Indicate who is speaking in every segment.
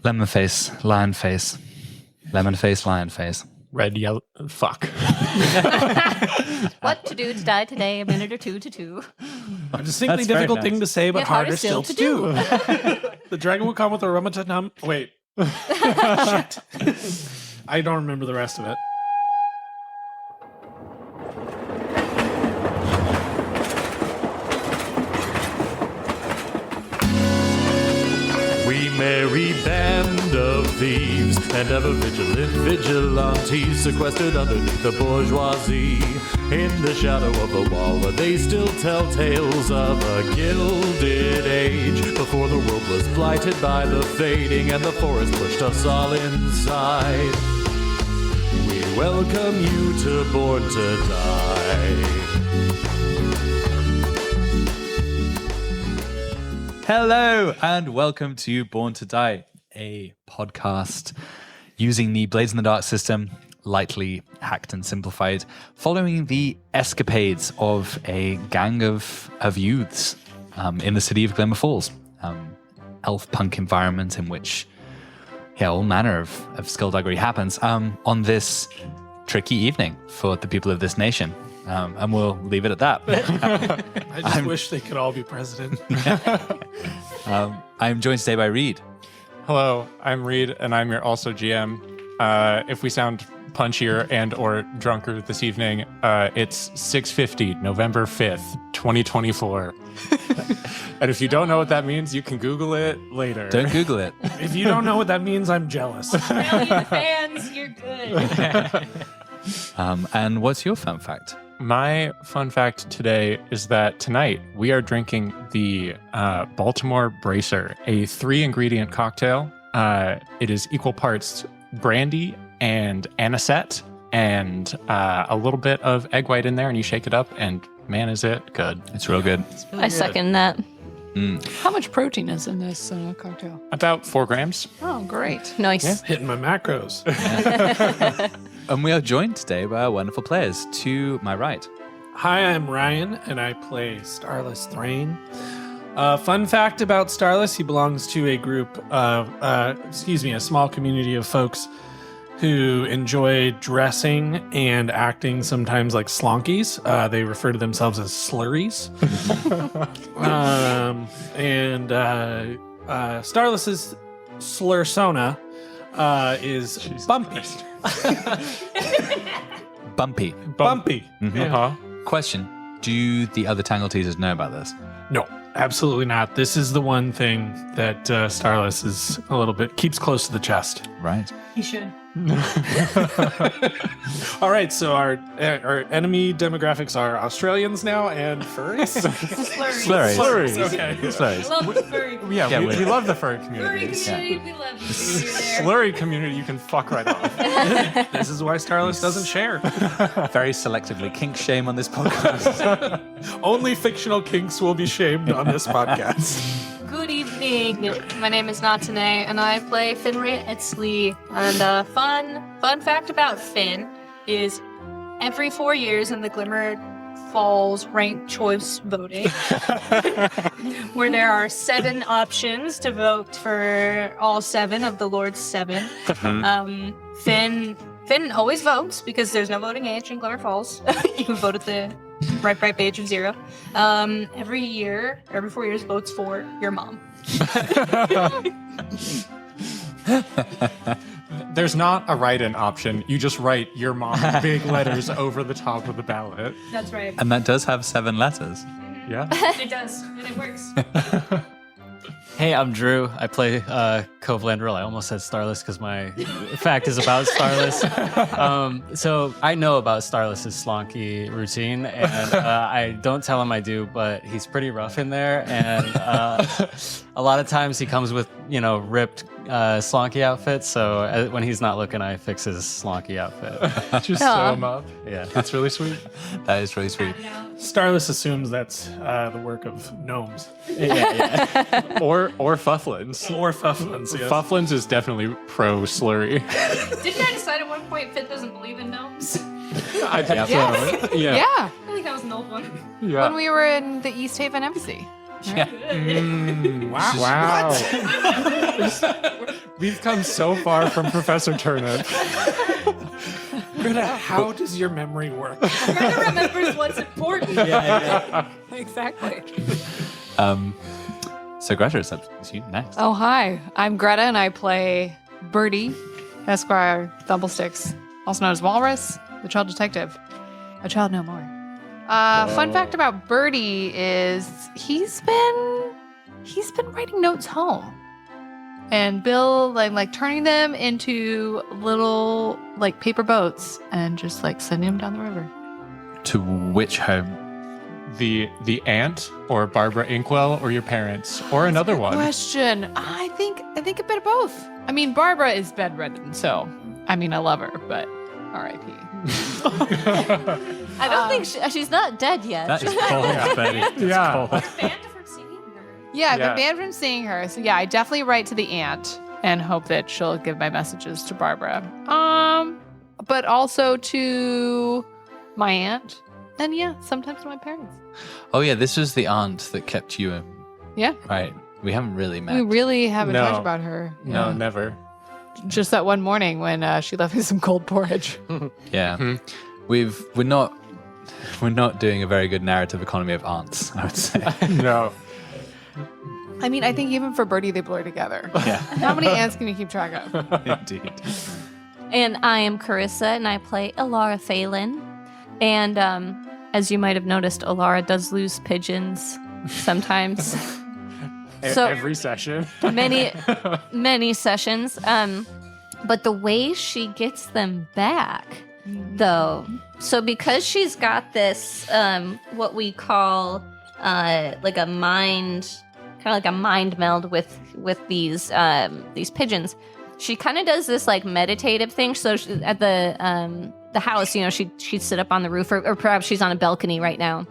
Speaker 1: Lemon face, lion face. Lemon face, lion face.
Speaker 2: Red, yellow, fuck.
Speaker 3: What to do to die today, a minute or two to two.
Speaker 4: A distinctly
Speaker 1: That's very
Speaker 4: difficult
Speaker 1: nice.
Speaker 4: thing to say, but
Speaker 3: Yet
Speaker 4: harder still to do. The dragon will come with a rumatanum. Wait. Shit. I don't remember the rest of it.
Speaker 5: We merry band of thieves and ever vigilant vigilantes sequestered underneath the bourgeoisie. In the shadow of the wall where they still tell tales of a gilded age before the world was blighted by the fading and the forest pushed us all inside. We welcome you to Born to Die.
Speaker 1: Hello and welcome to Born to Die, a podcast using the Blades in the Dark system, lightly hacked and simplified, following the escapades of a gang of youths in the city of Glimmer Falls. Elf punk environment in which all manner of skullduggery happens on this tricky evening for the people of this nation. And we'll leave it at that.
Speaker 4: I just wish they could all be president.
Speaker 1: I'm joined today by Reed.
Speaker 2: Hello, I'm Reed, and I'm your also GM. If we sound punchier and or drunker this evening, it's 6:50, November 5th, 2024. And if you don't know what that means, you can Google it later.
Speaker 1: Don't Google it.
Speaker 4: If you don't know what that means, I'm jealous.
Speaker 3: Brilliant fans, you're good.
Speaker 1: And what's your fun fact?
Speaker 2: My fun fact today is that tonight we are drinking the Baltimore Bracer, a 3-ingredient cocktail. It is equal parts brandy and anisette and a little bit of egg white in there, and you shake it up, and man, is it good.
Speaker 1: It's real good.
Speaker 3: I second that.
Speaker 6: How much protein is in this cocktail?
Speaker 2: About 4 grams.
Speaker 6: Oh, great.
Speaker 3: Nice.
Speaker 4: Hitting my macros.
Speaker 1: And we are joined today by our wonderful players. To my right,
Speaker 4: Hi, I'm Ryan, and I play Starless Thrain. Fun fact about Starless, he belongs to a group of, a small community of folks who enjoy dressing and acting sometimes like slonkies. They refer to themselves as slurries. Starless's slursona is bumpy.
Speaker 1: Bumpy.
Speaker 4: Bumpy.
Speaker 2: Uh-huh.
Speaker 1: Question: do the other Tangle Teasers know about this?
Speaker 4: No, absolutely not. This is the one thing that Starless is a little bit keeps close to the chest.
Speaker 1: Right.
Speaker 3: You should.
Speaker 4: All right, so our enemy demographics are Australians now and furries.
Speaker 1: Slurries.
Speaker 4: Slurries. Okay.
Speaker 1: Slurries.
Speaker 3: Love the furry.
Speaker 2: Yeah, we
Speaker 1: we-
Speaker 2: love the furry
Speaker 3: Furry
Speaker 2: community.
Speaker 3: community, we love you. You're there.
Speaker 2: Slurry community, you can fuck right off.
Speaker 4: This is why Starless doesn't share.
Speaker 1: Very selectively kink shame on this podcast.
Speaker 4: Only fictional kinks will be shamed on this podcast.
Speaker 7: Good evening. My name is Natane, and I play Finray Etsley. And fun fact about Finn is every 4 years in the Glimmer Falls ranked choice voting, where there are 7 options to vote for all 7 of the Lord's 7. Finn always votes because there's no voting age in Glimmer Falls. You can vote at the ripe age of 0. Every 4 years, votes for your mom.
Speaker 2: There's not a write-in option. You just write your mom in big letters over the top of the ballot.
Speaker 7: That's right.
Speaker 1: And that does have 7 letters.
Speaker 2: Yeah.
Speaker 7: It does, and it works.
Speaker 8: Hey, I'm Drew. I play Cove Landrill. I almost said Starless because my fact is about Starless. So I know about Starless's slonky routine, and I don't tell him I do, but he's pretty rough in there. And a lot of times he comes with, ripped slonky outfits. So when he's not looking, I fix his slonky outfit.
Speaker 2: Just sew them up.
Speaker 8: Yeah.
Speaker 2: That's really sweet.
Speaker 1: That is really sweet.
Speaker 4: Starless assumes that's the work of gnomes.
Speaker 8: Yeah.
Speaker 2: Or Fufflins.
Speaker 4: Or Fufflins, yes.
Speaker 2: Fufflins is definitely pro slurry.
Speaker 7: Didn't I decide at one point Finn doesn't believe in gnomes?
Speaker 2: Yeah.
Speaker 6: Yeah.
Speaker 7: I think that was an old one.
Speaker 2: Yeah.
Speaker 6: When we were in the East Haven Embassy.
Speaker 4: Wow.
Speaker 2: We've come so far from Professor Turnip.
Speaker 4: Greta, how does your memory work?
Speaker 3: Greta remembers what's important.
Speaker 6: Exactly.
Speaker 1: So Greta, it's you next.
Speaker 6: Oh, hi. I'm Greta, and I play Birdie, Esquire Thumblesticks, also known as Walrus, the child detective. A child no more. Fun fact about Birdie is he's been writing notes home, and Bill like turning them into little like paper boats and just like sending them down the river.
Speaker 1: To which home?
Speaker 2: The aunt or Barbara Inkwell or your parents or another one.
Speaker 6: Question. I think a bit of both. I mean, Barbara is bedridden, so I mean I love her, but R.I.P.
Speaker 3: I don't think she's not dead yet.
Speaker 1: That is cold, Betty. That's
Speaker 2: Yeah.
Speaker 1: cold.
Speaker 3: banned from seeing her.
Speaker 6: Yeah, I've
Speaker 2: Yeah.
Speaker 6: been banned from seeing her. So yeah, I definitely write to the aunt and hope that she'll give my messages to Barbara. But also to my aunt. And yeah, sometimes to my parents.
Speaker 1: Oh yeah, this was the aunt that kept you.
Speaker 6: Yeah.
Speaker 1: Right. We haven't really met.
Speaker 6: We really haven't
Speaker 2: No.
Speaker 6: talked about her.
Speaker 2: No,
Speaker 6: Yeah.
Speaker 2: never.
Speaker 6: Just that one morning when she left me some cold porridge.
Speaker 1: Yeah. We're not doing a very good narrative economy of aunts, I would say.
Speaker 2: No.
Speaker 6: I mean, I think even for Birdie, they blur together.
Speaker 1: Yeah.
Speaker 6: How many aunts can you keep track of?
Speaker 1: Indeed.
Speaker 3: And I am Carissa, and I play Alara Phelan. And as you might have noticed, Alara does lose pigeons sometimes. So-
Speaker 2: Every session.
Speaker 3: many sessions. But the way she gets them back, though, so because she's got this, what we call like a mind, kind of like a mind meld with these pigeons. She kind of does this like meditative thing. So at the house, you know, she'd sit up on the roof, or perhaps she's on a balcony right now,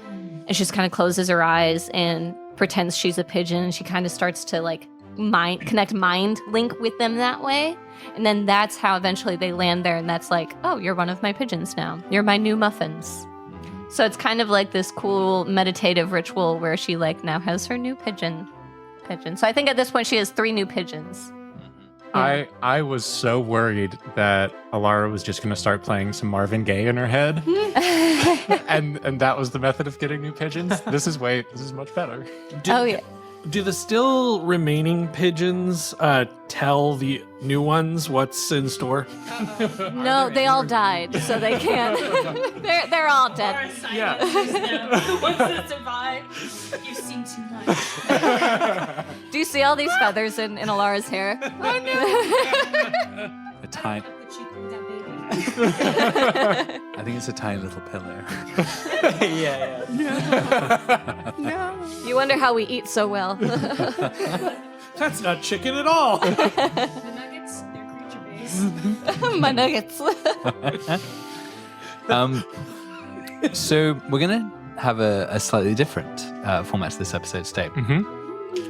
Speaker 3: and she just kind of closes her eyes and pretends she's a pigeon, and she kind of starts to like mind link with them that way. And then that's how eventually they land there, and that's like, oh, you're one of my pigeons now. You're my new muffins. So it's kind of like this cool meditative ritual where she like now has her new pigeon. So I think at this point she has 3 new pigeons.
Speaker 2: I was so worried that Alara was just going to start playing some Marvin Gaye in her head. and that was the method of getting new pigeons. This is much better.
Speaker 3: Oh yeah.
Speaker 4: Do the still remaining pigeons tell the new ones what's in store?
Speaker 3: No, they all died, so they can't. they're all dead.
Speaker 2: Yeah.
Speaker 3: The ones that survived. You've seen too much. Do you see all these feathers in Alara's hair? Oh no!
Speaker 1: A tiny. I think it's a tiny little pillow.
Speaker 3: You wonder how we eat so well.
Speaker 4: That's not chicken at all.
Speaker 3: The nuggets, they're creature based. My nuggets.
Speaker 1: So we're gonna have a slightly different format to this episode today.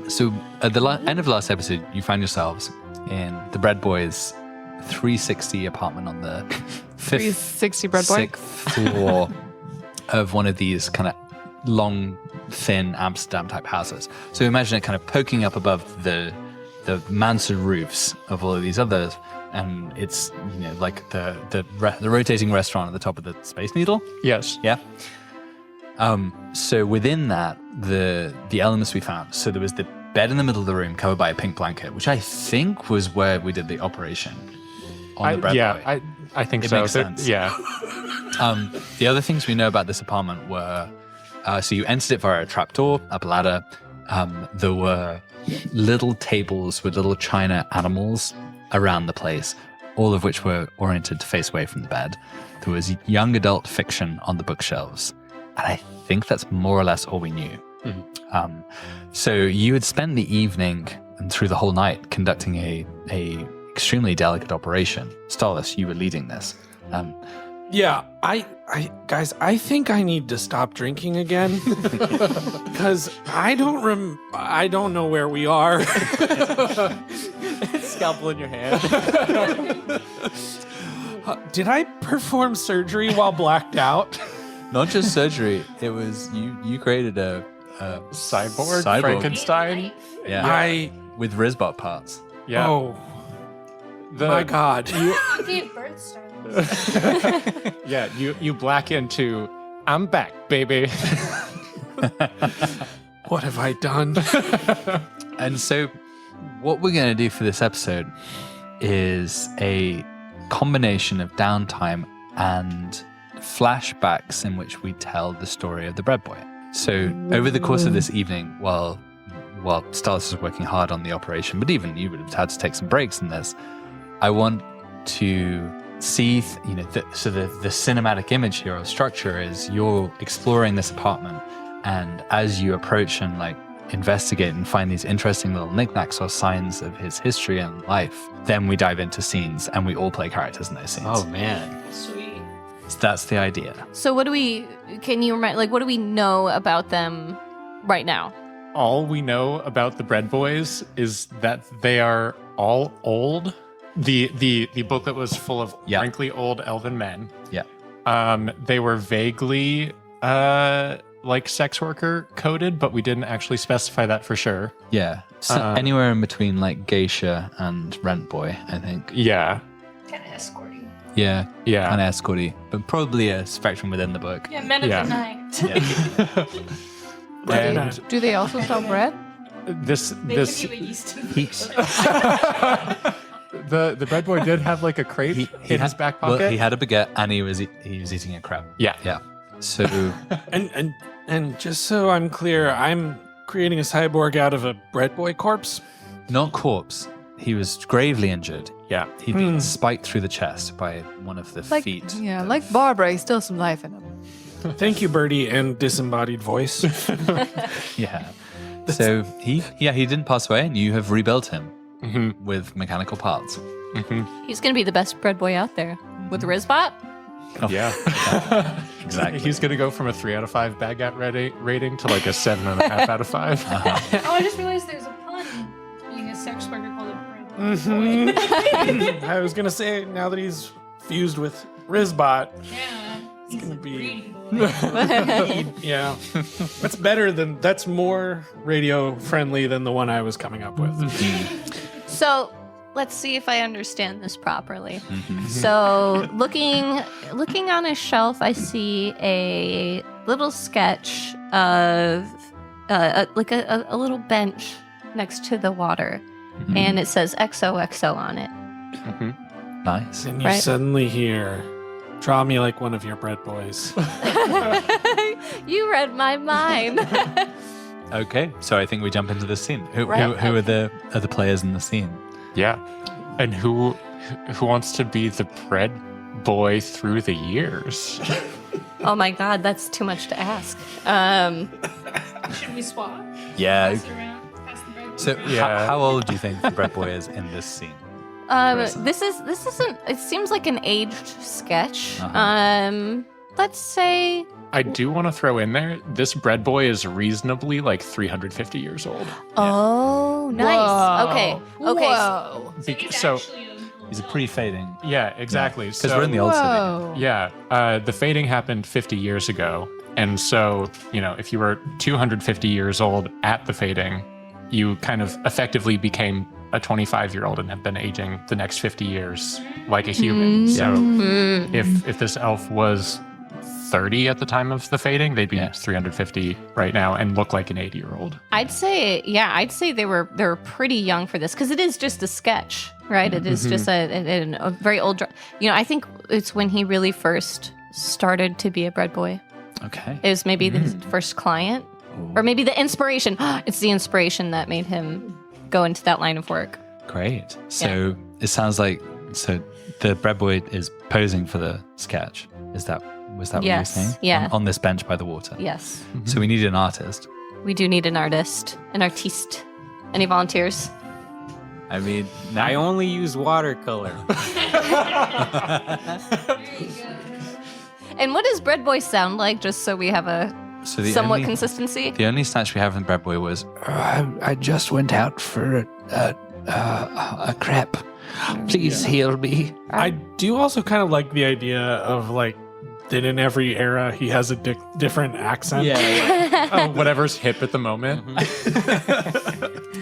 Speaker 1: So at the end of last episode, you found yourselves in the Bread Boys' 360 apartment on the
Speaker 6: 360 bread boy.
Speaker 1: 6th floor of one of these kind of long, thin Amsterdam type houses. So imagine it kind of poking up above the mansard roofs of all of these others, and it's, you know, like the rotating restaurant at the top of the Space Needle.
Speaker 2: Yes.
Speaker 1: Yeah. So within that, the elements we found. So there was the bed in the middle of the room covered by a pink blanket, which I think was where we did the operation on the bread boy.
Speaker 2: I think
Speaker 1: It
Speaker 2: so.
Speaker 1: makes sense.
Speaker 2: Yeah.
Speaker 1: The other things we know about this apartment were, so you entered it via a trapdoor, up a ladder. There were little tables with little china animals around the place, all of which were oriented to face away from the bed. There was young adult fiction on the bookshelves. And I think that's more or less all we knew. So you had spent the evening and through the whole night conducting a extremely delicate operation. Starless, you were leading this.
Speaker 4: Yeah, guys, I think I need to stop drinking again because I don't know where we are.
Speaker 8: Scalpel in your hand.
Speaker 4: Did I perform surgery while blacked out?
Speaker 1: Not just surgery, it was you created a
Speaker 2: Cyborg,
Speaker 1: Cyborg.
Speaker 2: Frankenstein.
Speaker 1: Yeah. With Rizbot parts.
Speaker 2: Yeah.
Speaker 4: Oh, my God.
Speaker 7: You gave birth Starless.
Speaker 2: Yeah, you black into I'm back, baby.
Speaker 4: What have I done?
Speaker 1: And so, what we're going to do for this episode is a combination of downtime and flashbacks in which we tell the story of the bread boy. So, over the course of this evening, while Starless is working hard on the operation, but even you would have had to take some breaks in this, I want to see, the cinematic image here or structure is you're exploring this apartment, and as you approach and like investigate and find these interesting little knickknacks or signs of his history and life, then we dive into scenes and we all play characters in those scenes.
Speaker 8: Oh man.
Speaker 7: Sweet.
Speaker 1: So that's the idea.
Speaker 3: So what do we know about them right now?
Speaker 2: All we know about the bread boys is that they are all old. The booklet was full of wrinkly old elven men.
Speaker 1: Yeah.
Speaker 2: They were vaguely like sex worker coded, but we didn't actually specify that for sure.
Speaker 1: Yeah. So anywhere in between like geisha and rent boy, I think.
Speaker 2: Yeah.
Speaker 7: Kind of escorting.
Speaker 1: Yeah.
Speaker 2: Yeah.
Speaker 1: And escorty, but probably a spectrum within the book.
Speaker 7: Yeah, men of
Speaker 2: Yeah.
Speaker 7: the night.
Speaker 1: Yeah.
Speaker 2: And
Speaker 6: Do they also sell bread?
Speaker 2: this
Speaker 7: They give you a yeast.
Speaker 2: the bread boy did have like a crepe in his back pocket.
Speaker 1: Well, he had a baguette and he was eating a crab.
Speaker 2: Yeah.
Speaker 1: Yeah. So
Speaker 4: And just so I'm clear, I'm creating a cyborg out of a bread boy corpse.
Speaker 1: not corpse. He was gravely injured.
Speaker 2: Yeah.
Speaker 1: He'd been spiked through the chest by one of the feet.
Speaker 6: Yeah, like Barbara, he's still some life in him.
Speaker 4: Thank you, Birdie and disembodied voice.
Speaker 1: Yeah. So he didn't pass away, and you have rebuilt him with mechanical parts.
Speaker 3: He's gonna be the best bread boy out there with Rizbot.
Speaker 2: Yeah.
Speaker 1: Exactly.
Speaker 2: He's going to go from a 3 out of 5 baguette rating to like a 7.5 out of 5.
Speaker 7: Oh, I just realized there's a pun. Being a sex worker called a bread boy.
Speaker 4: I was gonna say, now that he's fused with Rizbot,
Speaker 7: Yeah. He's
Speaker 4: gonna
Speaker 7: a
Speaker 4: be-
Speaker 7: greedy boy.
Speaker 4: yeah, that's more radio friendly than the one I was coming up with.
Speaker 3: So let's see if I understand this properly. So looking on a shelf, I see a little sketch of a little bench next to the water, and it says XOXO on it.
Speaker 1: Nice.
Speaker 4: And you
Speaker 3: Right.
Speaker 4: suddenly hear, "Draw me like one of your bread boys."
Speaker 3: You read my mind.
Speaker 1: Okay, so I think we jump into the scene. Who
Speaker 3: Right.
Speaker 1: are the other players in the scene?
Speaker 2: Yeah. And who wants to be the bread boy through the years?
Speaker 3: Oh my God, that's too much to ask.
Speaker 7: Should we swap?
Speaker 1: Yeah.
Speaker 7: Pass it around? Pass the bread.
Speaker 1: So
Speaker 2: Yeah.
Speaker 1: how old do you think the bread boy is in this scene?
Speaker 3: This isn't. It seems like an aged sketch.
Speaker 1: Uh-huh.
Speaker 3: Let's say.
Speaker 2: I do want to throw in there, this bread boy is reasonably like 350 years old.
Speaker 3: Oh, nice.
Speaker 6: Whoa.
Speaker 3: Okay.
Speaker 6: Whoa.
Speaker 2: So,
Speaker 1: He's a pre-fading.
Speaker 2: yeah, exactly.
Speaker 1: Because we're in the old city.
Speaker 6: Whoa.
Speaker 2: Yeah, the fading happened 50 years ago. And so, if you were 250 years old at the fading, you kind of effectively became a 25-year-old and have been aging the next 50 years like a human. So if this elf was 30 at the time of the fading, they'd be 350 right now and look like an 80-year-old.
Speaker 3: I'd say they were pretty young for this because it is just a sketch, right? It is just a very old. I think it's when he really first started to be a bread boy.
Speaker 1: Okay.
Speaker 3: It was maybe his first client, or maybe the inspiration. It's the inspiration that made him go into that line of work.
Speaker 1: Great. So it sounds like the bread boy is posing for the sketch. Was that what you were
Speaker 3: Yes,
Speaker 1: saying?
Speaker 3: yeah.
Speaker 1: On this bench by the water.
Speaker 3: Yes,
Speaker 1: So we need an artist.
Speaker 3: we do need an artist, an artiste. Any volunteers?
Speaker 1: I mean,
Speaker 8: I only use watercolor.
Speaker 3: And what does bread boy sound like? Just so we have a
Speaker 1: so the
Speaker 3: somewhat
Speaker 1: only,
Speaker 3: consistency.
Speaker 1: the only snatch we have from bread boy was
Speaker 9: I just went out for a crepe. Please heal me.
Speaker 4: I do also kind of like the idea of like that in every era he has a different accent.
Speaker 2: Oh, whatever's hip at the moment.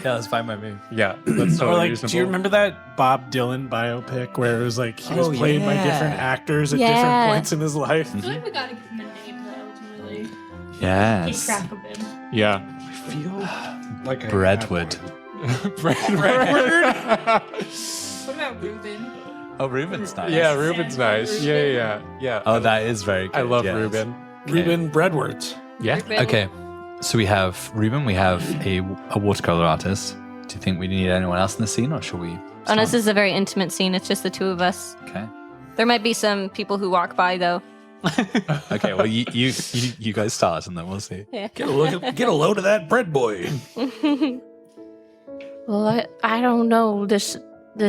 Speaker 1: Yeah, that's fine by me.
Speaker 2: Yeah, that's
Speaker 4: Or
Speaker 2: totally
Speaker 4: like,
Speaker 2: reasonable.
Speaker 4: do you remember that Bob Dylan biopic where it was like he was played by different actors at
Speaker 3: Yeah.
Speaker 4: different points in his life?
Speaker 7: I feel like we gotta give him a name though, to really keep
Speaker 1: Yes.
Speaker 7: track of him.
Speaker 2: Yeah.
Speaker 4: I feel like I
Speaker 1: Breadwood.
Speaker 7: What about Reuben?
Speaker 1: Oh, Reuben's nice.
Speaker 2: Yeah, Ruben's nice. Yeah.
Speaker 1: Oh, that is very good.
Speaker 2: I love
Speaker 1: yes.
Speaker 2: Reuben.
Speaker 4: Reuben Breadwords.
Speaker 2: Yeah.
Speaker 1: Okay, so we have Reuben, we have a watercolor artist. Do you think we need anyone else in the scene, or shall we?
Speaker 3: Oh, no, this is a very intimate scene. It's just the two of us.
Speaker 1: Okay.
Speaker 3: There might be some people who walk by, though.
Speaker 1: Okay. Well, you guys start, and then we'll see.
Speaker 4: Get a load of that bread boy.
Speaker 3: Well, I don't know. This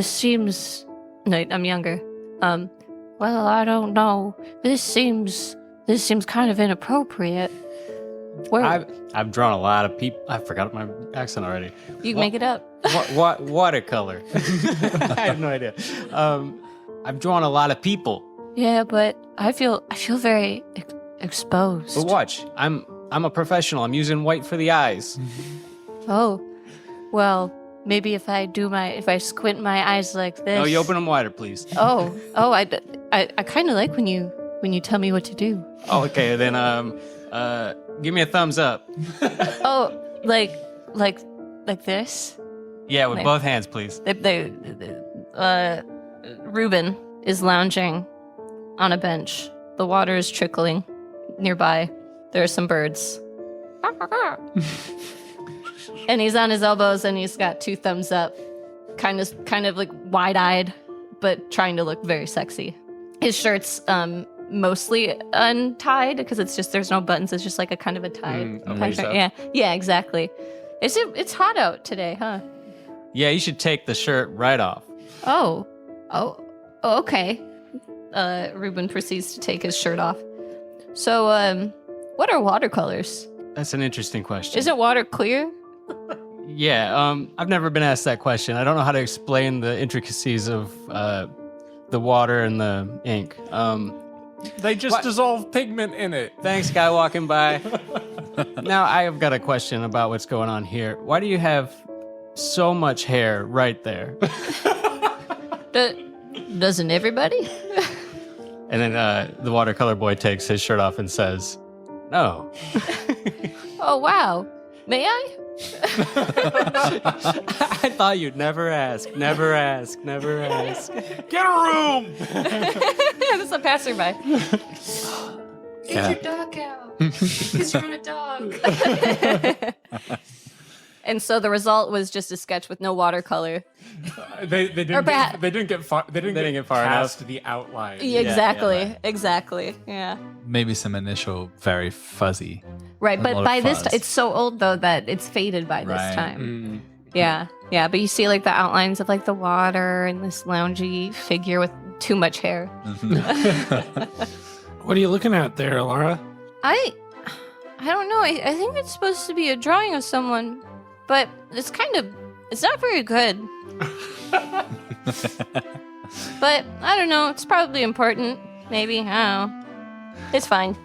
Speaker 3: seems... No, I'm younger. Well, I don't know. This seems kind of inappropriate. Where
Speaker 8: I've drawn a lot of people. I forgot my accent already.
Speaker 3: you can make it up.
Speaker 8: What watercolor? I have no idea. I've drawn a lot of people.
Speaker 3: Yeah, but I feel very exposed.
Speaker 8: But watch, I'm a professional. I'm using white for the eyes.
Speaker 3: Oh, well, maybe if I squint my eyes like this.
Speaker 8: No, you open them wider, please.
Speaker 3: Oh, I kind of like when you tell me what to do.
Speaker 8: Oh, okay. Then give me a thumbs up.
Speaker 3: Oh, like this.
Speaker 8: Yeah, with
Speaker 3: Like-
Speaker 8: both hands, please.
Speaker 3: Reuben is lounging on a bench. The water is trickling nearby. There are some birds. And he's on his elbows and he's got two thumbs up. Kind of like wide-eyed, but trying to look very sexy. His shirt's mostly untied because there's no buttons. It's just like a kind of a tied.
Speaker 2: lace up.
Speaker 3: Yeah, exactly. It's hot out today, huh?
Speaker 8: Yeah, you should take the shirt right off.
Speaker 3: Oh, okay. Reuben proceeds to take his shirt off. So, what are watercolors?
Speaker 8: That's an interesting question.
Speaker 3: Is it water clear?
Speaker 8: Yeah, I've never been asked that question. I don't know how to explain the intricacies of the water and the ink.
Speaker 2: They just dissolve pigment in it.
Speaker 8: Thanks, guy walking by. Now, I've got a question about what's going on here. Why do you have so much hair right there?
Speaker 3: Doesn't everybody?
Speaker 8: And then the watercolor boy takes his shirt off and says, "No."
Speaker 3: Oh, wow. May I?
Speaker 8: I thought you'd never ask. Never ask. Never ask.
Speaker 4: Get a room.
Speaker 3: That's a passerby.
Speaker 7: Get your dog out. Because you're on a dog.
Speaker 3: And so the result was just a sketch with no watercolor.
Speaker 2: They didn't get far. They didn't get
Speaker 8: far
Speaker 2: past the outline.
Speaker 3: Exactly. Yeah.
Speaker 1: Maybe some initial very fuzzy.
Speaker 3: Right,
Speaker 1: A
Speaker 3: but
Speaker 1: lot of
Speaker 3: by this
Speaker 1: fuzz.
Speaker 3: time, it's so old though that it's faded by this
Speaker 1: Right.
Speaker 3: time. Yeah, but you see like the outlines of like the water and this loungy figure with too much hair.
Speaker 4: What are you looking at there, Laura?
Speaker 3: I don't know. I think it's supposed to be a drawing of someone, but it's not very good. But I don't know. It's probably important. Maybe. I don't know. It's fine.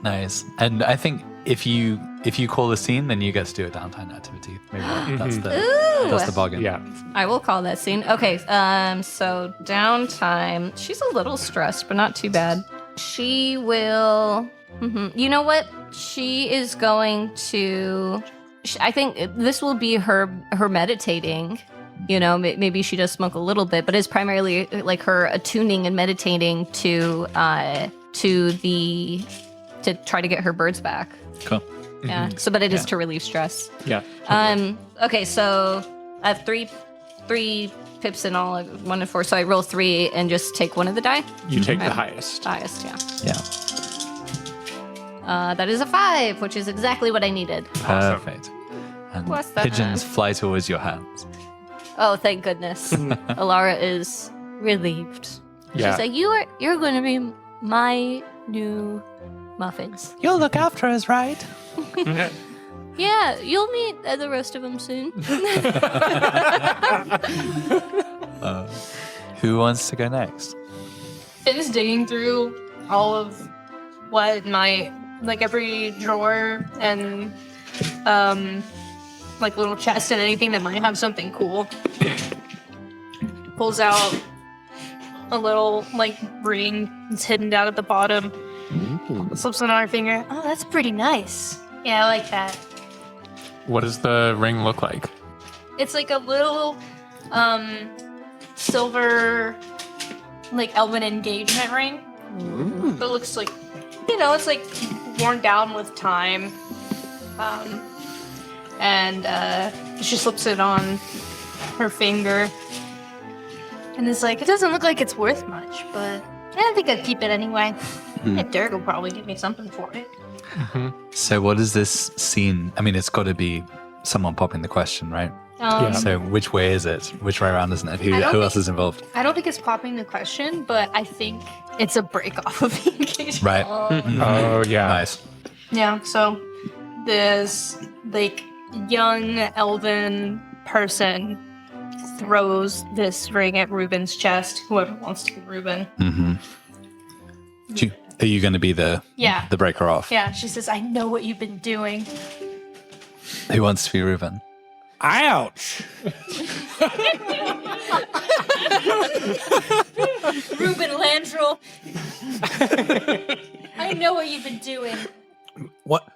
Speaker 1: Nice. And I think if you call the scene, then you get to do a downtime activity. Maybe that's the bargain.
Speaker 2: Yeah.
Speaker 3: I will call that scene. Okay, so downtime. She's a little stressed, but not too bad. She will. You know what? She is going to. I think this will be her meditating. You know, maybe she does smoke a little bit, but it's primarily like her attuning and meditating to try to get her birds back.
Speaker 1: Cool.
Speaker 3: Yeah. So, but it is to relieve stress.
Speaker 2: Yeah.
Speaker 3: Okay, so I have three pips in all, 1 and 4. So I roll 3 and just take one of the die.
Speaker 2: You take the highest.
Speaker 3: Highest, yeah.
Speaker 1: Yeah.
Speaker 3: That is a 5, which is exactly what I needed.
Speaker 1: Perfect. And
Speaker 3: What's that?
Speaker 1: pigeons fly towards your hands.
Speaker 3: Oh, thank goodness. Alara is relieved.
Speaker 2: Yeah.
Speaker 3: She's like, you're going to be my new muffins.
Speaker 1: You'll look after us, right?
Speaker 3: Yeah, you'll meet the rest of them soon.
Speaker 1: Who wants to go next?
Speaker 7: Finn's digging through all of what my like every drawer and like little chest and anything that might have something cool. Pulls out a little like ring that's hidden down at the bottom. Slips it on our finger. Oh, that's pretty nice. Yeah, I like that.
Speaker 2: What does the ring look like?
Speaker 7: It's like a little silver like elven engagement ring. It looks like, you know, it's like worn down with time. And she slips it on her finger. And it's like, it doesn't look like it's worth much, but I think I'd keep it anyway. Dirk will probably give me something for it.
Speaker 1: So what is this scene? I mean, it's got to be someone popping the question, right?
Speaker 2: Yeah.
Speaker 1: So which way is it? Which way around, isn't it? Who else is involved?
Speaker 7: I don't think it's popping the question, but I think it's a break off of the engagement.
Speaker 1: Right.
Speaker 2: Oh, yeah.
Speaker 1: Nice.
Speaker 7: Yeah, so this like young elven person throws this ring at Reuben's chest, whoever wants to be Reuben.
Speaker 1: Are you going to be the breaker off?
Speaker 7: Yeah, she says, I know what you've been doing.
Speaker 1: Who wants to be Reuben?
Speaker 4: Ouch.
Speaker 7: Reuben Landrel. I know what you've been doing.
Speaker 4: What?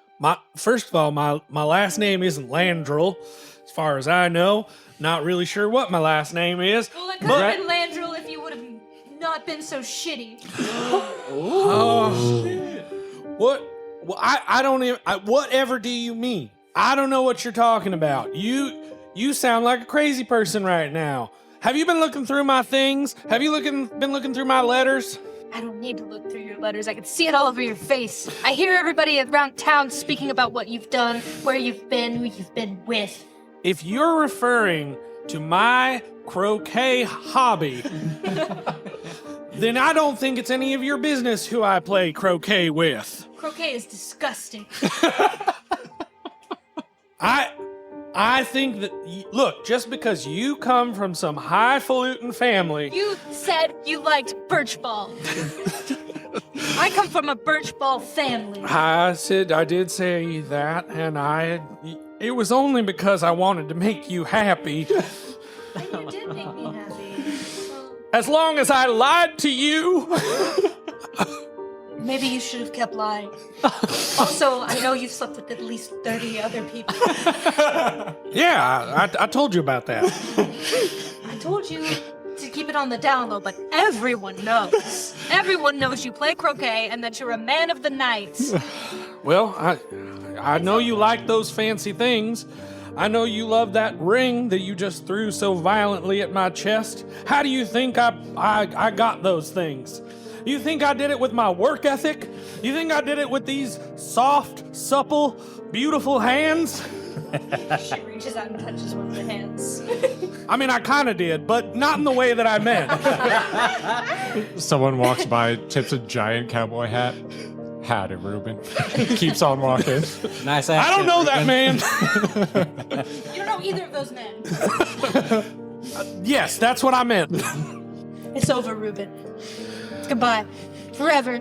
Speaker 4: First of all, my last name isn't Landrel, as far as I know. Not really sure what my last name is.
Speaker 7: Well, it could have been Landrel if you would have not been so shitty.
Speaker 4: What? Well, I don't even. Whatever do you mean? I don't know what you're talking about. You sound like a crazy person right now. Have you been looking through my things? Have you been looking through my letters?
Speaker 7: I don't need to look through your letters. I can see it all over your face. I hear everybody around town speaking about what you've done, where you've been, who you've been with.
Speaker 4: If you're referring to my croquet hobby, then I don't think it's any of your business who I play croquet with.
Speaker 7: Croquet is disgusting.
Speaker 4: I think that, look, just because you come from some highfalutin family...
Speaker 7: You said you liked birch ball. I come from a birch ball family.
Speaker 4: I did say that, and it was only because I wanted to make you happy.
Speaker 7: You did make me happy.
Speaker 4: As long as I lied to you...
Speaker 7: Maybe you should have kept lying. Also, I know you've slept with at least 30 other people.
Speaker 4: Yeah, I told you about that.
Speaker 7: I told you to keep it on the down low, but everyone knows. Everyone knows you play croquet and that you're a man of the night.
Speaker 4: Well, I know you like those fancy things. I know you love that ring that you just threw so violently at my chest. How do you think I got those things? You think I did it with my work ethic? You think I did it with these soft, supple, beautiful hands?
Speaker 7: She reaches out and touches one of the hands.
Speaker 4: I mean, I kind of did, but not in the way that I meant.
Speaker 2: Someone walks by, tips a giant cowboy hat. Howdy, Reuben. Keeps on walking.
Speaker 8: Nice
Speaker 4: I don't know that man.
Speaker 7: You don't know either of those men.
Speaker 4: Yes, that's what I meant.
Speaker 7: It's over, Reuben. Goodbye. Forever.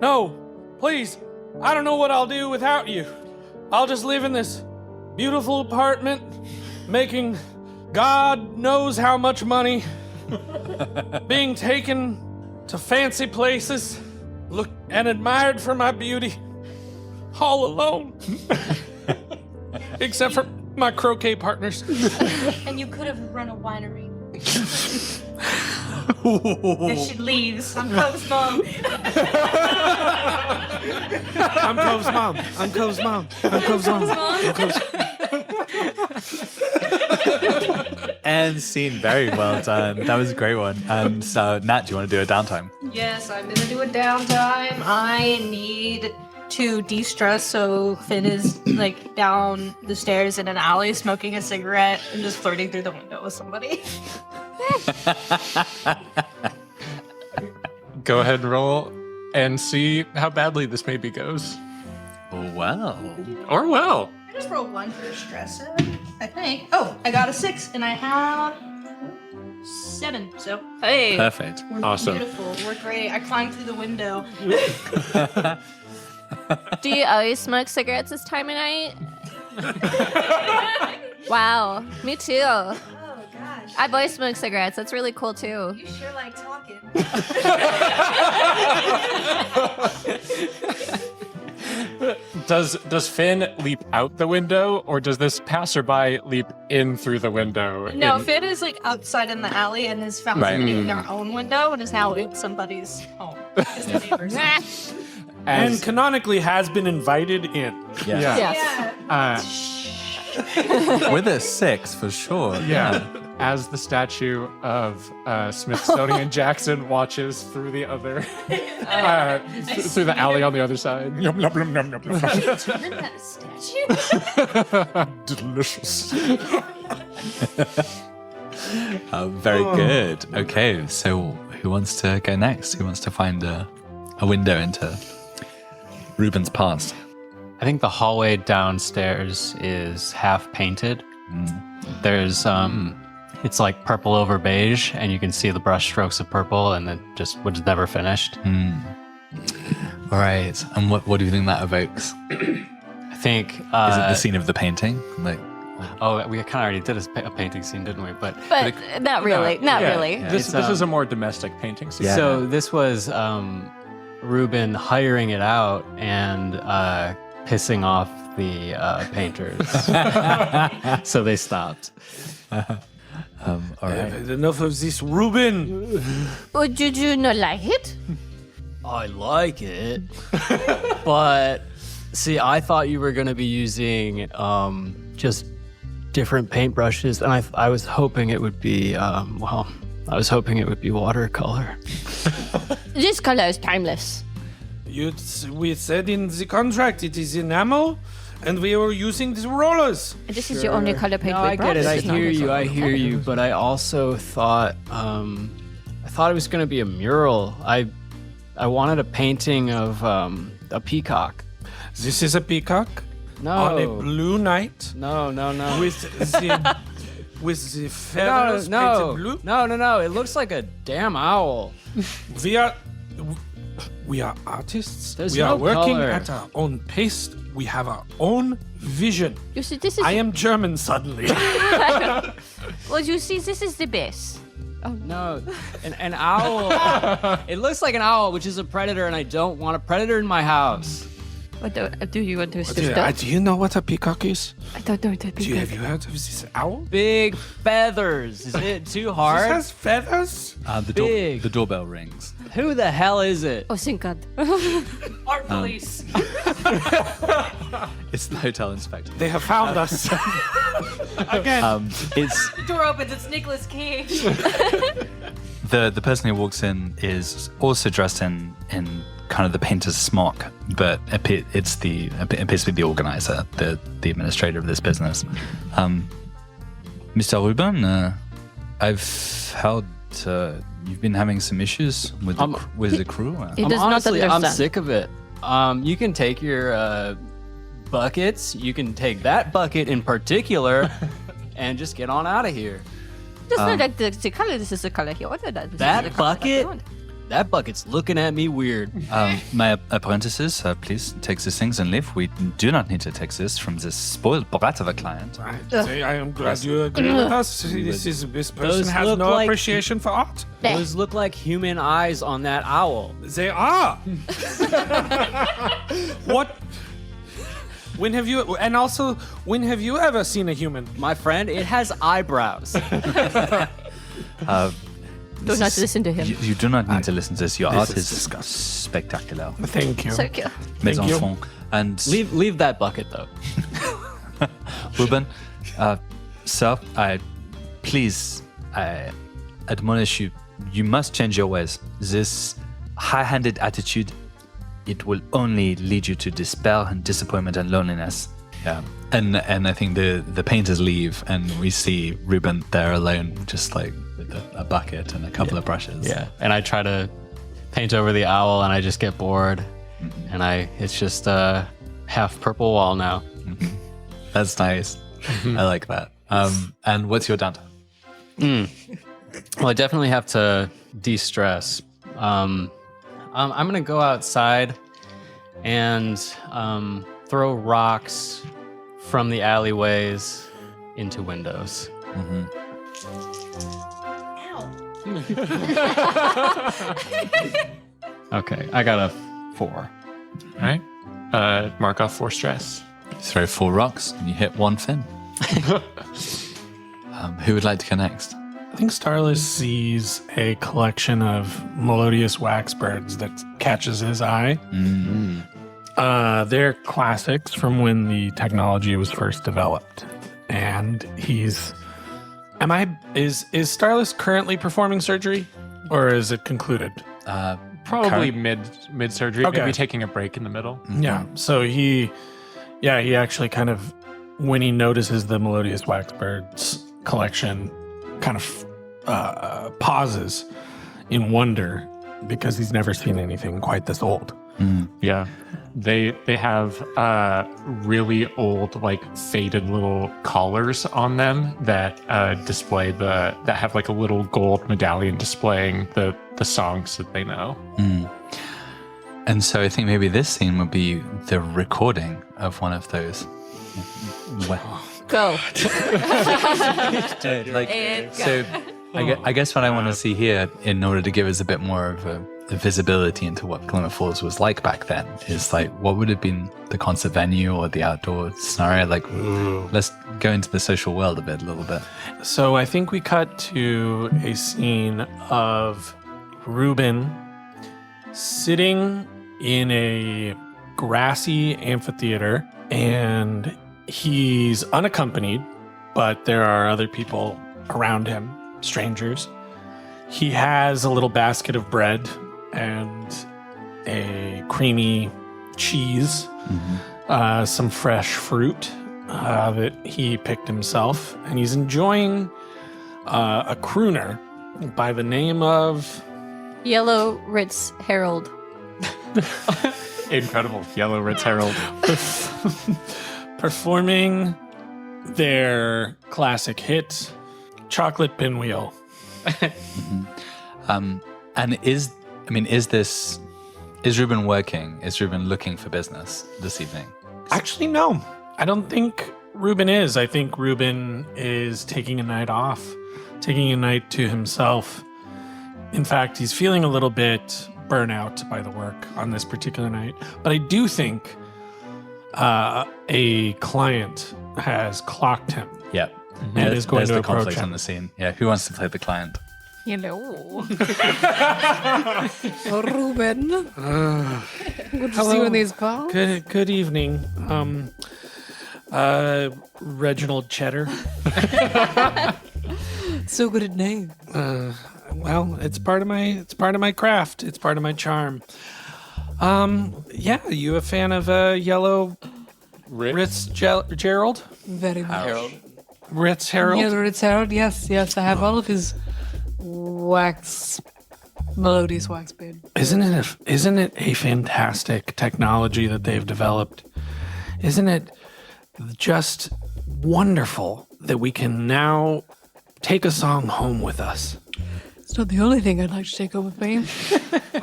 Speaker 4: No, please. I don't know what I'll do without you. I'll just live in this beautiful apartment, making God knows how much money, being taken to fancy places, look and admired for my beauty, all alone. Except for my croquet partners.
Speaker 7: And you could have run a winery. And she leaves. I'm Cove's mom.
Speaker 4: I'm Cove's mom. I'm Cove's mom. I'm Cove's mom.
Speaker 1: And scene, very well done. That was a great one. So, Nat, do you want to do a downtime?
Speaker 7: Yes, I'm gonna do a downtime. I need to de-stress, so Finn is like down the stairs in an alley smoking a cigarette and just flirting through the window with somebody.
Speaker 2: Go ahead and roll and see how badly this maybe goes.
Speaker 1: Well.
Speaker 2: Or well.
Speaker 7: I just rolled one for stress, I think. Oh, I got a 6, and I have 7. So
Speaker 3: Hey.
Speaker 1: Perfect.
Speaker 7: we're
Speaker 2: Awesome.
Speaker 7: beautiful. We're great. I climbed through the window.
Speaker 3: Do you always smoke cigarettes this time of night? Wow, me too.
Speaker 7: Oh gosh.
Speaker 3: I've always smoked cigarettes. That's really cool too.
Speaker 7: You sure like talking.
Speaker 2: Does Finn leap out the window, or does this passerby leap in through the window?
Speaker 7: No,
Speaker 2: in-
Speaker 7: Finn is like outside in the alley and has found
Speaker 2: Right.
Speaker 7: somebody in their own window and is now in somebody's home. It's the neighbors.
Speaker 4: And
Speaker 2: as,
Speaker 4: canonically has been invited in.
Speaker 2: yeah.
Speaker 3: Yes.
Speaker 1: With a 6 for sure.
Speaker 2: Yeah. As the statue of Smithsonian Jackson watches through the other, through the alley on the other side. Yum, yum, yum, yum, yum, yum.
Speaker 7: Isn't that a statue?
Speaker 2: Delicious.
Speaker 1: Very good. Okay, so who wants to go next? Who wants to find a window into Reuben's past?
Speaker 8: I think the hallway downstairs is half painted. There's it's like purple over beige, and you can see the brush strokes of purple, and it just was never finished.
Speaker 1: All right, and what do you think that evokes?
Speaker 8: I think
Speaker 1: Is it the scene of the painting? Like,
Speaker 8: oh, we kind of already did a painting scene, didn't we? But
Speaker 3: But not really. Not
Speaker 2: Yeah.
Speaker 3: really.
Speaker 2: This is a more domestic painting scene.
Speaker 1: Yeah.
Speaker 8: So this was Reuben hiring it out and pissing off the painters, so they stopped.
Speaker 1: all right.
Speaker 4: Enough of this, Reuben.
Speaker 3: Oh, did you not like it?
Speaker 8: I like it, but see, I thought you were going to be using just different paintbrushes, and I was hoping it would be I was hoping it would be watercolor.
Speaker 3: This color is timeless.
Speaker 4: We said in the contract it is enamel, and we were using the rollers.
Speaker 3: This is your only color paint.
Speaker 8: No,
Speaker 3: with
Speaker 8: I get it.
Speaker 3: brushes.
Speaker 8: I
Speaker 3: It's not
Speaker 8: hear
Speaker 3: this
Speaker 8: you. I
Speaker 3: other
Speaker 8: hear you. But I also thought it was going to be a mural. I wanted a painting of a peacock.
Speaker 4: This is a peacock
Speaker 8: No.
Speaker 4: on a blue night
Speaker 8: No.
Speaker 4: with the feathers painted blue.
Speaker 8: No. It looks like a damn owl.
Speaker 4: We are artists.
Speaker 8: There's
Speaker 4: we are
Speaker 8: no
Speaker 4: working
Speaker 8: color.
Speaker 4: at our own pace. We have our own vision.
Speaker 3: You see, this is.
Speaker 4: I am German suddenly.
Speaker 3: Well, you see, this is the base.
Speaker 8: No, an owl. It looks like an owl, which is a predator, and I don't want a predator in my house.
Speaker 3: What do you want to
Speaker 4: Do you know what a peacock is?
Speaker 3: I don't know.
Speaker 4: Have you heard of this owl?
Speaker 8: Big feathers. Is it too
Speaker 4: This
Speaker 8: hard?
Speaker 4: has feathers?
Speaker 8: Big.
Speaker 1: The doorbell rings.
Speaker 8: Who the hell is it?
Speaker 3: Oh, thank God.
Speaker 7: Art police.
Speaker 1: It's the hotel inspector.
Speaker 4: They have found us. Again.
Speaker 1: It's
Speaker 7: Door opens. It's Nicolas Cage.
Speaker 1: the person who walks in is also dressed in kind of the painter's smock, but it appears to be the organizer, the administrator of this business. Mr. Reuben, I've heard you've been having some issues with the crew.
Speaker 3: He does not
Speaker 8: Honestly, I'm
Speaker 3: understand.
Speaker 8: sick of it. You can take your buckets. You can take that bucket in particular, and just get on out of here.
Speaker 3: Just not like the color. This is the color he ordered. This is the
Speaker 8: That
Speaker 3: color
Speaker 8: bucket?
Speaker 3: he wanted.
Speaker 8: That bucket's looking at me weird.
Speaker 1: My apprentices, please take these things and leave. We do not need to take this from this spoiled brat of a client.
Speaker 4: I am glad you agree with us. This person
Speaker 8: Those
Speaker 4: has
Speaker 8: look
Speaker 4: no
Speaker 8: like-
Speaker 4: appreciation for art.
Speaker 8: Those look like human eyes on that owl.
Speaker 4: They are. What? When have you ever seen a human?
Speaker 8: My friend, it has eyebrows.
Speaker 3: Do not listen to him.
Speaker 1: You do not need to listen to this. Your
Speaker 4: This
Speaker 1: art
Speaker 4: is
Speaker 1: is
Speaker 4: disgusting.
Speaker 1: spectacular.
Speaker 4: Thank you.
Speaker 3: So cute.
Speaker 1: Mes
Speaker 4: Thank you.
Speaker 1: enfants. And
Speaker 8: Leave that bucket though.
Speaker 1: Reuben, sir, I admonish you. You must change your ways. This high-handed attitude, it will only lead you to despair and disappointment and loneliness. Yeah, and I think the painters leave, and we see Reuben there alone, just like with a bucket and a couple of brushes.
Speaker 8: Yeah, and I try to paint over the owl, and I just get bored, and it's just a half purple wall now.
Speaker 1: That's nice. I like that. And what's your downtime?
Speaker 8: Well, I definitely have to de-stress. I'm gonna go outside and throw rocks from the alleyways into windows. Okay, I got a 4.
Speaker 2: All right. Mark off 4 stress.
Speaker 1: You throw 4 rocks and you hit 1 fin. Who would like to go next?
Speaker 4: I think Starless sees a collection of melodious wax birds that catches his eye. They're classics from when the technology was first developed. And he's... Is Starless currently performing surgery? Or is it concluded?
Speaker 2: Probably mid surgery,
Speaker 4: Okay.
Speaker 2: maybe taking a break in the middle.
Speaker 4: Yeah. So he actually kind of, when he notices the melodious wax birds collection, kind of pauses in wonder because he's never seen anything quite this old.
Speaker 2: Yeah. They have really old, like faded little collars on them that display that have like a little gold medallion displaying the songs that they know.
Speaker 1: And so I think maybe this scene would be the recording of one of those.
Speaker 3: Go.
Speaker 1: I guess what I want to see here, in order to give us a bit more of a visibility into what Glimmer Falls was like back then, is like, what would have been the concert venue or the outdoor scenario? Like, let's go into the social world a little bit.
Speaker 4: So I think we cut to a scene of Reuben sitting in a grassy amphitheater, and he's unaccompanied, but there are other people around him, strangers. He has a little basket of bread and a creamy cheese, some fresh fruit that he picked himself, and he's enjoying a crooner by the name of
Speaker 3: Yellow Ritz Herald.
Speaker 2: Incredible. Yellow Ritz Herald.
Speaker 4: performing their classic hit, Chocolate Pinwheel.
Speaker 1: And is Reuben working? Is Reuben looking for business this evening?
Speaker 4: Actually, no. I don't think Reuben is. I think Reuben is taking a night off, taking a night to himself. In fact, he's feeling a little bit burnout by the work on this particular night. But I do think a client has clocked him.
Speaker 1: Yep.
Speaker 4: And is going
Speaker 1: There's
Speaker 4: to
Speaker 1: the
Speaker 4: approach
Speaker 1: conflict
Speaker 4: him.
Speaker 1: on the scene. Yeah, who wants to play the client?
Speaker 6: Reuben. Good to see you in these calls.
Speaker 4: Good evening. Reginald Cheddar.
Speaker 6: So good at names.
Speaker 4: Well, it's part of my craft. It's part of my charm. Yeah, you a fan of Yellow Ritz Gerald?
Speaker 6: Very much.
Speaker 4: Ritz Harold?
Speaker 6: Yeah, Ritz Herald. Yes, I have all of his melodious wax beard.
Speaker 4: Isn't it a fantastic technology that they've developed? Isn't it just wonderful that we can now take a song home with us?
Speaker 6: It's not the only thing I'd like to take home with me.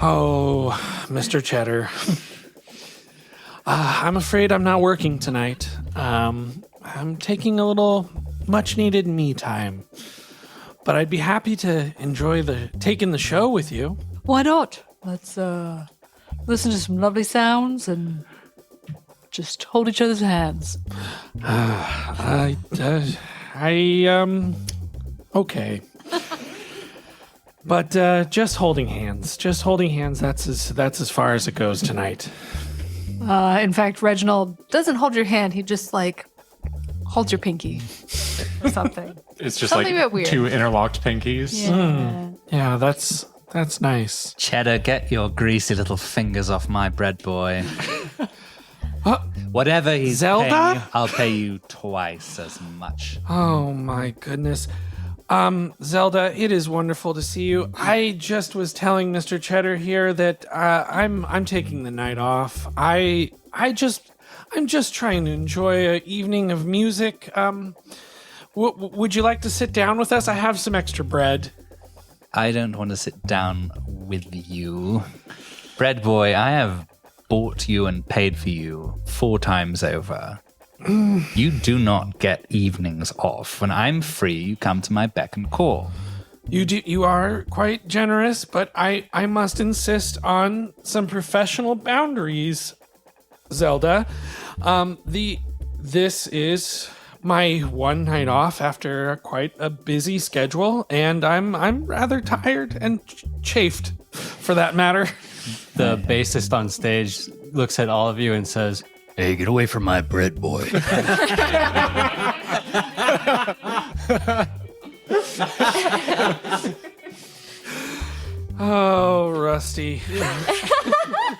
Speaker 4: Oh, Mr. Cheddar. I'm afraid I'm not working tonight. I'm taking a little much-needed me time. But I'd be happy to enjoy taking the show with you.
Speaker 6: Why not? Let's listen to some lovely sounds and just hold each other's hands.
Speaker 4: Okay. But just holding hands. That's as far as it goes tonight.
Speaker 6: In fact, Reginald doesn't hold your hand. He just holds your pinky or something.
Speaker 2: It's just
Speaker 6: Something a bit
Speaker 2: like
Speaker 6: weird.
Speaker 2: 2 interlocked pinkies.
Speaker 6: Yeah.
Speaker 4: Yeah, that's nice.
Speaker 1: Cheddar, get your greasy little fingers off my bread boy. Whatever he's
Speaker 4: Zelda?
Speaker 1: paying you, I'll pay you twice as much.
Speaker 4: Oh my goodness. Zelda, it is wonderful to see you. I just was telling Mr. Cheddar here that I'm taking the night off. I'm just trying to enjoy an evening of music. Would you like to sit down with us? I have some extra bread.
Speaker 1: I don't want to sit down with you. Bread boy, I have bought you and paid for you 4 times over. You do not get evenings off. When I'm free, you come to my beck and call.
Speaker 4: You are quite generous, but I must insist on some professional boundaries, Zelda. This is my one night off after quite a busy schedule, and I'm rather tired and chafed, for that matter.
Speaker 8: The bassist on stage looks at all of you and says,
Speaker 9: Hey, get away from my bread, boy.
Speaker 4: Oh, Rusty.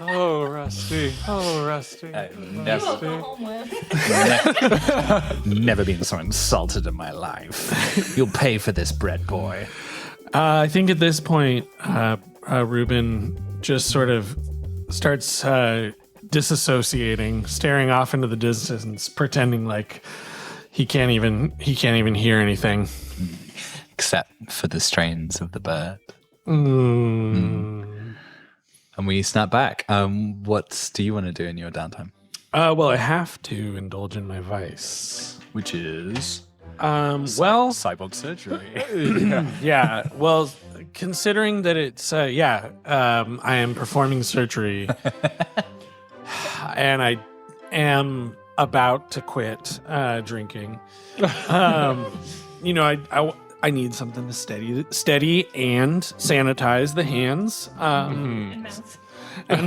Speaker 2: Oh, Rusty. Oh, Rusty.
Speaker 1: Never been so insulted in my life. You'll pay for this, bread boy.
Speaker 4: I think at this point, Reuben just sort of starts disassociating, staring off into the distance, pretending like he can't even hear anything.
Speaker 1: Except for the strains of the bird.
Speaker 4: Mm.
Speaker 1: And we snap back. What do you want to do in your downtime?
Speaker 4: Well, I have to indulge in my vice.
Speaker 1: Which is
Speaker 2: Cyborg surgery.
Speaker 4: Yeah. Well, considering that it's I am performing surgery, and I am about to quit drinking. I need something to steady and sanitize the hands and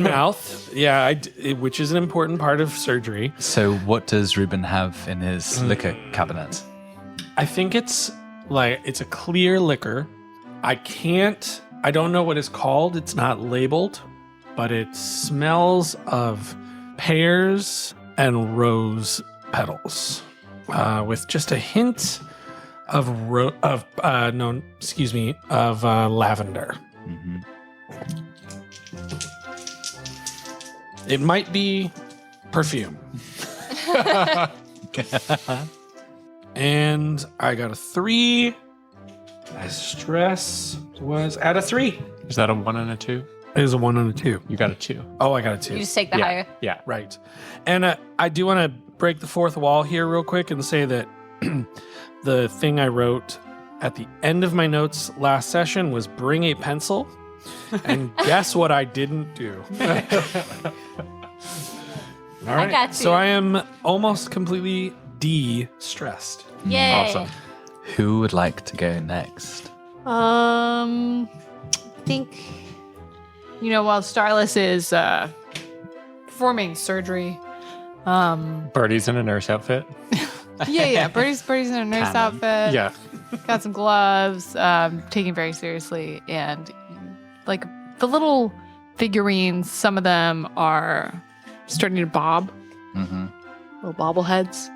Speaker 4: mouth. Yeah, which is an important part of surgery.
Speaker 1: So what does Reuben have in his liquor cabinet?
Speaker 4: I think it's a clear liquor. I don't know what it's called. It's not labeled, but it smells of pears and rose petals, with just a hint of lavender.
Speaker 1: Mm-hmm.
Speaker 4: It might be perfume. And I got a 3. My stress was at a 3.
Speaker 2: Is that a 1 and a 2?
Speaker 4: It is a 1 and a 2.
Speaker 2: You got a 2.
Speaker 4: Oh, I got a 2.
Speaker 3: You just take the higher.
Speaker 2: Yeah.
Speaker 4: Right. And I do want to break the fourth wall here real quick and say that the thing I wrote at the end of my notes last session was bring a pencil. And guess what I didn't do? All right.
Speaker 3: got you.
Speaker 4: So I am almost completely de-stressed.
Speaker 3: Yay.
Speaker 2: Awesome.
Speaker 1: Who would like to go next?
Speaker 6: I think, while Starless is performing surgery,
Speaker 2: Birdie's in a nurse outfit.
Speaker 6: yeah, Birdie's in a nurse outfit.
Speaker 2: Yeah.
Speaker 6: Got some gloves, taking it very seriously, and like the little figurines, some of them are starting to bob,
Speaker 1: Mm-hmm.
Speaker 6: little bobbleheads.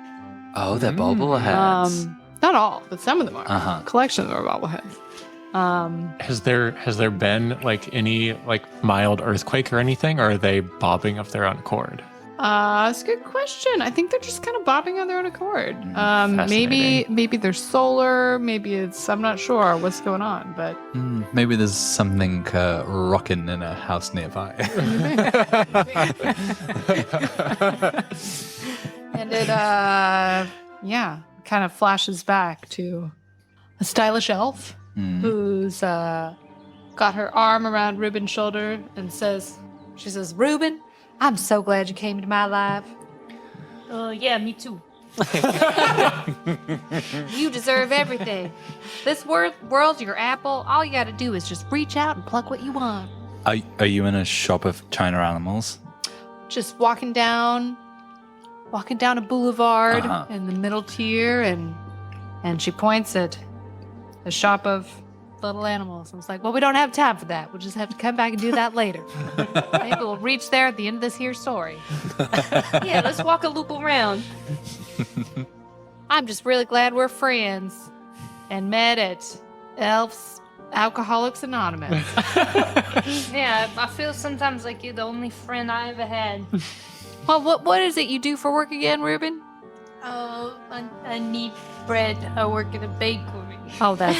Speaker 1: Oh, they're bobbleheads.
Speaker 6: Not all, but some of them are.
Speaker 1: Uh-huh.
Speaker 6: Collection of them are bobbleheads.
Speaker 2: Has there been like any like mild earthquake or anything, or are they bobbing of their own accord?
Speaker 6: That's a good question. I think they're just kind of bobbing on their own accord.
Speaker 2: Fascinating.
Speaker 6: Maybe they're solar. Maybe I'm not sure what's going on, but
Speaker 1: Maybe there's something rocking in a house nearby.
Speaker 6: and it kind of flashes back to a stylish elf who's got her arm around Reuben's shoulder and she says, Reuben, I'm so glad you came into my life.
Speaker 7: Yeah, me too.
Speaker 6: You deserve everything. This world's your apple. All you got to do is just reach out and pluck what you want.
Speaker 1: Are you in a shop of China animals?
Speaker 6: Just walking down a boulevard
Speaker 1: Uh-huh.
Speaker 6: in the middle tier, and she points at a shop of little animals. I was like, well, we don't have time for that. We'll just have to come back and do that later. Maybe we'll reach there at the end of this here story.
Speaker 7: Yeah, let's walk a loop around.
Speaker 6: I'm just really glad we're friends and met at Elf's Alcoholics Anonymous.
Speaker 7: Yeah, I feel sometimes like you're the only friend I ever had.
Speaker 6: Well, what is it you do for work again, Reuben?
Speaker 7: I need bread. I work at a bakery.
Speaker 6: Oh, that's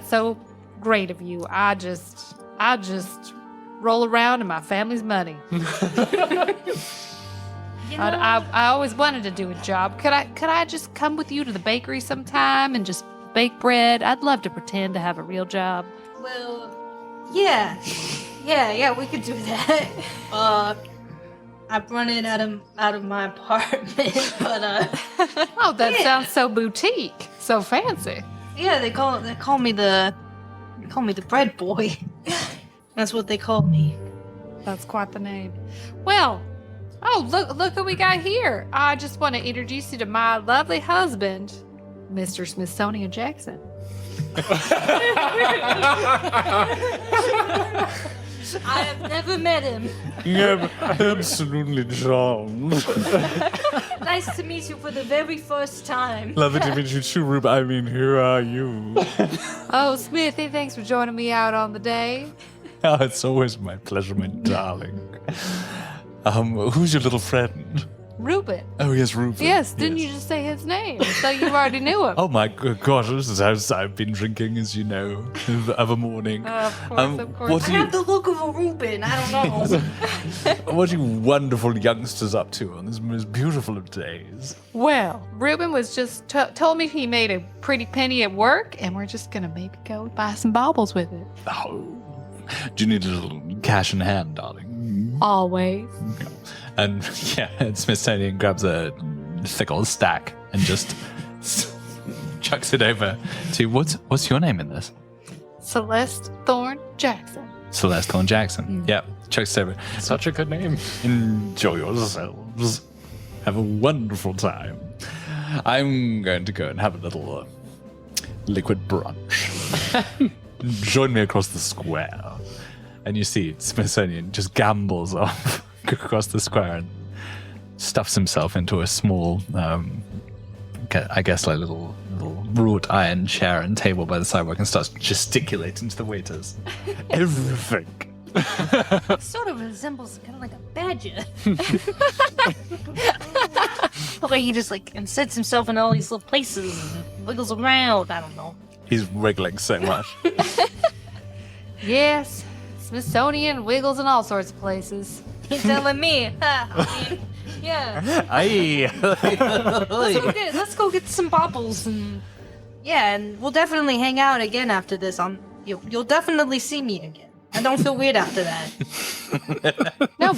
Speaker 6: so great of you. I just roll around in my family's money. I always wanted to do a job. Could I just come with you to the bakery sometime and just bake bread? I'd love to pretend to have a real job.
Speaker 7: Well, yeah, we could do that. I'm running out of my apartment, but
Speaker 6: Oh, that sounds so boutique, so fancy.
Speaker 7: yeah, they call me the bread boy. That's what they call me.
Speaker 6: That's quite the name. Well, look who we got here. I just want to introduce you to my lovely husband, Mr. Smithsonian Jackson.
Speaker 7: I have never met him.
Speaker 5: Yeah, absolutely, John.
Speaker 7: Nice to meet you for the very first time.
Speaker 5: Love it to meet you too, Rube. I mean, here are you.
Speaker 6: Oh, Smithy, thanks for joining me out on the day.
Speaker 5: Oh, it's always my pleasure, my darling. Who's your little friend?
Speaker 6: Reuben.
Speaker 5: Oh, yes, Reuben.
Speaker 6: Yes, didn't you just say his name? So you already knew him.
Speaker 5: Oh my gosh, this is how I've been drinking, as you know, of a morning.
Speaker 6: Of course.
Speaker 5: What
Speaker 7: I
Speaker 5: do you,
Speaker 7: have the look of a Reuben. I don't know.
Speaker 5: what are you wonderful youngsters up to on this most beautiful of days?
Speaker 6: Well, Reuben was just told me he made a pretty penny at work, and we're just going to maybe go buy some baubles with it.
Speaker 5: Oh, do you need a little cash in hand, darling?
Speaker 6: Always.
Speaker 1: And yeah, and Smithsonian grabs a thick old stack and just chucks it over to what's your name in this?
Speaker 6: Celeste Thorne Jackson.
Speaker 1: Celeste Thorne Jackson. Yep, chucks it over.
Speaker 2: Such a good name.
Speaker 5: Enjoy yourselves.
Speaker 1: Have a wonderful time. I'm going to go and have a little liquid brunch. Join me across the square. And you see Smithsonian just gambles off across the square and stuffs himself into a small, I guess, like little wrought iron chair and table by the sidewalk and starts gesticulating to the waiters. Everything.
Speaker 7: Sort of resembles kind of like a badger. The way he just and sets himself in all these little places and wiggles around. I don't know.
Speaker 1: He's wriggling so much.
Speaker 6: Yes, Smithsonian wiggles in all sorts of places.
Speaker 7: You're telling me. I mean, yeah.
Speaker 1: Aye.
Speaker 7: Let's go get some baubles and and we'll definitely hang out again after this. You'll definitely see me again. I don't feel weird after that.
Speaker 6: No,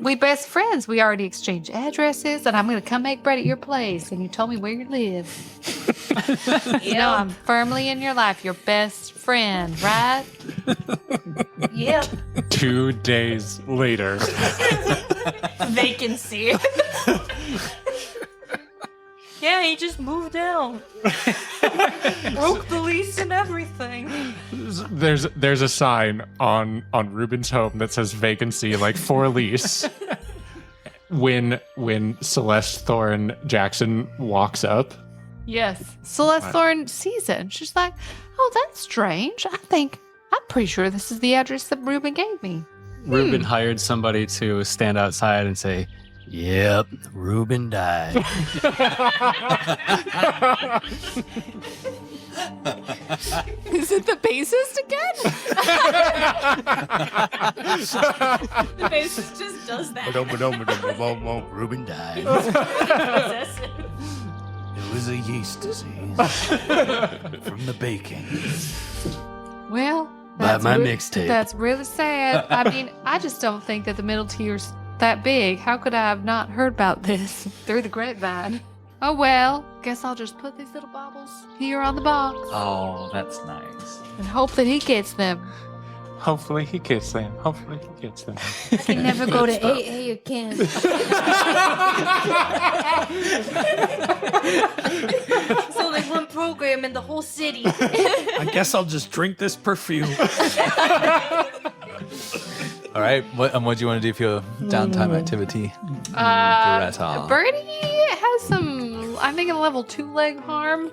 Speaker 6: we best friends. We already exchanged addresses, and I'm gonna come make bread at your place. And you told me where you live. You know, I'm firmly in your life, your best friend, right?
Speaker 7: Yeah.
Speaker 2: 2 days later.
Speaker 7: Vacancy. Yeah, he just moved out. Broke the lease and everything.
Speaker 2: There's a sign on Reuben's home that says vacancy, like for lease. When Celeste Thorne Jackson walks up,
Speaker 6: Yes. Celeste Thorne sees it, and she's like, "Oh, that's strange. I'm pretty sure this is the address that Reuben gave me."
Speaker 8: Reuben hired somebody to stand outside and say, "Yep, Reuben died."
Speaker 6: Is it the bassist again?
Speaker 7: The bassist just does that.
Speaker 9: Reuben died.
Speaker 7: Possessive.
Speaker 9: It was a yeast disease from the baking.
Speaker 6: Well,
Speaker 9: Buy
Speaker 6: that's
Speaker 9: my mixtape.
Speaker 6: That's really sad. I mean, I just don't think that the middle tier's that big. How could I have not heard about this through the grapevine? Oh well, guess I'll just put these little baubles here on the box
Speaker 1: Oh, that's nice.
Speaker 6: and hope that he gets them.
Speaker 2: hopefully he gets them.
Speaker 7: I can never go to AA again. It's only one program in the whole city.
Speaker 4: I guess I'll just drink this perfume.
Speaker 1: All right. What do you want to do for your downtime activity? Greta?
Speaker 6: Birdie has some, I think, a level 2 leg harm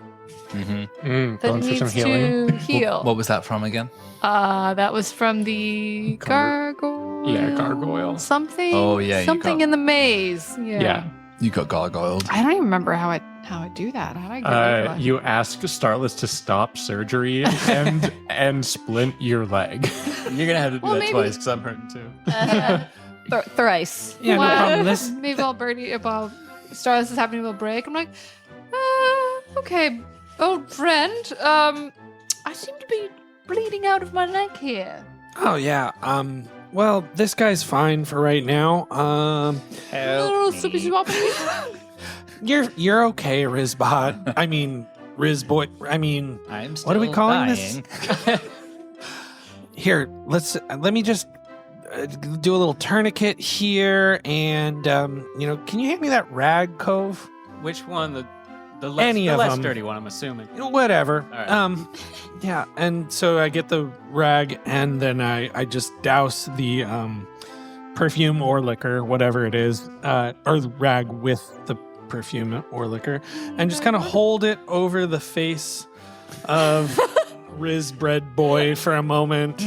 Speaker 6: that
Speaker 2: Going through
Speaker 6: needs
Speaker 2: some healing.
Speaker 6: to heal.
Speaker 1: What was that from again?
Speaker 6: That was from the gargoyle.
Speaker 2: Yeah, gargoyle.
Speaker 6: Something.
Speaker 1: Oh, yeah, you
Speaker 6: Something
Speaker 1: got-
Speaker 6: in the maze. Yeah.
Speaker 2: Yeah.
Speaker 1: You got gargoyled.
Speaker 6: I don't even remember how it how I do that? How do I get rid of
Speaker 2: You ask Starless to stop surgery and splint your leg.
Speaker 8: You're gonna have to do
Speaker 6: Well,
Speaker 8: that
Speaker 6: maybe-
Speaker 8: twice because I'm hurting too.
Speaker 3: Thrice.
Speaker 4: Yeah, no problem. This
Speaker 6: Maybe while Starless is having a little break, I'm like, okay, old friend, I seem to be bleeding out of my leg here.
Speaker 4: Oh yeah. Well, this guy's fine for right now.
Speaker 6: Little soupy swappy.
Speaker 4: You're okay, Rizbot. I mean, Rizboy. I mean,
Speaker 1: I'm
Speaker 4: what are we calling
Speaker 1: dying.
Speaker 4: this? Here, let me just do a little tourniquet here, and can you hand me that rag, Cove?
Speaker 8: Which one? The
Speaker 4: Any of
Speaker 8: less
Speaker 4: them.
Speaker 8: dirty one, I'm assuming.
Speaker 4: Whatever.
Speaker 8: All right.
Speaker 4: Yeah, and so I get the rag, and then I just douse the perfume or liquor, whatever it is, or the rag with the perfume or liquor, and just kind of hold it over the face of Riz Bread Boy for a moment.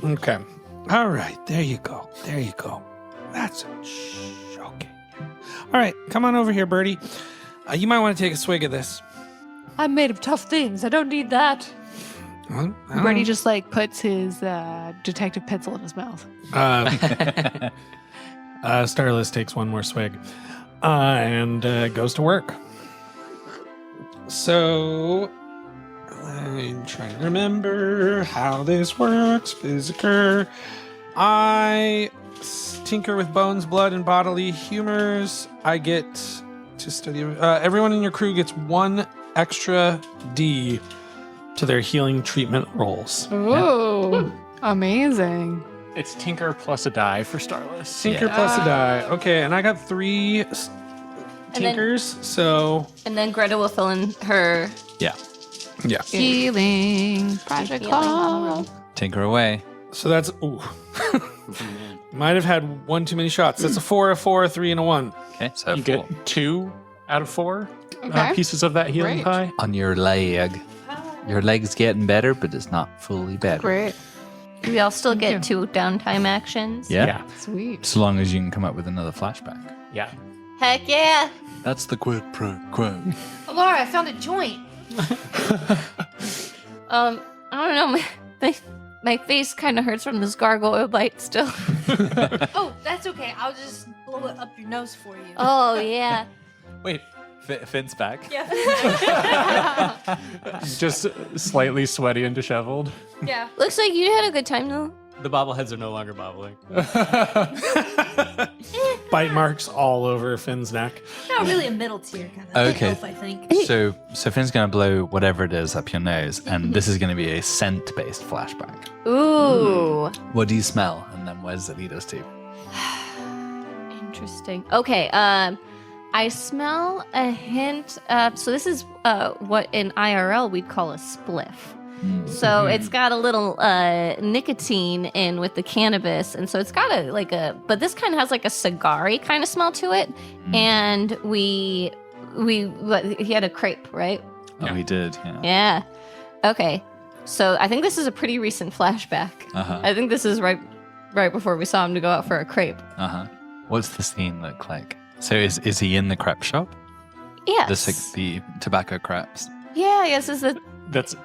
Speaker 4: Okay. All right. There you go. There you go. That's okay. All right. Come on over here, Birdie. You might want to take a swig of this.
Speaker 6: I'm made of tough things. I don't need that.
Speaker 4: Well, I don't
Speaker 6: Bernie
Speaker 4: know.
Speaker 6: just like puts his detective pencil in his mouth.
Speaker 4: Starless takes one more swig and goes to work. So I'm trying to remember how this works. Physiker. I tinker with bones, blood, and bodily humors. I get to study. Everyone in your crew gets 1 extra D to their healing treatment rolls.
Speaker 6: Ooh, amazing.
Speaker 2: It's Tinker plus a die for Starless.
Speaker 4: Tinker plus a die. Okay, and I got 3
Speaker 3: then-
Speaker 4: tinkers, so
Speaker 3: And then Greta will fill in her.
Speaker 1: Yeah.
Speaker 4: yeah.
Speaker 6: Healing project
Speaker 3: Healing.
Speaker 6: call.
Speaker 1: Tinker away.
Speaker 4: So that's ooh. Might have had 1 too many shots. That's a 4, a 4, a 3, and a 1.
Speaker 1: Okay, so
Speaker 2: You
Speaker 1: 4.
Speaker 2: get 2 out of 4
Speaker 6: Okay.
Speaker 2: pieces of that healing
Speaker 6: Great.
Speaker 2: pie.
Speaker 1: On your leg. Your leg's getting better, but it's not fully better.
Speaker 6: Great.
Speaker 3: We all still
Speaker 6: Thank
Speaker 3: get
Speaker 6: you.
Speaker 3: 2 downtime actions.
Speaker 1: Yeah.
Speaker 6: Sweet.
Speaker 1: So long as you can come up with another flashback.
Speaker 2: Yeah.
Speaker 3: Heck yeah.
Speaker 9: That's the quid pro quo.
Speaker 3: Laura, I found a joint. I don't know. My face kind of hurts from this gargoyle bite still.
Speaker 7: Oh, that's okay. I'll just blow it up your nose for you.
Speaker 3: Oh, yeah.
Speaker 1: Wait, Finn's back?
Speaker 7: Yeah.
Speaker 2: Just slightly sweaty and disheveled.
Speaker 7: Yeah.
Speaker 3: Looks like you had a good time, though.
Speaker 8: The bobbleheads are no longer bobbling.
Speaker 4: Bite marks all over Finn's neck.
Speaker 7: Not really a middle tier kind of
Speaker 1: Okay.
Speaker 7: elf, I think.
Speaker 1: So Finn's going to blow whatever it is up your nose, and this is going to be a scent-based flashback.
Speaker 3: Ooh.
Speaker 1: What do you smell, and then where does it lead us to?
Speaker 3: Interesting. Okay. I smell a hint. So this is what in IRL we'd call a spliff. So it's got a little nicotine in with the cannabis, and so it's got but this kind of has like a cigar-y kind of smell to it. And he had a crepe, right?
Speaker 1: Oh, we did, yeah.
Speaker 3: Yeah. Okay. So I think this is a pretty recent flashback.
Speaker 1: Uh-huh.
Speaker 3: I think this is right before we saw him to go out for a crepe.
Speaker 1: Uh-huh. What's the scene look like? So is he in the crepe shop?
Speaker 3: Yes.
Speaker 1: The tobacco crepes?
Speaker 3: Yeah. Yes. Is it?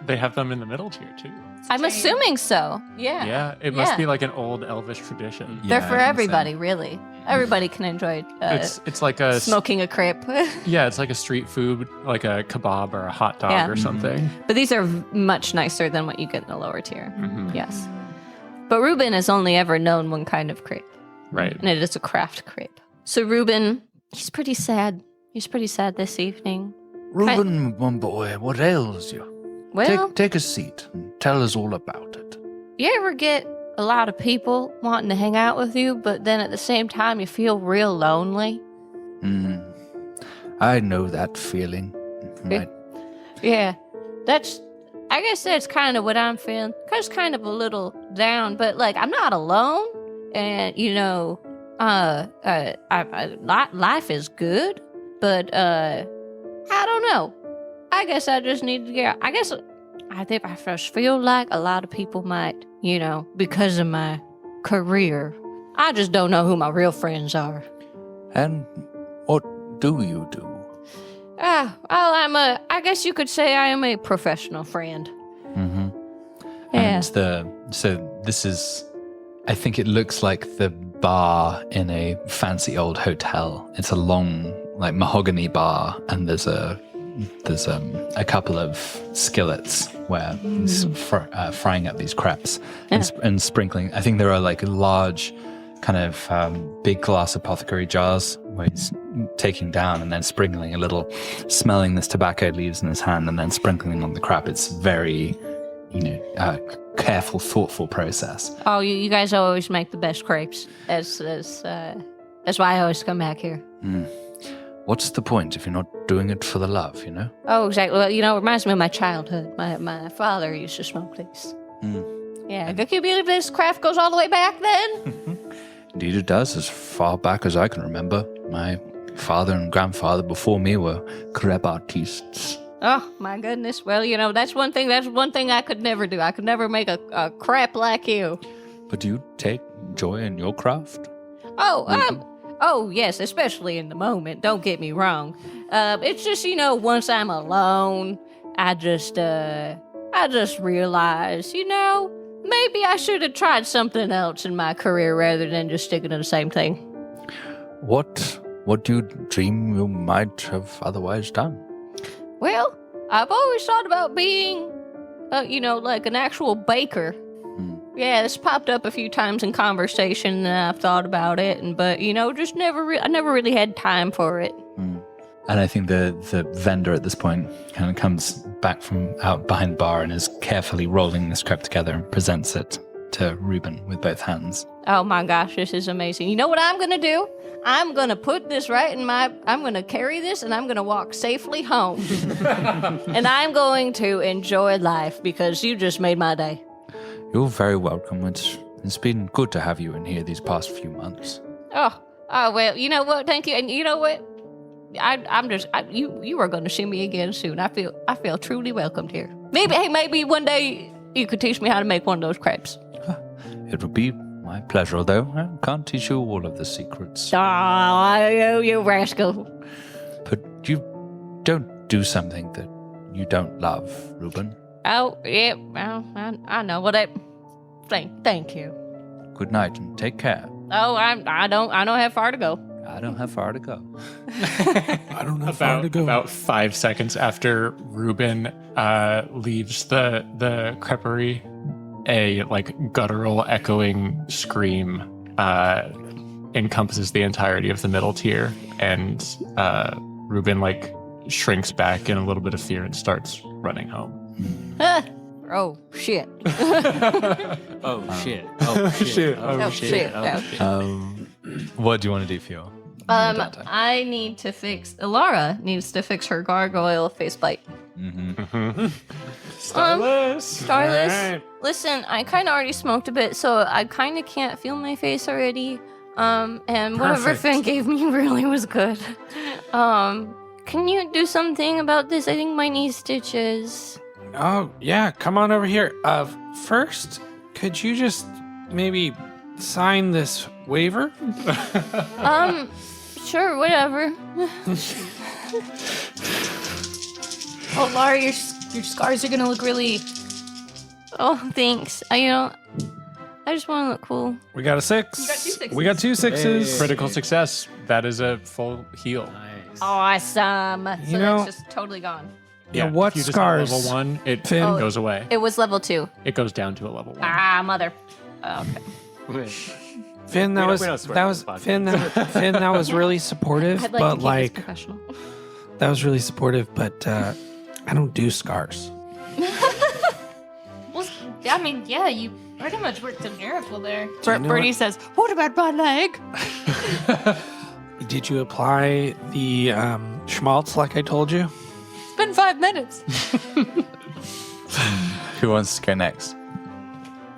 Speaker 2: They have them in the middle tier too.
Speaker 3: I'm assuming so. Yeah.
Speaker 2: Yeah, it must
Speaker 3: Yeah.
Speaker 2: be like an old elvish tradition.
Speaker 3: They're
Speaker 1: Yeah,
Speaker 3: for
Speaker 1: I think so.
Speaker 3: everybody, really. Everybody can enjoy
Speaker 2: It's like a
Speaker 3: smoking a crepe.
Speaker 2: yeah, it's like a street food, like a kebab or a hot dog
Speaker 3: Yeah.
Speaker 2: or something.
Speaker 3: But these are much nicer than what you get in the lower tier.
Speaker 2: Mhm.
Speaker 3: Yes. But Reuben has only ever known one kind of crepe,
Speaker 2: Right.
Speaker 3: and it is a craft crepe. So Reuben, he's pretty sad. He's pretty sad this evening.
Speaker 9: Reuben, my boy, what ails you?
Speaker 3: Well,
Speaker 9: Take a seat and tell us all about it.
Speaker 3: you ever get a lot of people wanting to hang out with you, but then at the same time you feel real lonely?
Speaker 9: Hmm. I know that feeling. Right.
Speaker 3: Yeah, I guess that's kind of what I'm feeling. Just kind of a little down, but like I'm not alone, and life is good, but I don't know. I guess I just need to get out. I think I just feel like a lot of people might, because of my career. I just don't know who my real friends are.
Speaker 9: And what do you do?
Speaker 3: I guess you could say I am a professional friend.
Speaker 1: Mm-hmm.
Speaker 3: Yeah.
Speaker 1: And so this is, I think it looks like the bar in a fancy old hotel. It's a long, like, mahogany bar, and there's a couple of skillets where it's frying up these crepes and sprinkling. I think there are like large kind of big glass apothecary jars where he's taking down and then sprinkling a little, smelling this tobacco leaves in his hand and then sprinkling on the crap. It's very, careful, thoughtful process.
Speaker 3: Oh, you guys always make the best crepes. That's why I always come back here.
Speaker 1: What's the point if you're not doing it for the love,
Speaker 3: Oh, exactly. Well, it reminds me of my childhood. My father used to smoke these. Yeah, can you believe this craft goes all the way back then?
Speaker 1: Indeed it does, as far back as I can remember. My father and grandfather before me were crepe artistes.
Speaker 3: Oh, my goodness. Well, that's one thing I could never do. I could never make a crepe like you.
Speaker 1: But do you take joy in your craft?
Speaker 3: Oh, yes, especially in the moment. Don't get me wrong. It's just, once I'm alone, I just realize, maybe I should have tried something else in my career rather than just sticking to the same thing.
Speaker 1: What do you dream you might have otherwise done?
Speaker 3: Well, I've always thought about being, like an actual baker. Yeah, this popped up a few times in conversation, and I've thought about it, but just I never really had time for it.
Speaker 1: And I think the vendor at this point kind of comes back from out behind the bar and is carefully rolling this crepe together and presents it to Reuben with both hands.
Speaker 3: Oh my gosh, this is amazing. You know what I'm gonna do? I'm gonna put this I'm gonna carry this and I'm gonna walk safely home. And I'm going to enjoy life because you just made my day.
Speaker 1: You're very welcome. It's been good to have you in here these past few months.
Speaker 3: Oh, well, you know what? Thank you. And you know what? You are going to see me again soon. I feel truly welcomed here. Maybe one day you could teach me how to make one of those crepes.
Speaker 1: It would be my pleasure, though. I can't teach you all of the secrets.
Speaker 3: Oh, you rascal.
Speaker 1: But you don't do something that you don't love, Reuben.
Speaker 3: Oh, yeah, well, I know. Well, thank you.
Speaker 1: Good night and take care.
Speaker 3: Oh, I don't have far to go.
Speaker 1: I don't have far to go.
Speaker 4: I don't know far to go.
Speaker 2: About 5 seconds after Reuben leaves the creperie, a guttural echoing scream encompasses the entirety of the middle tier, and Reuben shrinks back in a little bit of fear and starts running home.
Speaker 3: Oh shit!
Speaker 8: Oh shit! Oh shit!
Speaker 3: Oh shit!
Speaker 1: What do you want to do for your downtime?
Speaker 3: I need to Lara needs to fix her gargoyle faceplate.
Speaker 4: Starless.
Speaker 3: Starless. Listen, I kind of already smoked a bit, so I kind of can't feel my face already. And whatever
Speaker 4: Perfect.
Speaker 3: Finn gave me really was good. Can you do something about this? I think mine needs stitches.
Speaker 4: Oh, yeah, come on over here. First, could you just maybe sign this waiver?
Speaker 3: Sure, whatever.
Speaker 7: Oh, Lara, your scars are gonna look really.
Speaker 3: Oh, thanks. I just want to look cool.
Speaker 4: We got a 6.
Speaker 7: You got 2 sixes.
Speaker 4: We got 2 6s.
Speaker 2: Critical success. That is a full heal.
Speaker 8: Nice.
Speaker 3: Awesome. So
Speaker 4: You know-
Speaker 3: that's just totally gone.
Speaker 4: Yeah, what
Speaker 2: if you just
Speaker 4: scars?
Speaker 2: hit level 1, it
Speaker 4: Finn?
Speaker 2: goes away.
Speaker 3: It was level 2.
Speaker 2: It goes down to a level 1.
Speaker 3: Ah, mother. Oh, okay.
Speaker 4: Finn, that
Speaker 8: We don't-
Speaker 4: was
Speaker 8: we don't swear
Speaker 4: that
Speaker 8: on
Speaker 4: was
Speaker 8: this podcast.
Speaker 4: Finn, that was really supportive,
Speaker 3: I'd like
Speaker 4: but
Speaker 3: to keep this professional.
Speaker 4: that was really supportive, but I don't do scars.
Speaker 7: Well, I mean, yeah, you pretty much worked a miracle there.
Speaker 4: you know
Speaker 6: Birdie
Speaker 4: what?
Speaker 6: says, "What about my leg?"
Speaker 4: Did you apply the schmaltz like I told you?
Speaker 6: It's been 5 minutes.
Speaker 1: Who wants to go next?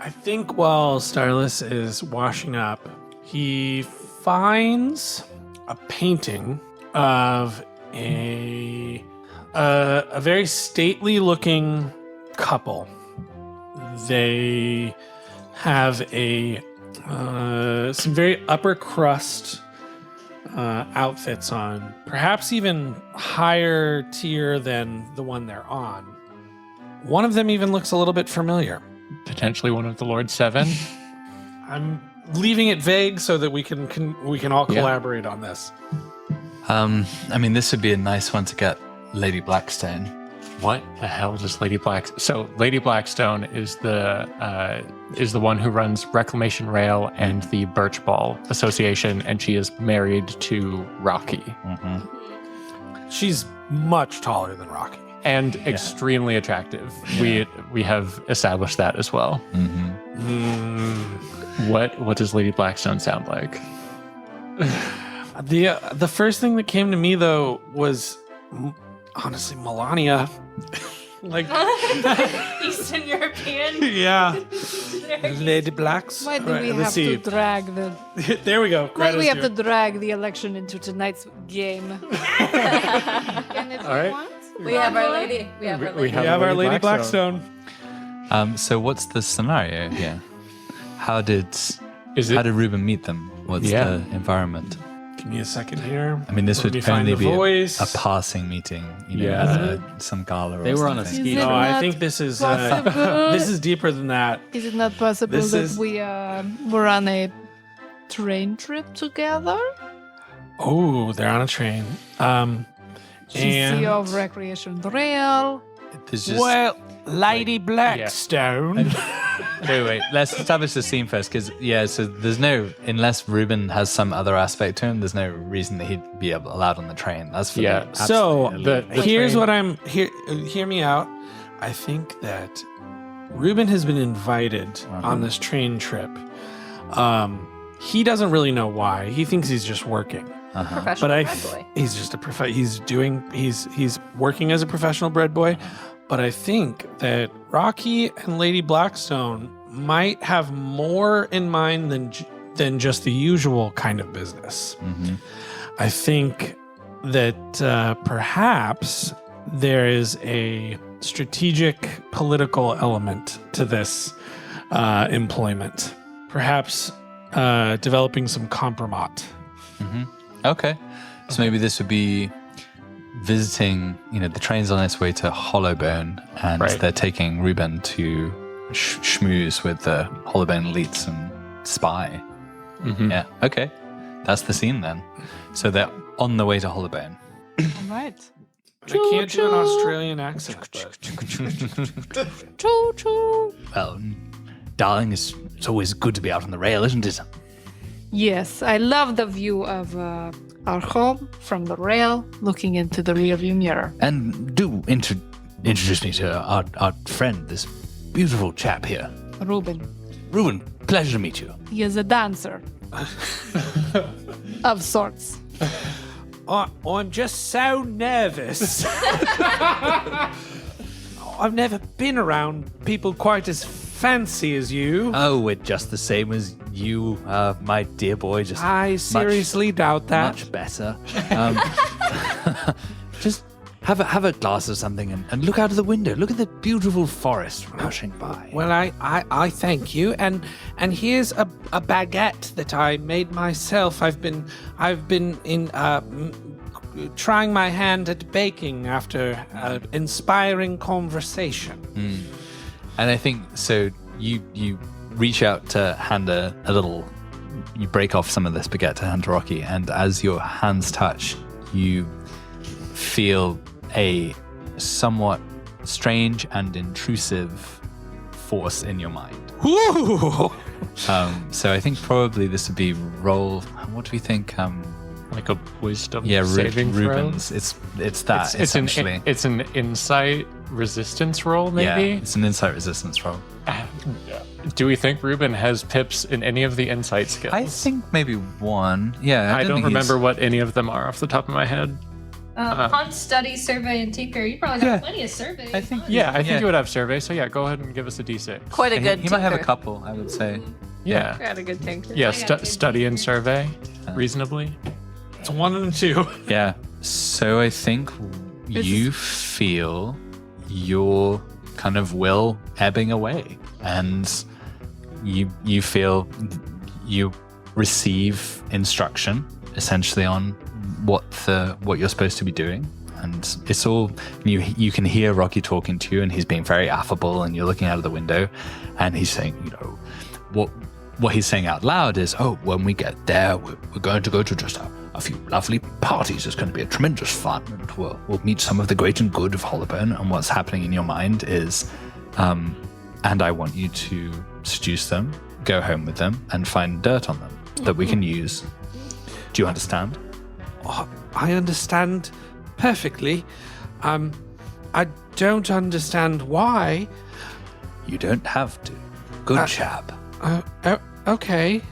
Speaker 4: I think while Starless is washing up, he finds a painting of a very stately looking couple. They have some very upper crust outfits on, perhaps even higher tier than the one they're on. One of them even looks a little bit familiar.
Speaker 2: Potentially one of the Lord Seven.
Speaker 4: I'm leaving it vague so that we can all collaborate on this.
Speaker 1: I mean, this would be a nice one to get Lady Blackstone.
Speaker 2: What the hell does Lady Black? So Lady Blackstone is the one who runs Reclamation Rail and the Birch Ball Association, and she is married to Rocky
Speaker 4: She's much taller than Rocky.
Speaker 2: and extremely attractive. We have established that as well. What does Lady Blackstone sound like?
Speaker 4: The first thing that came to me though was honestly Melania. Like
Speaker 7: Eastern European.
Speaker 4: yeah, Lady Blacks.
Speaker 6: Why do
Speaker 4: Right,
Speaker 6: we
Speaker 4: let's
Speaker 6: have
Speaker 4: see.
Speaker 6: to drag the?
Speaker 4: There we go.
Speaker 6: Why do we
Speaker 4: Greta's
Speaker 6: have to
Speaker 4: doing-
Speaker 6: drag the election into tonight's game? And if
Speaker 4: All right.
Speaker 6: you want,
Speaker 3: We have our lady. We have our lady.
Speaker 4: We have our Lady Blackstone.
Speaker 1: So what's the scenario here? How did Reuben meet them? What's the environment?
Speaker 4: Give me a second here.
Speaker 1: I mean, this
Speaker 4: Let
Speaker 1: would
Speaker 4: me find
Speaker 1: only
Speaker 4: the
Speaker 1: be
Speaker 4: voice.
Speaker 1: a passing meeting,
Speaker 2: Yeah.
Speaker 1: some gala or
Speaker 8: They were on a
Speaker 1: something.
Speaker 8: ski
Speaker 6: Is it
Speaker 4: No, I
Speaker 6: not
Speaker 4: think this is
Speaker 6: possible?
Speaker 4: this is deeper than that.
Speaker 6: Is it not possible
Speaker 4: This
Speaker 6: that
Speaker 4: is-
Speaker 6: we were on a train trip together?
Speaker 4: Oh, they're on a train.
Speaker 6: GC of Recreation Rail.
Speaker 1: There's just
Speaker 4: Well, Lady Blackstone.
Speaker 1: wait. Let's establish the scene first, because so there's no, unless Reuben has some other aspect to him, there's no reason that he'd be allowed on the train. That's for
Speaker 2: Yeah.
Speaker 4: So
Speaker 2: The
Speaker 4: here's
Speaker 2: train-
Speaker 4: what I'm here. Hear me out. I think that Reuben has been invited on this train trip. He doesn't really know why. He thinks he's just working.
Speaker 3: Professional
Speaker 4: But
Speaker 3: bread boy.
Speaker 4: he's just he's working as a professional bread boy. But I think that Rocky and Lady Blackstone might have more in mind than just the usual kind of business. I think that perhaps there is a strategic political element to this employment. Perhaps developing some compromise.
Speaker 1: Okay. So maybe this would be visiting, the train's on its way to Hollowbone, and
Speaker 2: Right.
Speaker 1: they're taking Reuben to schmooze with the Hollowbone elites and spy. Yeah, okay. That's the scene then. So they're on the way to Hollowbone.
Speaker 6: All right.
Speaker 4: I can't do an Australian accent, but
Speaker 6: Choo choo.
Speaker 9: Well, darling, it's always good to be out on the rail, isn't it?
Speaker 6: Yes, I love the view of our home from the rail, looking into the rearview mirror.
Speaker 9: And do introduce me to our friend, this beautiful chap here.
Speaker 6: Reuben,
Speaker 9: Reuben, pleasure to meet you.
Speaker 6: he is a dancer of sorts.
Speaker 4: I'm just so nervous. I've never been around people quite as fancy as you.
Speaker 9: Oh, we're just the same as you, my dear boy. Just
Speaker 4: I seriously doubt that.
Speaker 9: much better. Just have a glass of something and look out of the window. Look at the beautiful forest rushing by.
Speaker 4: Well, I thank you, and here's a baguette that I made myself. I've been trying my hand at baking after inspiring conversation.
Speaker 1: And I think so. You reach out to hand a little. You break off some of this baguette to hand to Rocky, and as your hands touch, you feel a somewhat strange and intrusive force in your mind.
Speaker 4: Ooh.
Speaker 1: So I think probably this would be roll. What do we think?
Speaker 2: Like a wisdom
Speaker 1: Yeah,
Speaker 2: saving throw.
Speaker 1: Reuben's. It's that essentially.
Speaker 2: It's an insight resistance roll, maybe.
Speaker 1: Yeah, it's an insight resistance roll.
Speaker 2: Do we think Reuben has pips in any of the insight skills?
Speaker 1: I think maybe one. Yeah,
Speaker 2: I don't
Speaker 1: think
Speaker 2: remember what any of them are off the top of my head.
Speaker 7: Hunt, study, survey, and tinker. You probably got plenty of survey.
Speaker 1: I think.
Speaker 2: Yeah, I think
Speaker 1: Yeah.
Speaker 2: you would have survey. So yeah, go ahead and give us a d6.
Speaker 3: Quite a
Speaker 1: He,
Speaker 3: good
Speaker 1: he might have a
Speaker 3: tinker.
Speaker 1: couple, I would say.
Speaker 2: Yeah,
Speaker 3: Got a good tinker.
Speaker 2: yeah.
Speaker 7: I got good
Speaker 2: Study and
Speaker 7: tinker.
Speaker 2: survey, reasonably.
Speaker 4: It's 1 and 2.
Speaker 1: Yeah. So I think you feel your kind of will ebbing away, and you feel you receive instruction essentially on what you're supposed to be doing. And it's all you can hear Rocky talking to you, and he's being very affable, and you're looking out of the window, and he's saying, what he's saying out loud is, when we get there, we're going to go to just a few lovely parties. It's going to be a tremendous fun, and we'll meet some of the great and good of Hollowburn. And what's happening in your mind is, and I want you to seduce them, go home with them, and find dirt on them that we can use. Do you understand?
Speaker 4: Oh, I understand perfectly. I don't understand why.
Speaker 1: You don't have to. Good chap.
Speaker 4: Okay.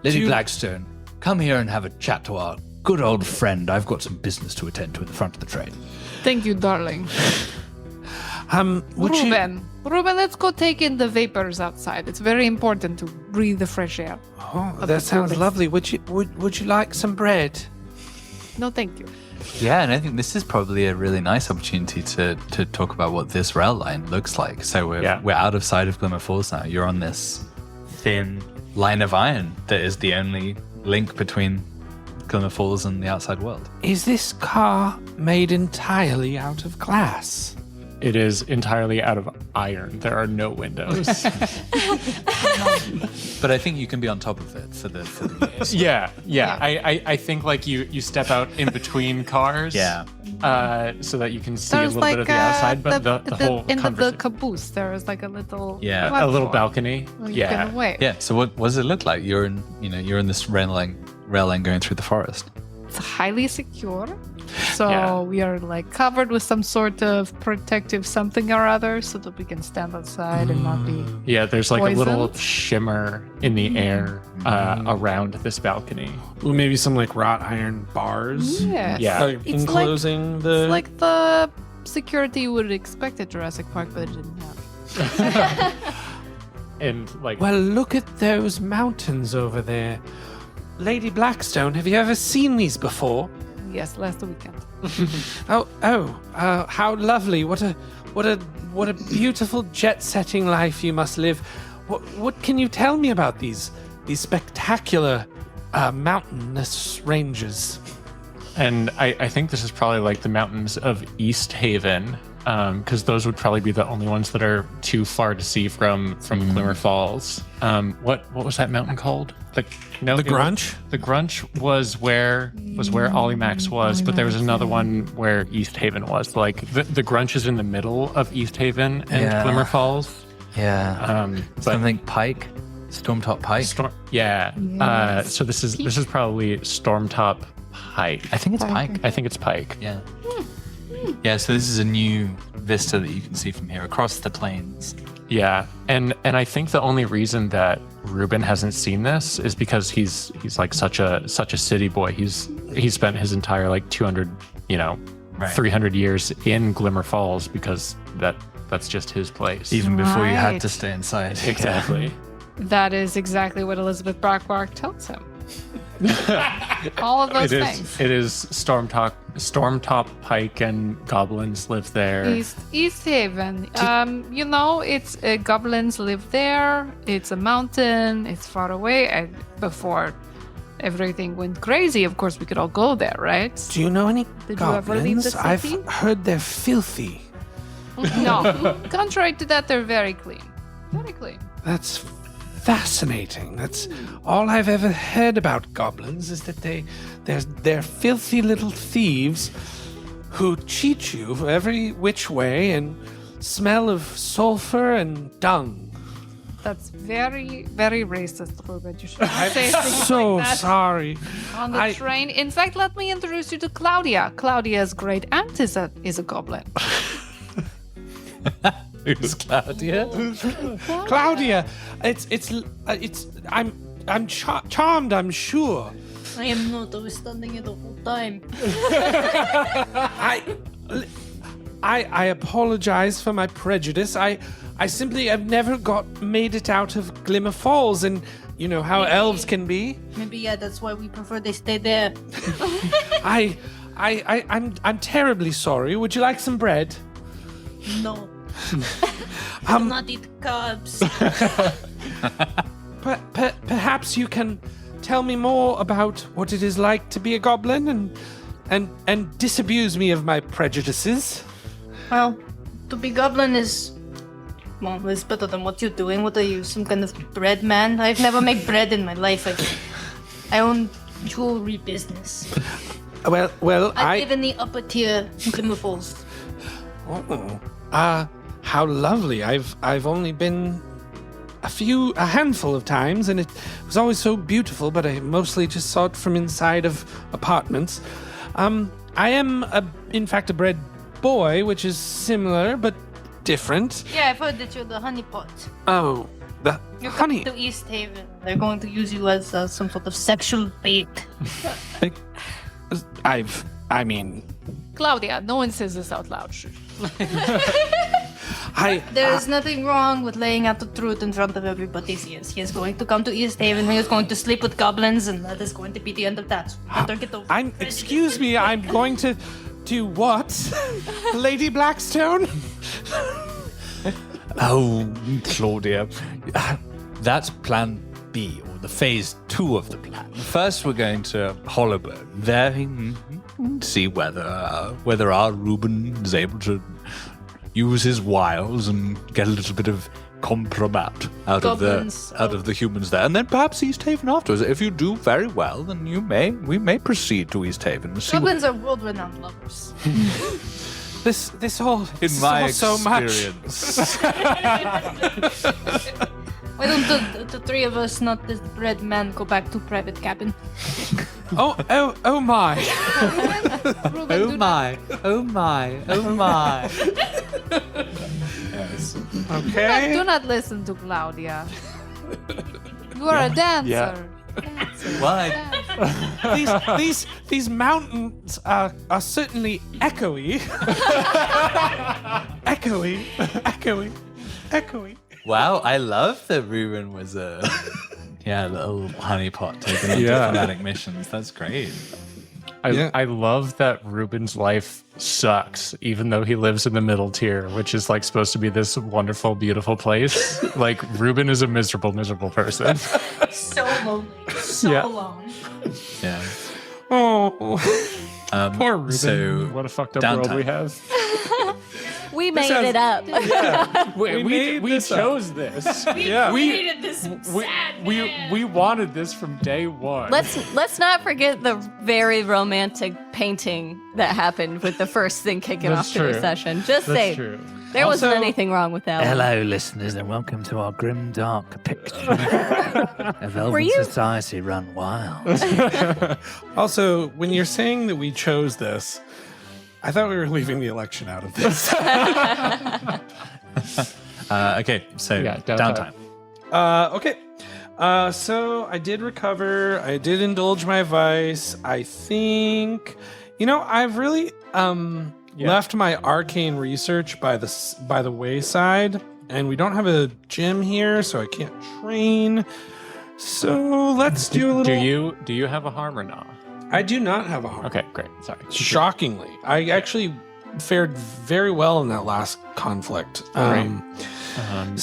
Speaker 9: Lady Blackstone, come here and have a chat to our good old friend. I've got some business to attend to in the front of the train.
Speaker 6: Thank you, darling.
Speaker 4: Would you...
Speaker 6: Reuben, let's go take in the vapors outside. It's very important to breathe the fresh air.
Speaker 4: Oh, that sounds lovely. Would you like some bread?
Speaker 6: No, thank you.
Speaker 1: Yeah, and I think this is probably a really nice opportunity to talk about what this rail line looks like. So we're out of sight of Glimmer Falls now. You're on this thin line of iron that is the only link between Glimmer Falls and the outside world.
Speaker 4: Is this car made entirely out of glass?
Speaker 2: It is entirely out of iron. There are no windows.
Speaker 1: But I think you can be on top of it for the years.
Speaker 2: Yeah. I think like you step out in between cars.
Speaker 1: Yeah.
Speaker 2: So that you can see
Speaker 6: There's
Speaker 2: a little bit of the outside, but the whole
Speaker 6: in the
Speaker 2: conversation-
Speaker 6: caboose there is like a little
Speaker 2: a little
Speaker 6: platform
Speaker 2: balcony.
Speaker 6: where you can wait.
Speaker 1: Yeah. So what does it look like? You're in this rail line going through the forest.
Speaker 6: It's highly secure. So we are like covered with some sort of protective something or other so that we can stand outside and not be
Speaker 2: Yeah, there's like a little
Speaker 6: poisoned.
Speaker 2: shimmer in the air around this balcony.
Speaker 4: Well, maybe some like wrought iron bars.
Speaker 6: Yeah.
Speaker 2: Yeah.
Speaker 4: Like,
Speaker 6: It's
Speaker 4: enclosing the.
Speaker 6: It's like the security you would expect at Jurassic Park, but it didn't have.
Speaker 2: And like
Speaker 4: Well, look at those mountains over there. Lady Blackstone, have you ever seen these before?
Speaker 6: Yes, last weekend.
Speaker 4: How lovely! What a beautiful jet-setting life you must live. What can you tell me about these spectacular mountainous ranges?
Speaker 2: And I think this is probably like the mountains of East Haven, because those would probably be the only ones that are too far to see from Glimmer Falls. What was that mountain called? The
Speaker 4: Grunch?
Speaker 2: The Grunch was where Ollie Max was, but there was another one where East Haven was. Like the Grunch is in the middle of East Haven and Glimmer Falls.
Speaker 1: Yeah.
Speaker 2: But
Speaker 1: Something Pike, Stormtop Pike.
Speaker 2: So this is probably Stormtop Pike.
Speaker 1: I think it's Pike.
Speaker 2: I think it's Pike.
Speaker 1: Yeah. Yeah. So this is a new vista that you can see from here across the plains.
Speaker 2: Yeah, and I think the only reason that Reuben hasn't seen this is because he's like such a city boy. He's spent his entire like 200, 300 years in Glimmer Falls because that's just his place.
Speaker 1: Even before you had
Speaker 6: Right.
Speaker 1: to stay inside.
Speaker 2: Exactly.
Speaker 6: That is exactly what Elizabeth Brockmark tells him. All of those things.
Speaker 2: It is Stormtop Pike and goblins live there.
Speaker 6: East Haven. It's goblins live there. It's a mountain. It's far away. And before everything went crazy, of course, we could all go there, right?
Speaker 4: Do you know any
Speaker 6: Did you ever leave the
Speaker 4: goblins?
Speaker 6: city?
Speaker 4: I've heard they're filthy.
Speaker 6: No. Contrary to that, they're very clean. Very clean.
Speaker 4: That's fascinating. That's all I've ever heard about goblins is that they're filthy little thieves who cheat you every which way and smell of sulfur and dung.
Speaker 6: That's very, very racist, Reuben. You should not say things
Speaker 4: So
Speaker 6: like that
Speaker 4: sorry.
Speaker 6: on the train. In fact, let me introduce you to Claudia. Claudia's great aunt is a goblin.
Speaker 1: Who's Claudia?
Speaker 4: Claudia, I'm charmed, I'm sure.
Speaker 7: I am not. I was standing it the whole time.
Speaker 4: I apologize for my prejudice. I simply have never made it out of Glimmer Falls, and you know how elves can be.
Speaker 7: Maybe that's why we prefer they stay there.
Speaker 4: I'm terribly sorry. Would you like some bread?
Speaker 7: No. Do not eat carbs.
Speaker 4: Perhaps you can tell me more about what it is like to be a goblin and disabuse me of my prejudices?
Speaker 7: Well, to be goblin is... Well, it's better than what you're doing. What are you, some kind of bread man? I've never made bread in my life. I own jewelry business.
Speaker 4: Well,
Speaker 7: I live in the upper tier Glimmer Falls.
Speaker 4: Oh, how lovely! I've only been a handful of times, and it was always so beautiful. But I mostly just saw it from inside of apartments. I am, in fact, a bread boy, which is similar but different.
Speaker 7: Yeah, I've heard that you're the honeypot.
Speaker 4: Oh, the
Speaker 7: You're
Speaker 4: honey.
Speaker 7: coming to East Haven. They're going to use you as some sort of sexual bait.
Speaker 4: I mean,
Speaker 6: Claudia, no one says this out loud.
Speaker 7: There is nothing wrong with laying out the truth in front of everybody's ears. He is going to come to East Haven. He is going to sleep with goblins, and that is going to be the end of that. Better get over it.
Speaker 4: Excuse me, I'm going to do what? Lady Blackstone?
Speaker 9: Oh, Claudia. That's plan B, or the phase 2 of the plan. First, we're going to Hollowburn. There, see whether our Reuben is able to use his wiles and get a little bit of compromat out of the humans there, and then perhaps East Haven afterwards. If you do very well, then we may proceed to East Haven.
Speaker 7: Goblins are world-renowned lovers.
Speaker 4: This all
Speaker 9: In my
Speaker 4: so much.
Speaker 9: experience.
Speaker 7: Why don't the three of us, not this bread man, go back to private cabin?
Speaker 4: Oh my.
Speaker 6: Reuben, do not-
Speaker 9: Oh my.
Speaker 1: Yes.
Speaker 4: Okay.
Speaker 6: Do not listen to Claudia. You are a dancer.
Speaker 9: Why?
Speaker 4: These mountains are certainly echoey. echoey.
Speaker 1: Wow, I love that Reuben was a little honeypot taking on diplomatic missions. That's great.
Speaker 2: I love that Reuben's life sucks, even though he lives in the middle tier, which is like supposed to be this wonderful, beautiful place. Like Reuben is a miserable person.
Speaker 7: So lonely. So
Speaker 2: Yeah.
Speaker 7: alone.
Speaker 1: Yeah.
Speaker 4: Oh.
Speaker 2: Poor Reuben.
Speaker 1: So
Speaker 2: what a fucked up
Speaker 1: downtime.
Speaker 2: world we have.
Speaker 3: We made it up.
Speaker 2: We chose this.
Speaker 7: We needed this sad man.
Speaker 2: We wanted this from day one.
Speaker 3: Let's not forget the very romantic painting that happened with the first thing kicking
Speaker 2: That's
Speaker 3: off to the
Speaker 2: true.
Speaker 3: session. Just
Speaker 2: That's
Speaker 3: say
Speaker 2: true.
Speaker 3: there wasn't
Speaker 4: Also-
Speaker 3: anything wrong with that one.
Speaker 9: Hello, listeners, and welcome to our grim, dark picture of Elven
Speaker 3: you-
Speaker 9: society run wild.
Speaker 4: Also, when you're saying that we chose this, I thought we were leaving the election out of this.
Speaker 1: Okay, so
Speaker 2: Yeah,
Speaker 1: downtime.
Speaker 4: Okay. So I did recover. I did indulge my vice. I think, I've really left my arcane research by the wayside, and we don't have a gym here, so I can't train. So let's do a little.
Speaker 2: Do you have a harm or not?
Speaker 4: I do not have a harm.
Speaker 2: Okay, great. Sorry.
Speaker 4: Shockingly, I actually fared very well in that last conflict.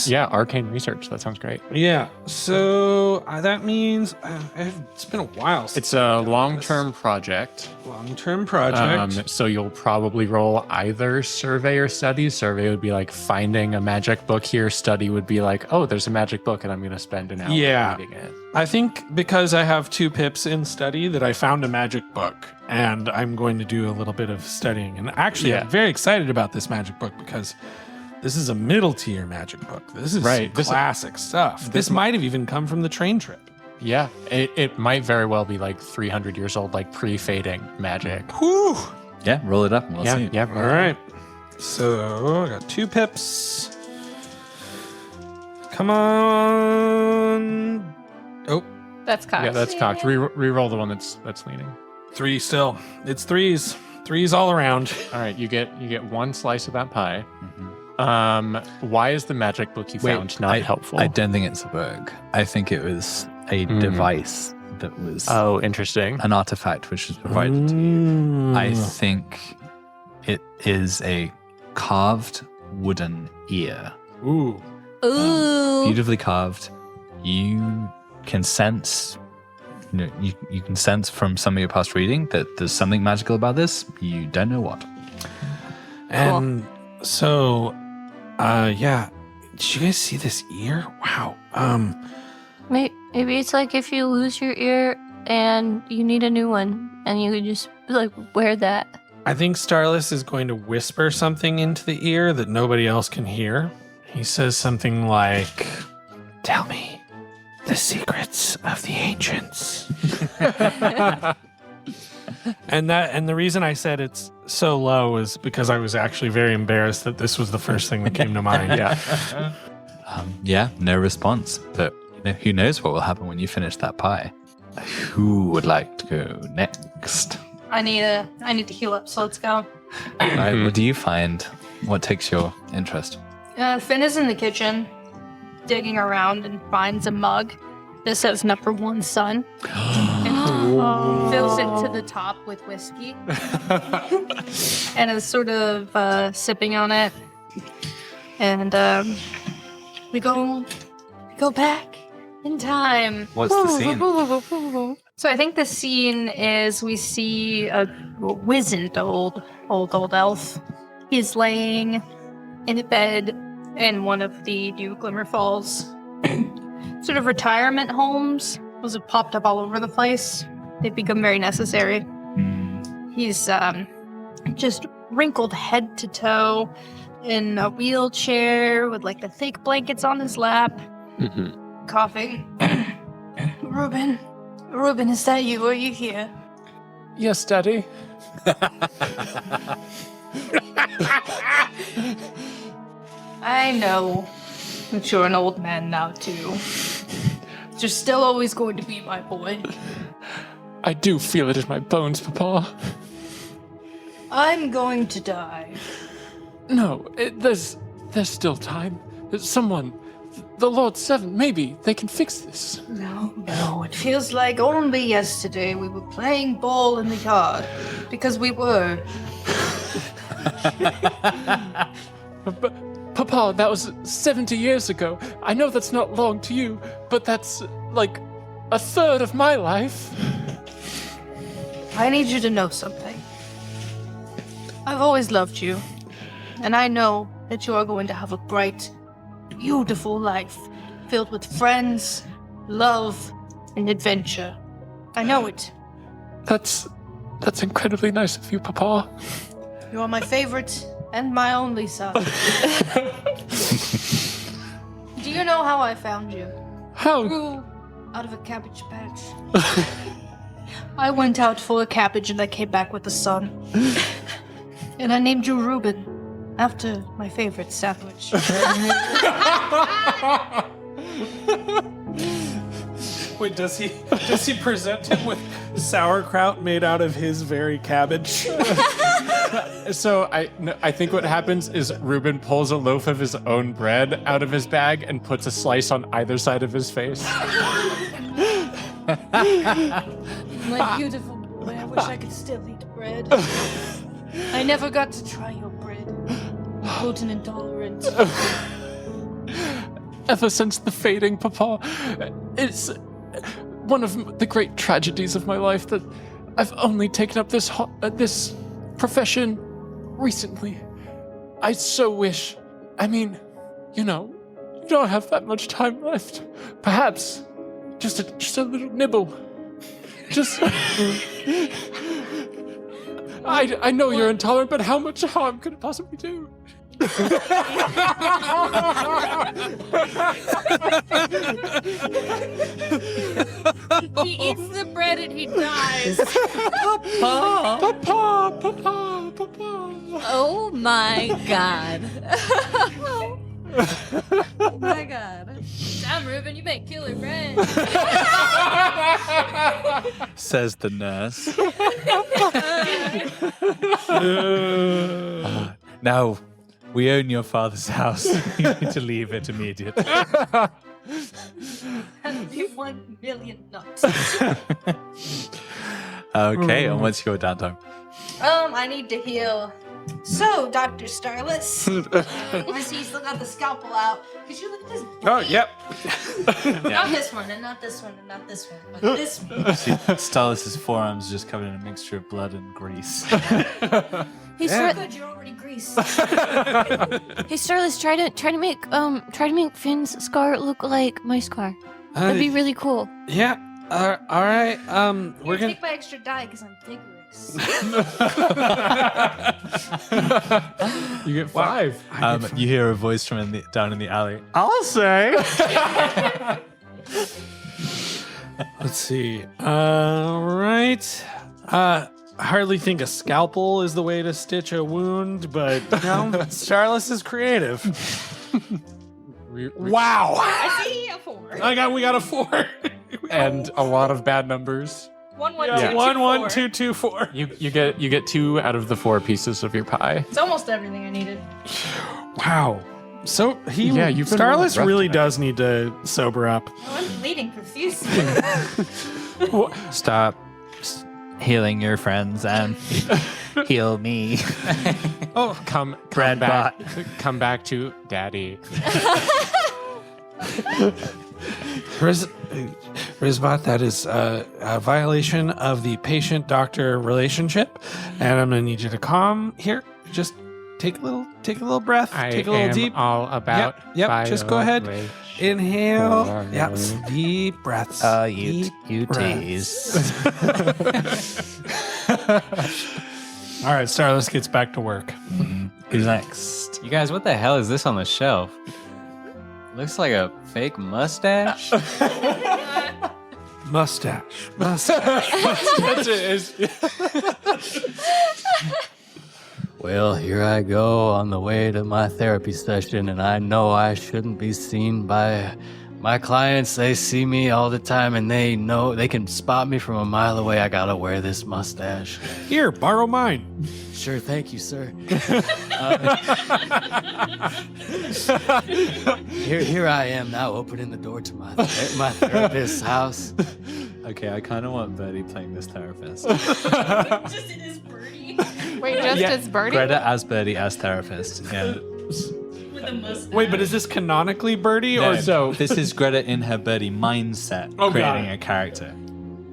Speaker 2: Yeah, arcane research. That sounds great.
Speaker 4: Yeah. So that means it's been a while. Since
Speaker 2: It's a long-term project.
Speaker 4: long-term project.
Speaker 2: So you'll probably roll either survey or study. Survey would be like finding a magic book here. Study would be like, oh, there's a magic book and I'm going to spend an hour reading it.
Speaker 4: I think because I have 2 pips in study that I found a magic book, and I'm going to do a little bit of studying. And actually,
Speaker 2: Yeah.
Speaker 4: I'm very excited about this magic book because this is a middle tier magic book. This is
Speaker 2: Right.
Speaker 4: some classic stuff. This might have even come from the train trip.
Speaker 2: Yeah, it might very well be like 300 years old, like pre-fading magic.
Speaker 4: Whew.
Speaker 1: Yeah, roll it up and we'll see.
Speaker 2: Yeah.
Speaker 4: All right. So I got 2 pips. Come on. Oh,
Speaker 3: That's cocked.
Speaker 2: Yeah, that's cocked. Re-roll the one that's leaning.
Speaker 4: 3 still. It's 3s. 3s all around.
Speaker 2: All right, you get 1 slice of that pie. Why is the magic book you found not helpful?
Speaker 1: I don't think it's a book. I think it was a device that was
Speaker 2: Oh, interesting.
Speaker 1: an artifact which was provided to you. I think it is a carved wooden ear.
Speaker 4: Ooh.
Speaker 3: Ooh.
Speaker 1: Beautifully carved. You can sense you can sense from some of your past reading that there's something magical about this. You don't know what.
Speaker 4: And so, yeah. Did you guys see this ear? Wow.
Speaker 3: Maybe it's like if you lose your ear and you need a new one, and you could just like wear that.
Speaker 4: I think Starless is going to whisper something into the ear that nobody else can hear. He says something like, "Tell me the secrets of the ancients." And the reason I said it's so low is because I was actually very embarrassed that this was the first thing that came to mind.
Speaker 1: Yeah, no response. But who knows what will happen when you finish that pie? Who would like to go next?
Speaker 7: I need to heal up, so let's go.
Speaker 1: All right, what do you find? What takes your interest?
Speaker 7: Finn is in the kitchen, digging around, and finds a mug that says number 1 son. And fills it to the top with whiskey. And is sort of sipping on it. And we go back in time.
Speaker 1: What's the scene?
Speaker 7: So I think the scene is we see a wizened old elf. He's laying in a bed in one of the New Glimmer Falls sort of retirement homes. Those have popped up all over the place. They've become very necessary. He's just wrinkled head to toe in a wheelchair with like the thick blankets on his lap, coughing. Reuben, is that you? Are you here?
Speaker 2: Yes, Daddy.
Speaker 7: I know that you're an old man now, too. You're still always going to be my boy.
Speaker 2: I do feel it in my bones, Papa.
Speaker 7: I'm going to die.
Speaker 2: No, there's still time. Someone, the Lord Seven, maybe they can fix this.
Speaker 7: No, it feels like only yesterday we were playing ball in the yard. Because we were.
Speaker 2: Papa, that was 70 years ago. I know that's not long to you, but that's like a third of my life.
Speaker 7: I need you to know something. I've always loved you. And I know that you are going to have a bright, beautiful life filled with friends, love, and adventure. I know it.
Speaker 2: That's incredibly nice of you, Papa.
Speaker 7: You are my favorite and my only son. Do you know how I found you?
Speaker 2: How?
Speaker 7: Grew out of a cabbage patch. I went out for a cabbage and I came back with a son. And I named you Reuben, after my favorite sandwich.
Speaker 4: Wait, does he present him with sauerkraut made out of his very cabbage?
Speaker 2: So I think what happens is Reuben pulls a loaf of his own bread out of his bag and puts a slice on either side of his face.
Speaker 7: My beautiful boy, I wish I could still eat bread. I never got to try your bread. I'm gluten intolerant.
Speaker 2: Ever since the fading, Papa, it's one of the great tragedies of my life that I've only taken up this profession recently. I so wish. I mean, you don't have that much time left. Perhaps just a little nibble. Just. I know you're intolerant, but how much harm could it possibly do?
Speaker 7: He eats the bread and he dies.
Speaker 2: Papa.
Speaker 3: Oh my god. Oh my god.
Speaker 7: Damn, Reuben, you make killer bread.
Speaker 1: Says the nurse. Now, we own your father's house. You need to leave it immediately.
Speaker 7: That'd be 1 million nuts.
Speaker 1: Okay, and what's your downtime?
Speaker 7: I need to heal So, Dr. Starless. I see you still got the scalpel out. Could you look at this?
Speaker 4: Oh, yep.
Speaker 7: Not this one, and not this one, and not this one, but this one.
Speaker 1: See, Starless's forearms just covered in a mixture of blood and grease.
Speaker 3: Hey,
Speaker 7: Good, you're already greased.
Speaker 3: Hey, Starless, try to make Finn's scar look like my scar. That'd be really cool.
Speaker 4: Yeah. All right. We're gonna.
Speaker 7: Take my extra die because I'm vigorous.
Speaker 2: You get 5.
Speaker 1: You hear a voice from down in the alley.
Speaker 2: I'll say.
Speaker 4: Let's see. All right. I hardly think a scalpel is the way to stitch a wound, but no, Starless is creative. Wow.
Speaker 7: I see a 4.
Speaker 4: We got a 4.
Speaker 2: And a lot of bad numbers.
Speaker 7: 1, 1,
Speaker 2: Yeah.
Speaker 7: 2,
Speaker 4: 1, 1,
Speaker 7: 4.
Speaker 4: 2, 2, 4.
Speaker 2: You get 2 out of the 4 pieces of your pie.
Speaker 7: It's almost everything I needed.
Speaker 4: Wow. So you've been
Speaker 2: Starless
Speaker 4: Starless really
Speaker 2: today.
Speaker 4: does need to sober up.
Speaker 7: Oh, I'm bleeding profusely.
Speaker 1: Stop healing your friends and heal me.
Speaker 2: Come
Speaker 1: Bread
Speaker 2: back. Come back to Daddy.
Speaker 4: Rizbot, that is a violation of the patient-doctor relationship, and I'm gonna need you to calm here. Just take a little breath. Take a little deep.
Speaker 2: all about.
Speaker 4: Yep. Just go ahead.
Speaker 2: violation.
Speaker 4: Inhale. Yep. Deep breaths.
Speaker 1: You
Speaker 4: breaths.
Speaker 1: tease.
Speaker 4: All right, Starless gets back to work.
Speaker 1: Who's next?
Speaker 8: You guys, what the hell is this on the shelf? Looks like a fake mustache.
Speaker 4: Mustache.
Speaker 8: Well, here I go on the way to my therapy session, and I know I shouldn't be seen by my clients. They see me all the time, and they know they can spot me from a mile away. I gotta wear this mustache.
Speaker 4: Here, borrow mine.
Speaker 8: Sure, thank you, sir. Here I am now, opening the door to my therapist's house.
Speaker 1: Okay, I kind of want Birdie playing this therapist.
Speaker 7: Just it is Birdie
Speaker 6: Wait, just as Birdie?
Speaker 1: Greta as Birdie as therapist. Yeah.
Speaker 7: with a mustache.
Speaker 4: Wait, but is this canonically Birdie or
Speaker 1: So this is Greta in her Birdie mindset,
Speaker 4: Oh, got
Speaker 1: creating
Speaker 4: it.
Speaker 1: a character.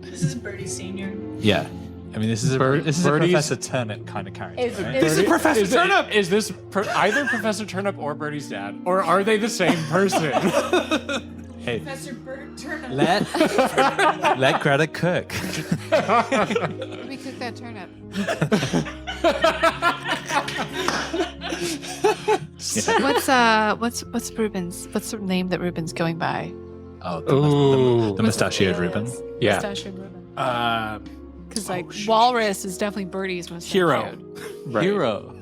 Speaker 7: This is Birdie Senior.
Speaker 1: Yeah. I mean, this is a
Speaker 2: Birdie's-
Speaker 1: Professor Turnip kind of character, right?
Speaker 4: This is Professor Turnip?
Speaker 2: Is this either Professor Turnip or Birdie's dad, or are they the same person?
Speaker 1: Hey,
Speaker 7: Professor Bird Turnip.
Speaker 1: let Greta cook.
Speaker 6: Let me cook that turnip. What's Reuben's? What's the name that Reuben's going by?
Speaker 1: Oh,
Speaker 2: Ooh.
Speaker 1: the mustachioed Reuben.
Speaker 2: Yeah.
Speaker 6: Mustachioed Reuben. Because
Speaker 4: oh,
Speaker 6: Walrus is definitely Birdie's mustachioed.
Speaker 4: Hero.
Speaker 2: Right.
Speaker 8: Hero.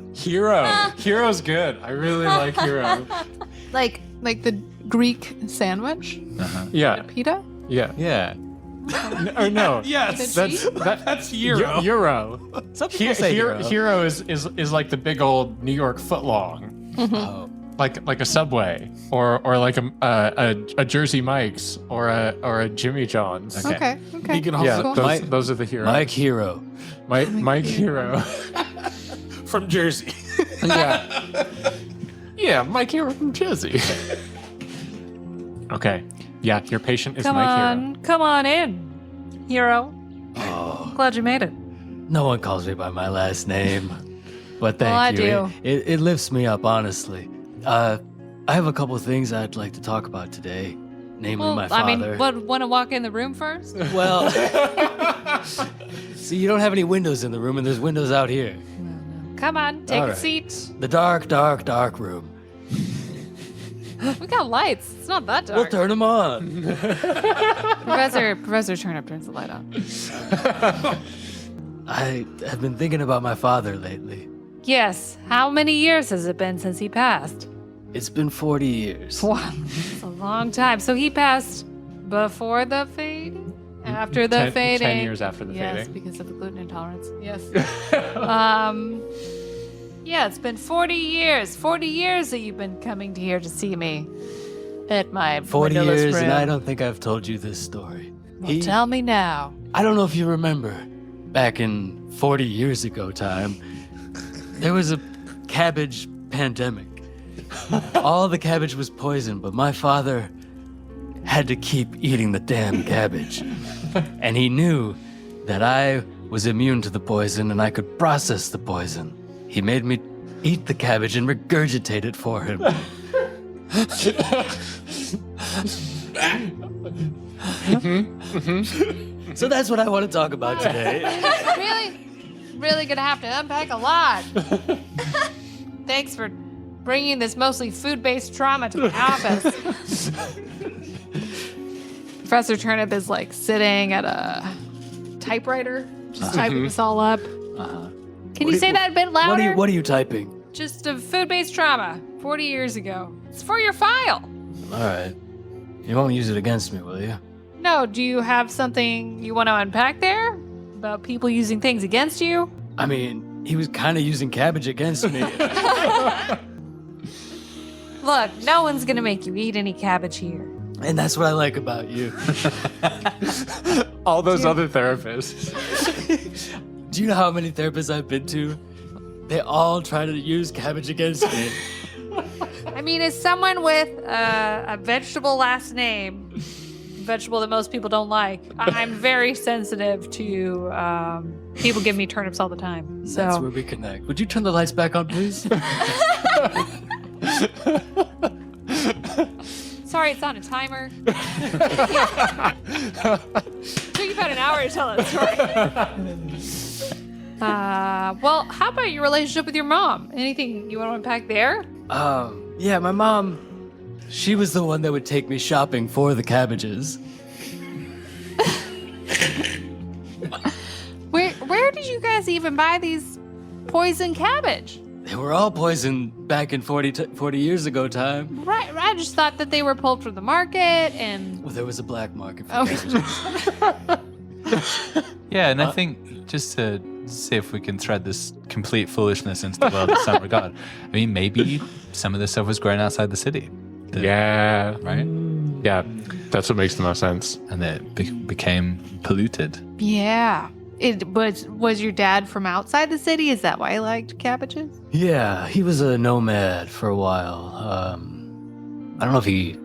Speaker 2: Hero's good. I really like Hero.
Speaker 6: Like the Greek sandwich?
Speaker 2: Yeah.
Speaker 6: Pita?
Speaker 2: Yeah.
Speaker 8: Yeah.
Speaker 2: Or no.
Speaker 4: Yes.
Speaker 2: That's
Speaker 4: Euro.
Speaker 2: Euro.
Speaker 8: Some people say hero.
Speaker 2: Hero is like the big old New York footlong.
Speaker 8: Oh.
Speaker 2: Like a Subway or like a Jersey Mike's or a Jimmy John's.
Speaker 6: Okay.
Speaker 4: He can also
Speaker 2: Yeah,
Speaker 6: Cool.
Speaker 2: those are the heroes.
Speaker 8: Mike Hero.
Speaker 2: Mike Hero.
Speaker 4: from Jersey.
Speaker 2: Yeah. Yeah, Mike Hero from Jersey. Okay. Yeah, your patient is Mike Hero.
Speaker 6: Come on in, Hero.
Speaker 8: Oh,
Speaker 6: Glad you made it.
Speaker 8: no one calls me by my last name. But thank
Speaker 6: Well, I
Speaker 8: you.
Speaker 6: do.
Speaker 8: It lifts me up, honestly. I have a couple things I'd like to talk about today. Namely, my father.
Speaker 6: want to walk in the room first?
Speaker 8: Well, see, you don't have any windows in the room, and there's windows out here.
Speaker 6: Come on, take
Speaker 8: All
Speaker 6: a
Speaker 8: right.
Speaker 6: seat.
Speaker 8: The dark, dark, dark room.
Speaker 6: We got lights. It's not that
Speaker 8: We'll
Speaker 6: dark.
Speaker 8: turn them on.
Speaker 6: Professor Turnip turns the light on.
Speaker 8: I have been thinking about my father lately.
Speaker 6: Yes. How many years has it been since he passed?
Speaker 8: It's been 40 years.
Speaker 6: Wow, it's a long time. So he passed before the fading? After the fading?
Speaker 2: 10 years after the
Speaker 6: yes,
Speaker 2: fading.
Speaker 6: because of the gluten intolerance. Yes. Yeah, it's been 40 years. 40 years that you've been coming here to see me at my
Speaker 8: 40
Speaker 6: windowless
Speaker 8: years,
Speaker 6: room.
Speaker 8: and I don't think I've told you this story.
Speaker 6: Well, tell me now.
Speaker 8: I don't know if you remember, back in 40 years ago time, There was a cabbage pandemic. All the cabbage was poisoned, but my father had to keep eating the damn cabbage. And he knew that I was immune to the poison and I could process the poison. He made me eat the cabbage and regurgitate it for him. So that's what I want to talk about today.
Speaker 6: Really gonna have to unpack a lot. Thanks for bringing this mostly food-based trauma to my office. Professor Turnip is like sitting at a typewriter, just typing this all up. Can you say that a bit louder?
Speaker 8: What are you typing?
Speaker 6: Just a food-based trauma, 40 years ago. It's for your file.
Speaker 8: All right. You won't use it against me, will you?
Speaker 6: No, do you have something you want to unpack there? About people using things against you?
Speaker 8: I mean, he was kind of using cabbage against me.
Speaker 6: Look, no one's gonna make you eat any cabbage here.
Speaker 8: And that's what I like about you.
Speaker 2: All those other therapists.
Speaker 8: Do you know how many therapists I've been to? They all try to use cabbage against me.
Speaker 6: I mean, as someone with a vegetable last name, vegetable that most people don't like, I'm very sensitive to people give me turnips all the time. So
Speaker 8: That's where we connect. Would you turn the lights back on, please?
Speaker 6: sorry, it's on a timer. Took you about an hour to tell that story. Well, how about your relationship with your mom? Anything you want to unpack there?
Speaker 8: Yeah, my mom, she was the one that would take me shopping for the cabbages.
Speaker 6: Where did you guys even buy these poison cabbage?
Speaker 8: They were all poisoned back in 40 years ago time.
Speaker 6: Right, I just thought that they were pulled from the market and...
Speaker 8: Well, there was a black market for
Speaker 6: Okay.
Speaker 8: cabbages.
Speaker 1: Yeah, and I think just to see if we can thread this complete foolishness into the world in some regard. I mean, maybe some of this stuff was grown outside the city.
Speaker 2: Yeah.
Speaker 1: Right?
Speaker 2: Yeah. That's what makes the most sense.
Speaker 1: And it became polluted.
Speaker 6: Yeah. It was your dad from outside the city? Is that why he liked cabbages?
Speaker 8: Yeah, he was a nomad for a while. I don't know if he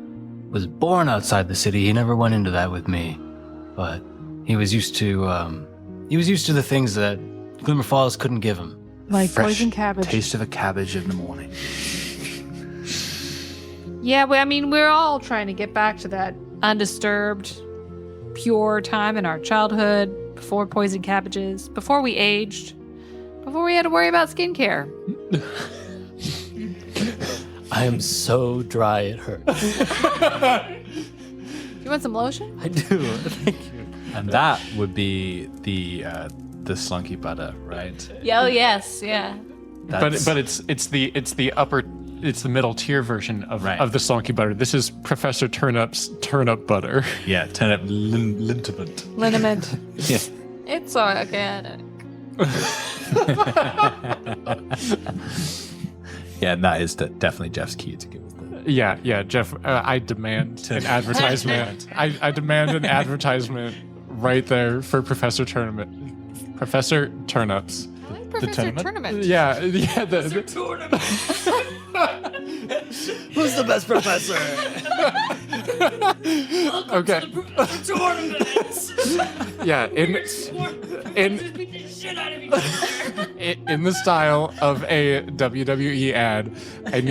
Speaker 8: was born outside the city. He never went into that with me. But he was used to the things that Glimmer Falls couldn't give him.
Speaker 6: Like
Speaker 1: Fresh
Speaker 6: poison cabbage.
Speaker 1: Taste of a cabbage in the morning.
Speaker 6: Yeah, well, I mean, we're all trying to get back to that undisturbed, pure time in our childhood, before poison cabbages, before we aged, before we had to worry about skincare.
Speaker 8: I am so dry it hurts.
Speaker 6: You want some lotion?
Speaker 8: I do. Thank you.
Speaker 1: And that would be the slunky butter, right?
Speaker 3: Oh yes, yeah.
Speaker 2: But it's the middle tier version of the Slonky butter. This is Professor Turnip's turnip butter.
Speaker 1: Yeah, turnip liniment.
Speaker 6: Liniment.
Speaker 1: Yeah.
Speaker 3: It's organic.
Speaker 1: Yeah, and that is definitely Jeff's key to give us the
Speaker 2: Yeah, Jeff. I demand an advertisement. I demand an advertisement right there for Professor Turnips.
Speaker 6: I like Professor Tournament.
Speaker 2: Yeah.
Speaker 8: Who's the best professor?
Speaker 2: Okay. Yeah, in the style of a WWE ad, I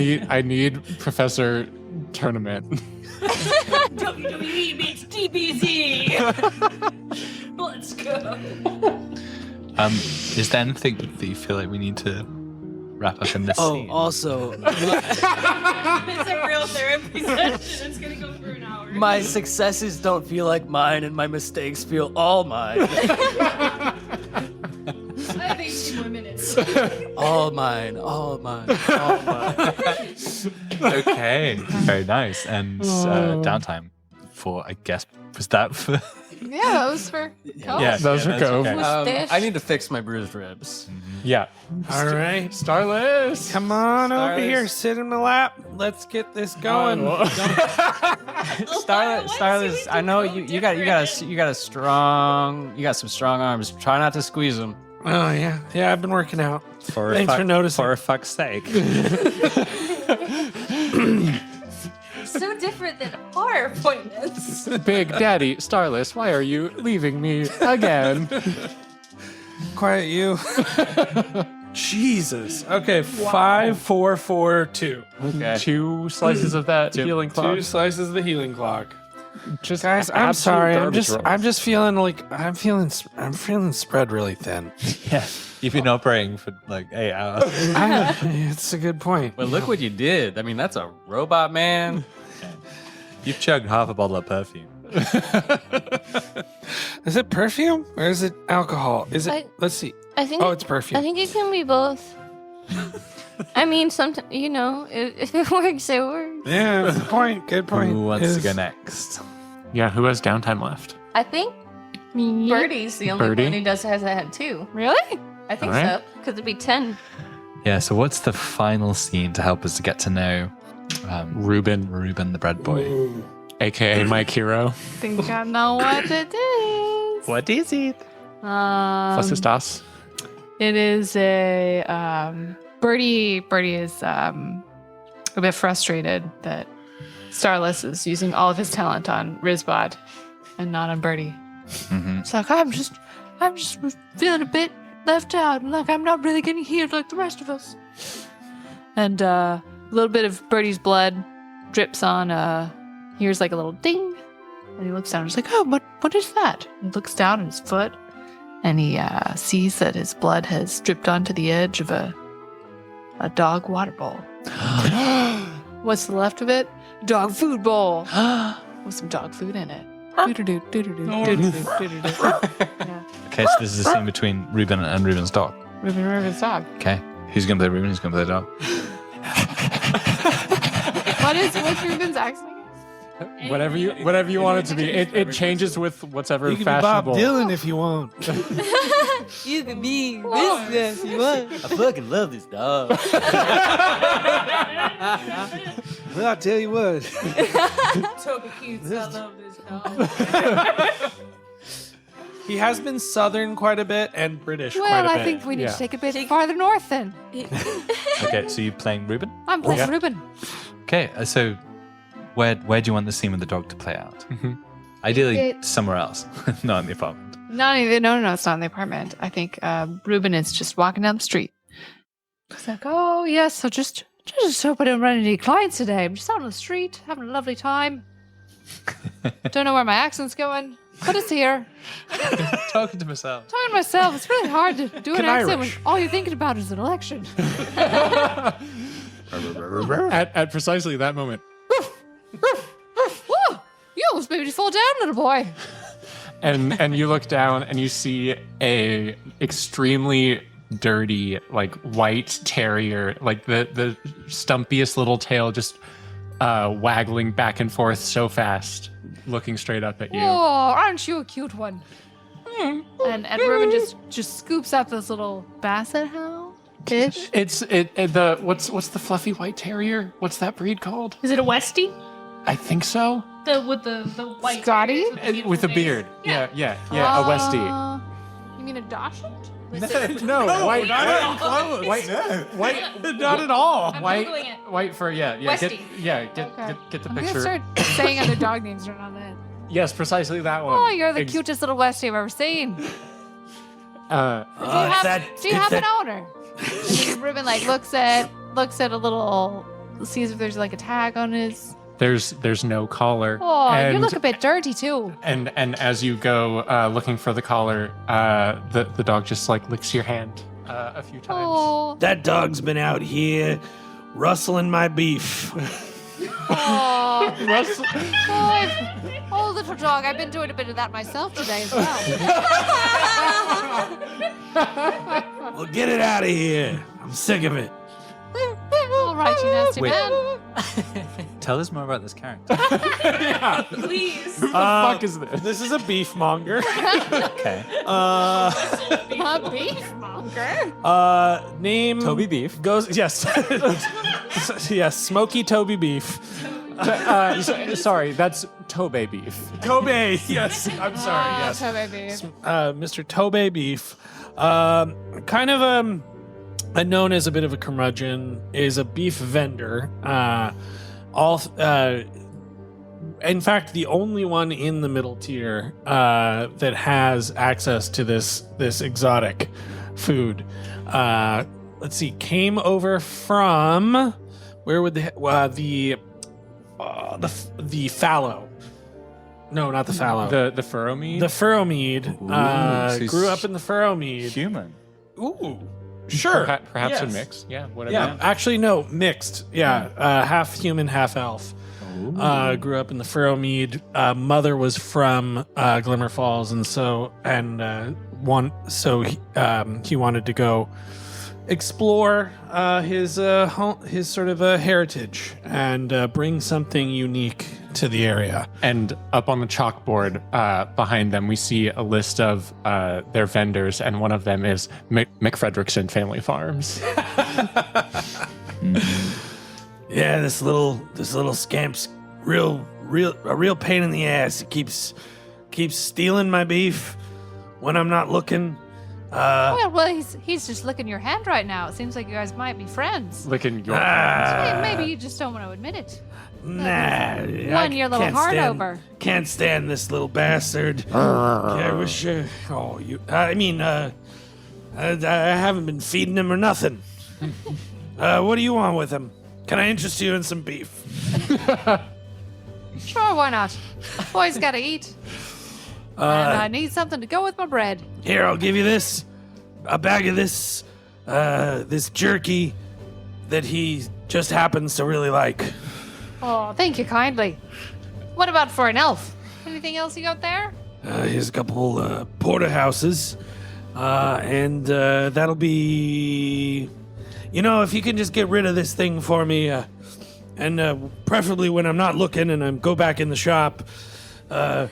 Speaker 2: need Professor Tournament.
Speaker 7: WWE meets DBZ. Let's go.
Speaker 1: Is there anything that you feel like we need to wrap up in this scene?
Speaker 8: Also,
Speaker 7: It's a real therapy session. It's gonna go for an hour.
Speaker 8: my successes don't feel like mine, and my mistakes feel all mine.
Speaker 7: I have 18 more minutes.
Speaker 8: All mine. All mine. All mine.
Speaker 1: Okay, very nice. And downtime for, I guess, was that for?
Speaker 6: Yeah, that was for...
Speaker 1: Yeah,
Speaker 2: Those are Cove.
Speaker 1: okay.
Speaker 8: I need to fix my bruised ribs.
Speaker 2: Yeah.
Speaker 4: All right.
Speaker 2: Starless.
Speaker 4: Come on over
Speaker 8: Starless.
Speaker 4: here. Sit in my lap. Let's get this going.
Speaker 8: Starless, I know you got some strong arms. Try not to squeeze them.
Speaker 4: Oh, yeah. Yeah, I've been working out.
Speaker 9: Thanks
Speaker 4: for noticing.
Speaker 9: For a fuck's sake.
Speaker 3: So different than our appointments.
Speaker 2: Big Daddy, Starless, why are you leaving me again?
Speaker 4: Quiet you. Jesus. Okay, 5, 4, 4, 2.
Speaker 2: Okay. 2 slices of that healing clock.
Speaker 4: 2 slices of the healing clock.
Speaker 2: Just
Speaker 4: Guys, I'm
Speaker 2: absolute
Speaker 4: sorry.
Speaker 2: garbage rolls.
Speaker 4: I'm just feeling like I'm feeling spread really thin.
Speaker 9: Yeah. You've been operating for like 8 hours.
Speaker 4: It's a good point.
Speaker 8: But look what you did. I mean, that's a robot, man.
Speaker 9: You've chugged half a bottle of perfume.
Speaker 4: Is it perfume or is it alcohol? Is it? Let's see.
Speaker 3: I think.
Speaker 4: Oh, it's perfume.
Speaker 3: I think it can be both. I mean, sometimes if it works, it works.
Speaker 4: Yeah, that's a point. Good point.
Speaker 9: Who wants to go next?
Speaker 2: Yeah, who has downtime left?
Speaker 3: I think
Speaker 6: Me?
Speaker 3: Birdie's the only
Speaker 2: Birdie?
Speaker 3: one who has had 2.
Speaker 6: Really?
Speaker 3: I think
Speaker 2: Alright.
Speaker 3: so, because it'd be 10.
Speaker 1: Yeah, so what's the final scene to help us to get to know Reuben the bread boy?
Speaker 2: AKA Mike Hero.
Speaker 6: Think I know what it is.
Speaker 9: What is it?
Speaker 2: Plus his DOS.
Speaker 6: It is a Birdie is a bit frustrated that Starless is using all of his talent on Rizbot and not on Birdie.
Speaker 1: Mm-hmm.
Speaker 6: It's like I'm just feeling a bit left out, like I'm not really getting healed like the rest of us. And a little bit of Birdie's blood drips on. Here's like a little ding, and he looks down. And he's like, "Oh, what is that?" He looks down at his foot, and he sees that his blood has dripped onto the edge of a dog water bowl. What's the left of it? Dog food bowl with some dog food in it. Doo-doo-doo, doo-doo-doo, doo-doo-doo, doo-doo-doo. Yeah.
Speaker 1: Okay, so this is a scene between Reuben and Reuben's dog.
Speaker 6: Reuben's dog.
Speaker 1: Okay, who's going to play Reuben? Who's going to play the dog?
Speaker 6: What's Reuben's accent?
Speaker 2: Whatever you want it to be. It changes with whatever
Speaker 4: You can be Bob
Speaker 2: fashionable.
Speaker 4: Dylan if you want.
Speaker 3: You can be business you want.
Speaker 8: I fucking love this dog.
Speaker 4: Well, I'll tell you what.
Speaker 7: Toby Cutes, I love this dog.
Speaker 4: He has been Southern quite a bit and British quite
Speaker 6: Well,
Speaker 4: a
Speaker 6: I
Speaker 4: bit.
Speaker 6: think we need
Speaker 2: Yeah.
Speaker 6: to take a bit farther north then.
Speaker 1: Okay, so you're playing Reuben?
Speaker 6: I'm playing
Speaker 2: Yeah.
Speaker 6: Reuben.
Speaker 1: Okay, so where do you want the scene with the dog to play out? Ideally, somewhere else, not in the apartment.
Speaker 6: No, it's not in the apartment. I think Reuben is just walking down the street. He's like, "Oh yes, so just hope I don't run into any clients today. I'm just out on the street having a lovely time. Don't know where my accent's going, but it's here.
Speaker 1: Talking to myself.
Speaker 6: Talking to myself, it's really hard to do an
Speaker 2: Can
Speaker 6: accent
Speaker 2: Irish.
Speaker 6: when all you're thinking about is an election."
Speaker 2: At precisely that moment.
Speaker 6: Whoa! You almost made me fall down, little boy.
Speaker 2: And you look down and you see a extremely dirty, like white terrier, like the stumpiest little tail just waggling back and forth so fast, looking straight up at you.
Speaker 6: Oh, aren't you a cute one? And Reuben just scoops up this little basset hound ish.
Speaker 2: It's what's the fluffy white terrier? What's that breed called?
Speaker 7: Is it a Westie?
Speaker 2: I think so.
Speaker 7: With the white
Speaker 6: Scotty?
Speaker 7: terriers
Speaker 2: With a
Speaker 7: beautiful
Speaker 2: beard.
Speaker 7: face?
Speaker 2: Yeah, a Westie.
Speaker 6: You mean a Dachshund?
Speaker 2: No, white,
Speaker 9: Not at all.
Speaker 7: I'm
Speaker 2: white,
Speaker 7: Googling it.
Speaker 2: white fur. Yeah.
Speaker 7: Westie.
Speaker 2: Get
Speaker 6: Okay.
Speaker 2: get the
Speaker 6: I'm gonna
Speaker 2: picture.
Speaker 6: start saying other dog names right on that.
Speaker 2: Yes, precisely that one.
Speaker 6: Oh, you're the cutest little Westie I've ever seen. Do you have an owner? And Reuben like looks at a little, sees if there's like a tag on his.
Speaker 2: There's no collar.
Speaker 6: Oh,
Speaker 2: and,
Speaker 6: you look a bit dirty too.
Speaker 2: And as you go looking for the collar, the dog just like licks your hand a few times.
Speaker 6: Oh,
Speaker 4: That dog's been out here rustling my beef.
Speaker 6: oh, oh, little dog. I've been doing a bit of that myself today as well.
Speaker 4: Well, get it out of here. I'm sick of it.
Speaker 6: All right, you nasty
Speaker 1: Wait.
Speaker 6: man.
Speaker 1: Tell us more about this character.
Speaker 7: Please.
Speaker 2: Who the fuck is this?
Speaker 4: This is a beef monger.
Speaker 1: Okay.
Speaker 6: A beefmonger.
Speaker 4: Name
Speaker 8: Toby Beef.
Speaker 4: goes yes, yes, Smoky Toby Beef.
Speaker 2: Sorry, that's Tobe beef.
Speaker 4: Tobe, yes. I'm sorry, yes.
Speaker 6: So baby.
Speaker 4: Mr. Tobe Beef Kind of known as a bit of a curmudgeon, is a beef vendor. In fact, the only one in the middle tier that has access to this exotic food. Let's see, came over from where would the fallow? No, not the fallow.
Speaker 2: The furrow mead.
Speaker 4: The furrow mead.
Speaker 1: so he's
Speaker 4: Grew up in the furrow mead.
Speaker 1: Human.
Speaker 4: Ooh, sure.
Speaker 2: Perhaps a
Speaker 4: Yes.
Speaker 2: mix. Yeah, whatever.
Speaker 4: Yeah, actually, no, mixed. Yeah, half human, half elf. Grew up in the furrow mead. Mother was from Glimmer Falls, and he wanted to go explore his sort of heritage and bring something unique to the area.
Speaker 2: And up on the chalkboard behind them, we see a list of their vendors, and one of them is McFrederickson Family Farms.
Speaker 10: Yeah, this little scamp's a real pain in the ass. It keeps stealing my beef when I'm not looking.
Speaker 6: Well, he's just licking your hand right now. It seems like you guys might be friends.
Speaker 2: Licking your
Speaker 6: Hey, maybe you just don't want to admit it.
Speaker 10: Nah,
Speaker 6: Won your little heart over.
Speaker 10: Can't stand this little bastard. I wish. I haven't been feeding him or nothing. What do you want with him? Can I interest you in some beef?
Speaker 6: Sure, why not? Boys gotta eat. And I need something to go with my bread.
Speaker 10: Here, I'll give you this. A bag of this jerky that he just happens to really like.
Speaker 6: Oh, thank you kindly. What about for an elf? Anything else you got there?
Speaker 10: Here's a couple porterhouses. And that'll be... if you can just get rid of this thing for me, and preferably when I'm not looking and I go back in the shop, then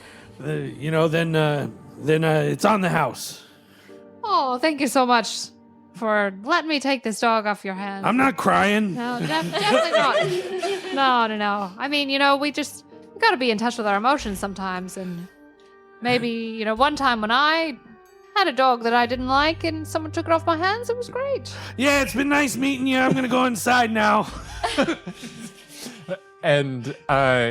Speaker 10: it's on the house.
Speaker 6: Oh, thank you so much for letting me take this dog off your hands.
Speaker 10: I'm not crying.
Speaker 6: No, definitely not. No. I mean, we got to be in touch with our emotions sometimes. And maybe, one time when I had a dog that I didn't like and someone took it off my hands, it was great.
Speaker 10: Yeah, it's been nice meeting you. I'm going to go inside now.
Speaker 2: And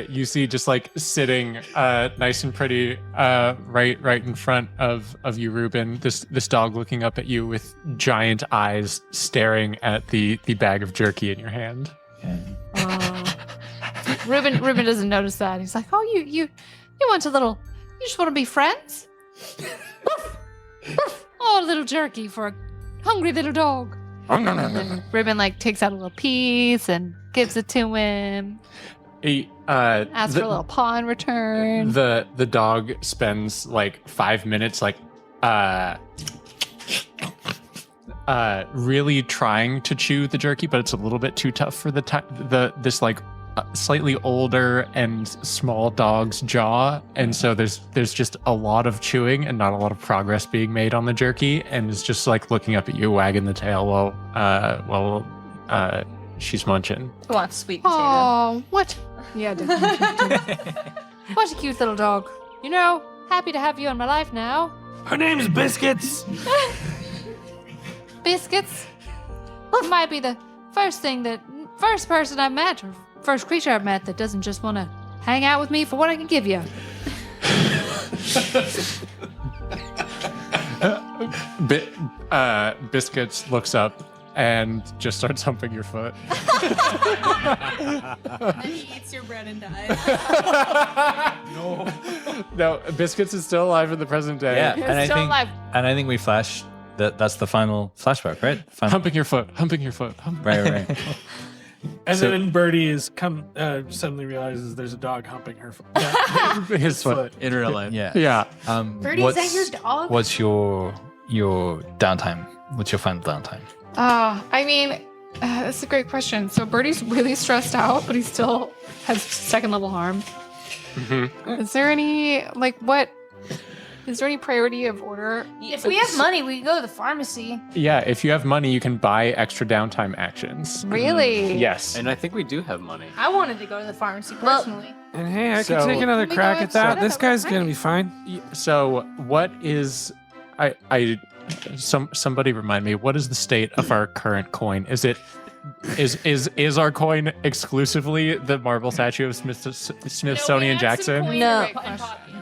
Speaker 2: you see just like sitting nice and pretty right in front of you, Reuben, this dog looking up at you with giant eyes staring at the bag of jerky in your hand.
Speaker 6: Reuben doesn't notice that. He's like, oh, you want you just want to be friends? Oh, a little jerky for a hungry little dog. And then Reuben takes out a little piece and gives it to him. Asks for a little paw in return.
Speaker 2: The dog spends 5 minutes really trying to chew the jerky, but it's a little bit too tough for this slightly older and small dog's jaw, and so there's just a lot of chewing and not a lot of progress being made on the jerky, and it's just looking up at you, wagging the tail while she's munching.
Speaker 3: Who wants sweet potato?
Speaker 6: Oh, what? Yeah, definitely. What a cute little dog. Happy to have you in my life now.
Speaker 10: Her name's Biscuits.
Speaker 6: Biscuits might be the first person I've met, or first creature I've met that doesn't just want to hang out with me for what I can give you.
Speaker 2: Biscuits looks up and just starts humping your foot.
Speaker 7: And he eats your bread and dies.
Speaker 2: No, Biscuits is still alive in the present day.
Speaker 1: Yeah,
Speaker 6: You're still alive.
Speaker 1: I think we flash that's the final flashback, right?
Speaker 2: Humping your foot.
Speaker 1: Right.
Speaker 4: And
Speaker 1: So-
Speaker 4: then Birdie suddenly realizes there's a dog humping her
Speaker 2: His foot.
Speaker 8: In real life.
Speaker 1: Yeah.
Speaker 2: Yeah.
Speaker 7: Birdie, is that your dog?
Speaker 1: What's your downtime? What's your final downtime?
Speaker 6: That's a great question. So Birdie's really stressed out, but he still has second level harm.
Speaker 2: Mm-hmm.
Speaker 6: Is there any is there any priority of order?
Speaker 7: If we have money, we can go to the pharmacy.
Speaker 2: Yeah, if you have money, you can buy extra downtime actions.
Speaker 6: Really?
Speaker 2: Yes.
Speaker 8: And I think we do have money.
Speaker 7: I wanted to go to the pharmacy personally.
Speaker 4: And hey, I
Speaker 2: So-
Speaker 4: could take another
Speaker 6: Can we
Speaker 4: crack
Speaker 6: go
Speaker 4: at that.
Speaker 6: outside
Speaker 4: This
Speaker 6: of
Speaker 4: guy's
Speaker 6: the
Speaker 4: gonna
Speaker 6: night?
Speaker 4: be fine.
Speaker 2: So what is somebody remind me, what is the state of our current coin? Is our coin exclusively the marble statue of Smithsonian Jackson?
Speaker 3: No.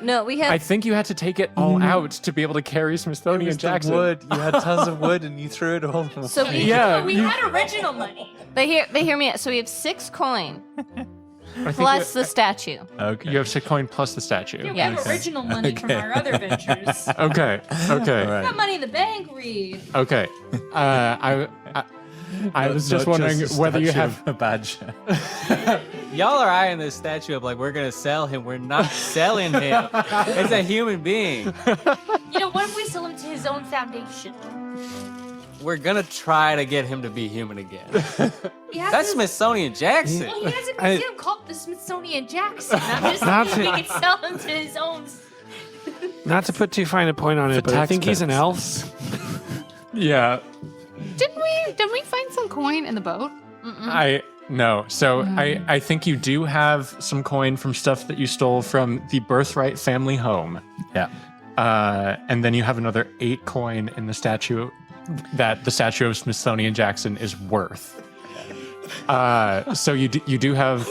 Speaker 3: No, we have.
Speaker 2: I think you had to take it all out to be able to carry Smithsonian Jackson.
Speaker 1: Wood. You had tons of wood and you threw it all away.
Speaker 3: So we,
Speaker 7: We had original money.
Speaker 3: But hear me out. So we have 6 coin plus the statue.
Speaker 1: Okay.
Speaker 2: You have 6 coin plus the statue.
Speaker 7: We have original money from our other ventures.
Speaker 2: Okay. Okay.
Speaker 1: All right.
Speaker 7: Got money in the bank, Reed.
Speaker 2: Okay. I was just
Speaker 1: Not
Speaker 2: wondering
Speaker 1: a
Speaker 2: whether you
Speaker 1: statue
Speaker 2: have.
Speaker 1: of a badge.
Speaker 8: Y'all are eyeing this statue up like we're gonna sell him. We're not selling him. It's a human being.
Speaker 7: You know, what if we sell him to his own foundation?
Speaker 8: We're gonna try to get him to be human again.
Speaker 7: He has
Speaker 8: That's
Speaker 7: his-
Speaker 8: Smithsonian Jackson.
Speaker 7: Well, he has a museum called the Smithsonian Jackson. I'm just thinking we could sell him to his own.
Speaker 4: Not to put too fine a point on it, but I
Speaker 2: tax
Speaker 4: think he's an elf.
Speaker 2: Yeah.
Speaker 6: Didn't we find some coin in the boat?
Speaker 2: No. So I think you do have some coin from stuff that you stole from the Birthright family home.
Speaker 1: Yeah.
Speaker 2: And then you have another 8 coin in the statue that the statue of Smithsonian Jackson is worth. So you do have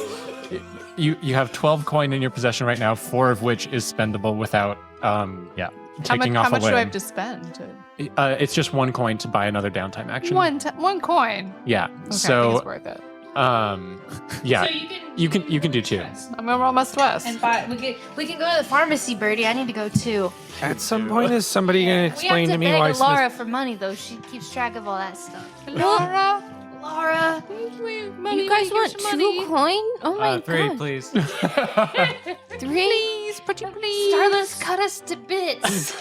Speaker 2: you have 12 coin in your possession right now, 4 of which is spendable without taking off
Speaker 6: How much
Speaker 2: a
Speaker 6: do I
Speaker 2: limb.
Speaker 6: have to spend?
Speaker 2: It's just 1 coin to buy another downtime action.
Speaker 6: One coin.
Speaker 2: Yeah.
Speaker 6: Okay, I think
Speaker 2: So
Speaker 6: it's worth it.
Speaker 2: yeah.
Speaker 7: So
Speaker 2: You can do 2.
Speaker 6: I'm gonna roll my West.
Speaker 7: And buy. We can go to the pharmacy, Birdie. I need to go too.
Speaker 4: At some point, is somebody going to
Speaker 7: We have
Speaker 4: explain
Speaker 7: to
Speaker 4: to me
Speaker 7: beg
Speaker 4: why
Speaker 7: Laura for money, though. She keeps track of all that stuff.
Speaker 6: Laura,
Speaker 7: Laura.
Speaker 3: You guys want 2 coin? Oh my
Speaker 8: 3,
Speaker 3: god.
Speaker 8: please.
Speaker 3: 3?
Speaker 6: please, pretty please.
Speaker 7: Starless cut us to bits.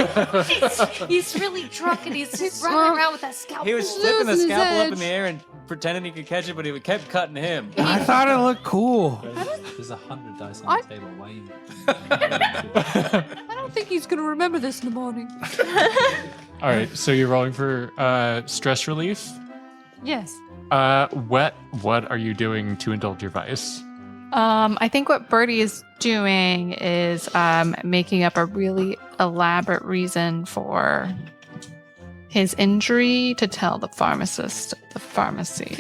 Speaker 7: He's really drunk and he's running around with that scalpel.
Speaker 8: He was flipping the
Speaker 6: Losing his
Speaker 8: scalpel up in
Speaker 6: edge.
Speaker 8: the air and pretending he could catch it, but he kept cutting him.
Speaker 4: I thought it looked cool.
Speaker 9: There's 100 dice on the table. Why are you?
Speaker 6: I don't think he's gonna remember this in the morning.
Speaker 2: All right. So you're rolling for stress relief.
Speaker 6: Yes.
Speaker 2: What are you doing to indulge your vice?
Speaker 6: I think what Birdie is doing is making up a really elaborate reason for his injury to tell the pharmacist at the pharmacy.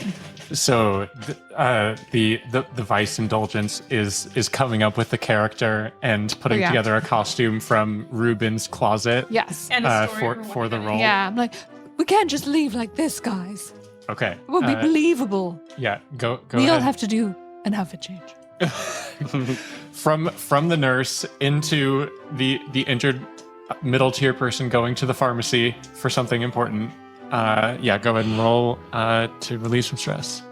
Speaker 2: So the vice indulgence is coming up with the character and putting
Speaker 6: Yeah.
Speaker 2: together a costume from Reuben's closet.
Speaker 6: Yes.
Speaker 7: And a story
Speaker 2: for the role.
Speaker 6: Yeah, I'm like, we can't just leave like this, guys.
Speaker 2: Okay.
Speaker 6: It won't be believable.
Speaker 2: Yeah. Go
Speaker 6: We
Speaker 2: ahead.
Speaker 6: all have to do an outfit change.
Speaker 2: from the nurse into the injured middle tier person going to the pharmacy for something important. Go ahead and roll to relieve some stress.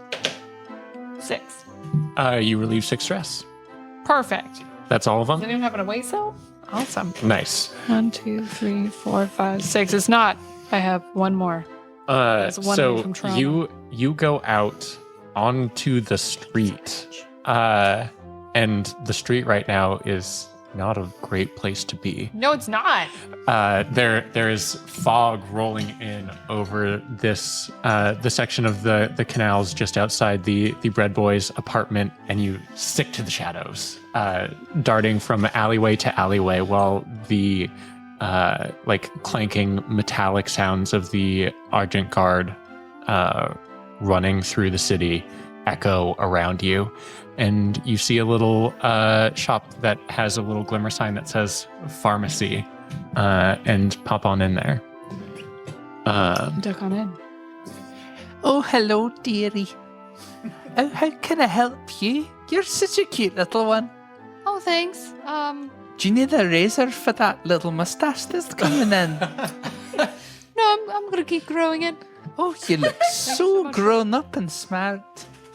Speaker 6: 6.
Speaker 2: You relieve 6 stress.
Speaker 6: Perfect.
Speaker 2: That's all of
Speaker 6: Does
Speaker 2: them.
Speaker 6: anyone have an away cell? Awesome.
Speaker 2: Nice.
Speaker 6: 1, 2, 3, 4, 5, 6. It's not. I have one more. There's one
Speaker 2: So
Speaker 6: from trauma.
Speaker 2: you go out onto the street, and the street right now is not a great place to be.
Speaker 6: No, it's not.
Speaker 2: There is fog rolling in over this the section of the canals just outside the bread boy's apartment, and you stick to the shadows, darting from alleyway to alleyway while the clanking metallic sounds of the Argent Guard running through the city echo around you. And you see a little shop that has a little Glimmer sign that says pharmacy, and pop on in there.
Speaker 6: Duck on in.
Speaker 11: Oh, hello, dearie. How can I help you? You're such a cute little one.
Speaker 6: Oh, thanks.
Speaker 11: Do you need a razor for that little mustache that's coming in?
Speaker 6: No, I'm gonna keep growing it.
Speaker 11: Oh, you look
Speaker 6: so
Speaker 11: so
Speaker 6: much.
Speaker 11: grown up and smart.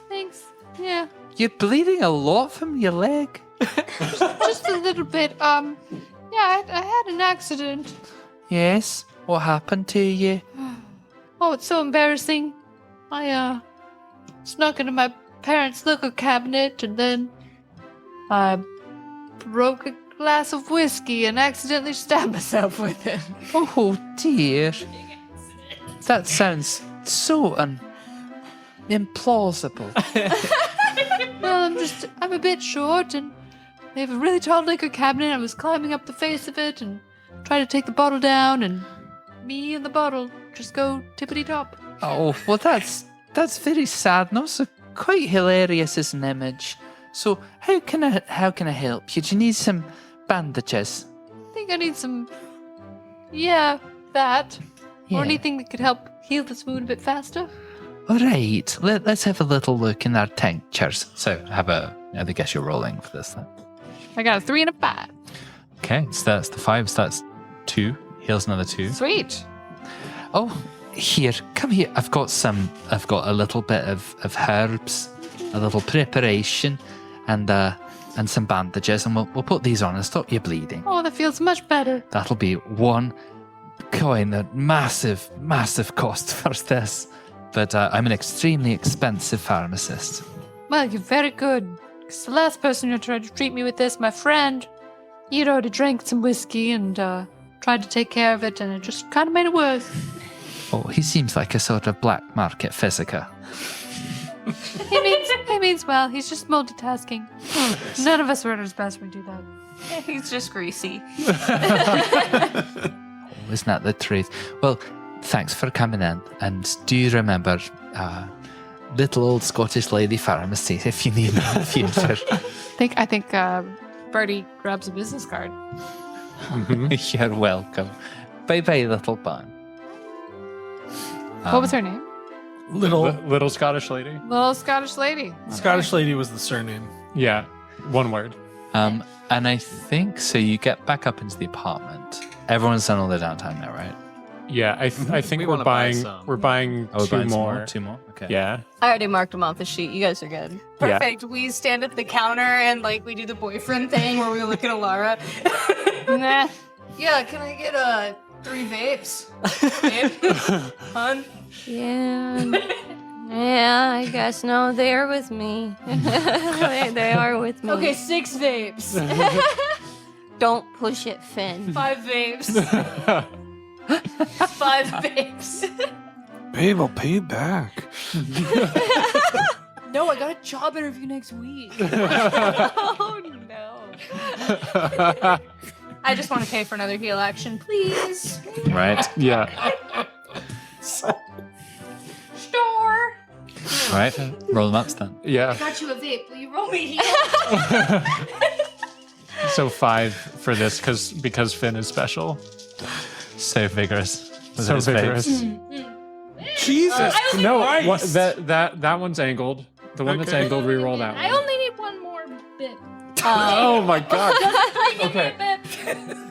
Speaker 6: Thanks. Yeah,
Speaker 11: You're bleeding a lot from your leg.
Speaker 6: just a little bit. Yeah, I had an accident.
Speaker 11: Yes. What happened to you?
Speaker 6: Oh, it's so embarrassing. I snuck into my parents' liquor cabinet and then I broke a glass of whiskey and accidentally stabbed myself with it.
Speaker 11: Oh dear. That sounds so implausible.
Speaker 6: Well, I'm a bit short and they have a really tall liquor cabinet. I was climbing up the face of it and trying to take the bottle down and me and the bottle just go tippity top.
Speaker 11: Oh, well, that's very sad and also quite hilarious as an image. So how can I help you? Do you need some bandages?
Speaker 6: I think I need some. Yeah, that.
Speaker 11: Yeah.
Speaker 6: Or anything that could help heal this wound a bit faster.
Speaker 11: All right, let's have a little look in our tinctures. So I guess you're rolling for this then.
Speaker 6: I got a 3 and a 5.
Speaker 1: Okay, so that's the 5, so that's 2. Heals another 2.
Speaker 6: Sweet.
Speaker 11: Oh, here, come here. I've got a little bit of herbs, a little preparation, and some bandages, and we'll put these on and stop you bleeding.
Speaker 6: Oh, that feels much better.
Speaker 11: That'll be one coin, a massive, massive cost for this. But I'm an extremely expensive pharmacist.
Speaker 6: Well, you're very good. 'Cause the last person who tried to treat me with this, my friend, he'd already drank some whiskey and tried to take care of it, and it just kind of made it worse.
Speaker 11: Oh, he seems like a sort of black market physicker.
Speaker 6: He means well. He's just multitasking. None of us are at our best when we do that.
Speaker 3: He's just greasy.
Speaker 11: Oh, isn't that the truth? Well, thanks for coming in. And do you remember little old Scottish lady pharmacy if you need it in the future?
Speaker 6: I think Birdie grabs a business card.
Speaker 11: You're welcome. Bye-bye, little bun.
Speaker 6: What was her name?
Speaker 2: Little Scottish lady.
Speaker 6: Little Scottish lady.
Speaker 4: Scottish lady was the surname.
Speaker 2: Yeah, one word.
Speaker 1: And I think so. You get back up into the apartment. Everyone's done all their downtime now, right?
Speaker 2: Yeah, I think
Speaker 8: We
Speaker 2: we're
Speaker 8: wanna buy
Speaker 2: buying
Speaker 8: some.
Speaker 2: we're buying
Speaker 1: Oh, we're
Speaker 2: 2
Speaker 1: buying some
Speaker 2: more.
Speaker 1: 2 more. Okay.
Speaker 2: Yeah.
Speaker 3: I already marked them off the sheet. You guys are good.
Speaker 2: Yeah.
Speaker 7: Perfect. We stand at the counter and we do the boyfriend thing where we look at Alara.
Speaker 6: Nah.
Speaker 7: Yeah, can I get 3 vapes? Babe? Hun?
Speaker 3: Yeah, I guess no, they're with me. they are with me.
Speaker 7: Okay, 6 vapes.
Speaker 3: Don't push it, Finn.
Speaker 7: 5 vapes. 5 vapes.
Speaker 10: Babe, I'll pay you back.
Speaker 7: No, I got a job interview next week.
Speaker 3: Oh no.
Speaker 7: I just want to pay for another heal action, please.
Speaker 1: Right.
Speaker 2: Yeah.
Speaker 7: Store.
Speaker 1: All right. Roll them up then.
Speaker 2: Yeah.
Speaker 7: Got you a vape. Will you roll me heal?
Speaker 2: So 5 for this because Finn is special.
Speaker 1: So vigorous. Was
Speaker 2: So
Speaker 1: it his vape?
Speaker 2: vigorous.
Speaker 10: Jesus
Speaker 2: No,
Speaker 10: Christ.
Speaker 2: that one's angled. The one that's angled, re-roll that
Speaker 7: I
Speaker 2: one.
Speaker 7: only need one more bit.
Speaker 2: Oh my god.
Speaker 7: Give me
Speaker 2: Okay.
Speaker 7: a bit.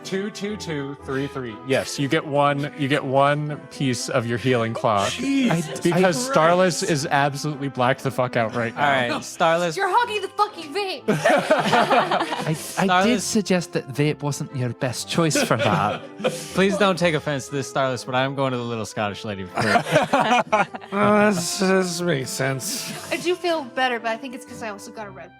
Speaker 2: 2, 2, 2, 3, 3. Yes, you get one piece of your healing clock. Because Starless is absolutely blacked the fuck out right now.
Speaker 8: All right, Starless.
Speaker 7: You're hogging the fucking vape.
Speaker 11: I did suggest that vape wasn't your best choice for that.
Speaker 8: Please don't take offense to this, Starless, but I'm going to the little Scottish lady first.
Speaker 10: That makes sense.
Speaker 7: I do feel better, but I think it's because I also got a Red Bull.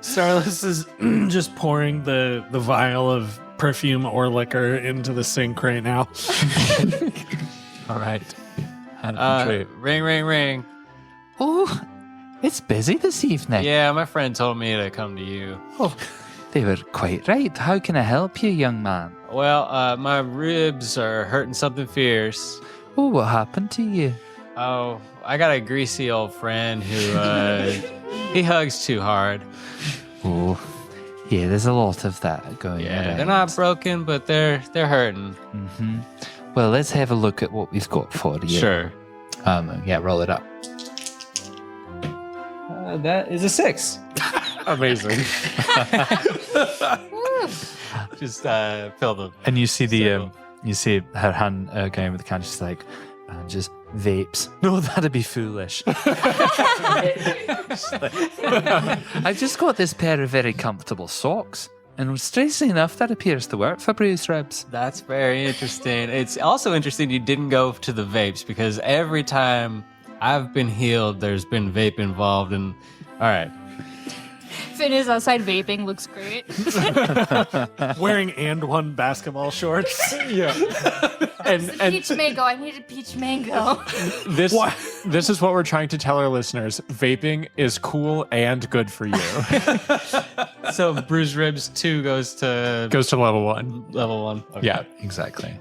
Speaker 4: Starless is just pouring the vial of perfume or liquor into the sink right now.
Speaker 1: All right. And
Speaker 8: Ring, ring, ring.
Speaker 11: Oh, it's busy this evening.
Speaker 8: Yeah, my friend told me to come to you.
Speaker 11: Oh, they were quite right. How can I help you, young man?
Speaker 8: Well, my ribs are hurting something fierce.
Speaker 11: Oh, what happened to you?
Speaker 8: Oh, I got a greasy old friend who, he hugs too hard.
Speaker 11: Oh, yeah, there's a lot of that going
Speaker 8: Yeah,
Speaker 11: around.
Speaker 8: they're not broken, but they're hurting.
Speaker 11: Mm-hmm. Well, let's have a look at what we've got for you.
Speaker 8: Sure.
Speaker 11: Yeah, roll it up.
Speaker 8: That is a 6.
Speaker 2: Amazing.
Speaker 8: Just fill the.
Speaker 1: And you see the
Speaker 8: Circle.
Speaker 1: you see her hand going with the can. She's like, just vapes. No, that'd be foolish.
Speaker 11: I've just got this pair of very comfortable socks, and strangely enough, that appears to work for bruised ribs.
Speaker 8: That's very interesting. It's also interesting you didn't go to the vapes because every time I've been healed, there's been vape involved. And all right,
Speaker 7: Finn is outside vaping. Looks great.
Speaker 4: Wearing and one basketball shorts.
Speaker 2: Yeah. And
Speaker 7: Peach mango. I need a peach mango.
Speaker 2: this is what we're trying to tell our listeners. Vaping is cool and good for you.
Speaker 8: so bruised ribs 2 goes to
Speaker 2: Goes to level 1.
Speaker 8: level 1. Okay.
Speaker 2: Yeah.
Speaker 1: Exactly.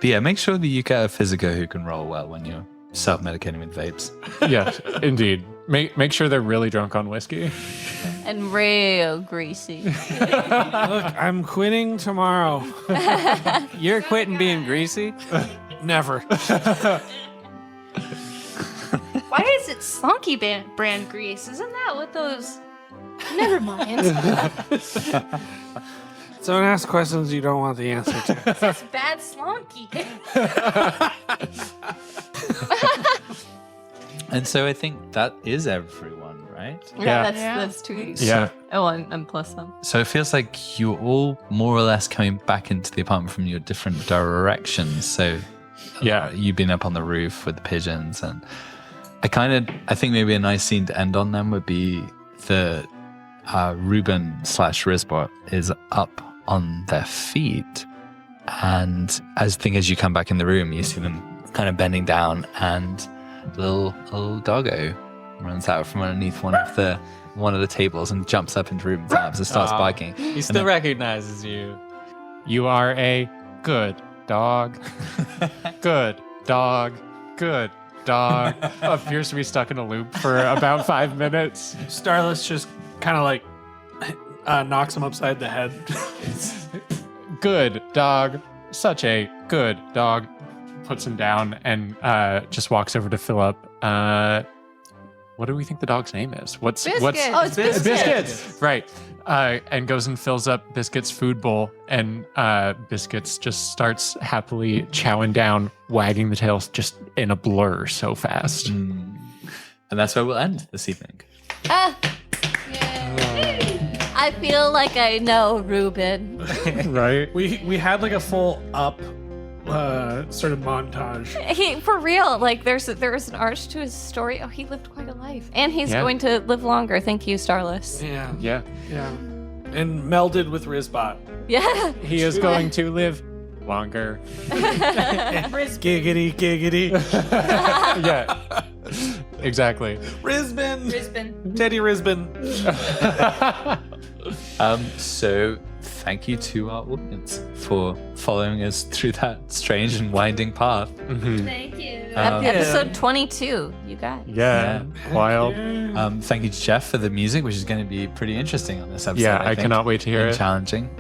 Speaker 1: But yeah, make sure that you get a physio who can roll well when you're self-medicating with vapes.
Speaker 2: Yes, indeed. Make sure they're really drunk on whiskey.
Speaker 3: And real greasy.
Speaker 4: Look, I'm quitting tomorrow.
Speaker 8: You're quitting being greasy?
Speaker 4: Never.
Speaker 7: Why is it Slunky brand grease? Isn't that what those? Never mind.
Speaker 4: Don't ask questions you don't want the answer to.
Speaker 7: That's bad Slunky.
Speaker 1: And so I think that is everyone, right?
Speaker 2: Yeah.
Speaker 3: That's 2 weeks.
Speaker 2: Yeah.
Speaker 3: Oh, and plus them.
Speaker 1: So it feels like you're all more or less coming back into the apartment from your different directions. So
Speaker 2: Yeah.
Speaker 1: you've been up on the roof with the pigeons, and I think maybe a nice scene to end on them would be the Reuben / Rizbot is up on their feet, and as you come back in the room, you see them kind of bending down, and little doggo runs out from underneath one of the tables and jumps up into Reuben's arms and starts barking.
Speaker 8: He still recognizes you.
Speaker 2: You are a good dog. Good dog. Good dog. Appears to be stuck in a loop for about 5 minutes.
Speaker 4: Starless just kind of like knocks him upside the head.
Speaker 2: Good dog. Such a good dog. Puts him down and just walks over to Philip. What do we think the dog's name is? What's
Speaker 6: Biscuit.
Speaker 3: Oh, it's
Speaker 2: Biscuits. Right. And goes and fills up Biscuit's food bowl, and Biscuits just starts happily chowing down, wagging the tail just in a blur so fast.
Speaker 1: And that's where we'll end this evening.
Speaker 3: I feel like I know Reuben.
Speaker 2: Right?
Speaker 4: We had like a full up sort of montage.
Speaker 3: For real, like there was an arch to his story. Oh, he lived quite a life, and he's
Speaker 2: Yeah.
Speaker 3: going to live longer. Thank you, Starless.
Speaker 4: Yeah.
Speaker 2: Yeah.
Speaker 4: Yeah. And melded with Rizbot.
Speaker 3: Yeah.
Speaker 2: He is going to live longer.
Speaker 4: Giggity, giggity.
Speaker 2: Yeah. Exactly.
Speaker 4: Rizbin. Teddy Rizbin.
Speaker 1: So thank you to our audience for following us through that strange and winding path.
Speaker 7: Thank you.
Speaker 3: Episode 22. You guys.
Speaker 2: Yeah. Wild.
Speaker 1: Thank you to Jeff for the music, which is going to be pretty interesting on this episode.
Speaker 2: Yeah, I
Speaker 1: think,
Speaker 2: cannot wait to hear
Speaker 1: and
Speaker 2: it.
Speaker 1: challenging.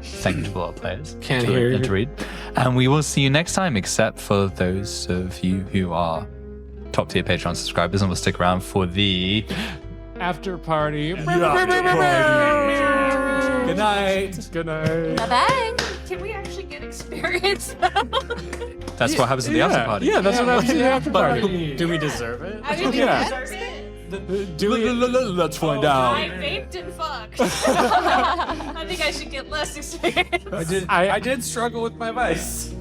Speaker 1: Thank you to all our players.
Speaker 4: Can't
Speaker 1: to,
Speaker 4: hear
Speaker 1: and
Speaker 4: you.
Speaker 1: to read. And we will see you next time, except for those of you who are top tier Patreon subscribers, and will stick around for the
Speaker 2: After party.
Speaker 1: Good night.
Speaker 2: Good night.
Speaker 3: Bye.
Speaker 7: Can we actually get experience?
Speaker 1: That's what happens in the after party.
Speaker 2: Yeah, that's what happens in the after party.
Speaker 8: Do we deserve it?
Speaker 7: I mean, we
Speaker 2: Yeah.
Speaker 7: deserve it.
Speaker 2: Do we?
Speaker 1: Let's find
Speaker 7: I vaped and fucked. I think I should get less experience.
Speaker 4: I did struggle with my vice.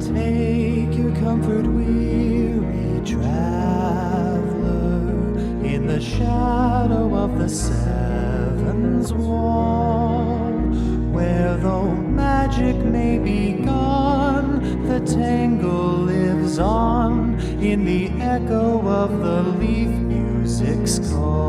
Speaker 12: Take your comfort, weary traveler, in the shadow of the Seven's wall, where though magic may be gone, the tangle lives on in the echo of the leaf music's call.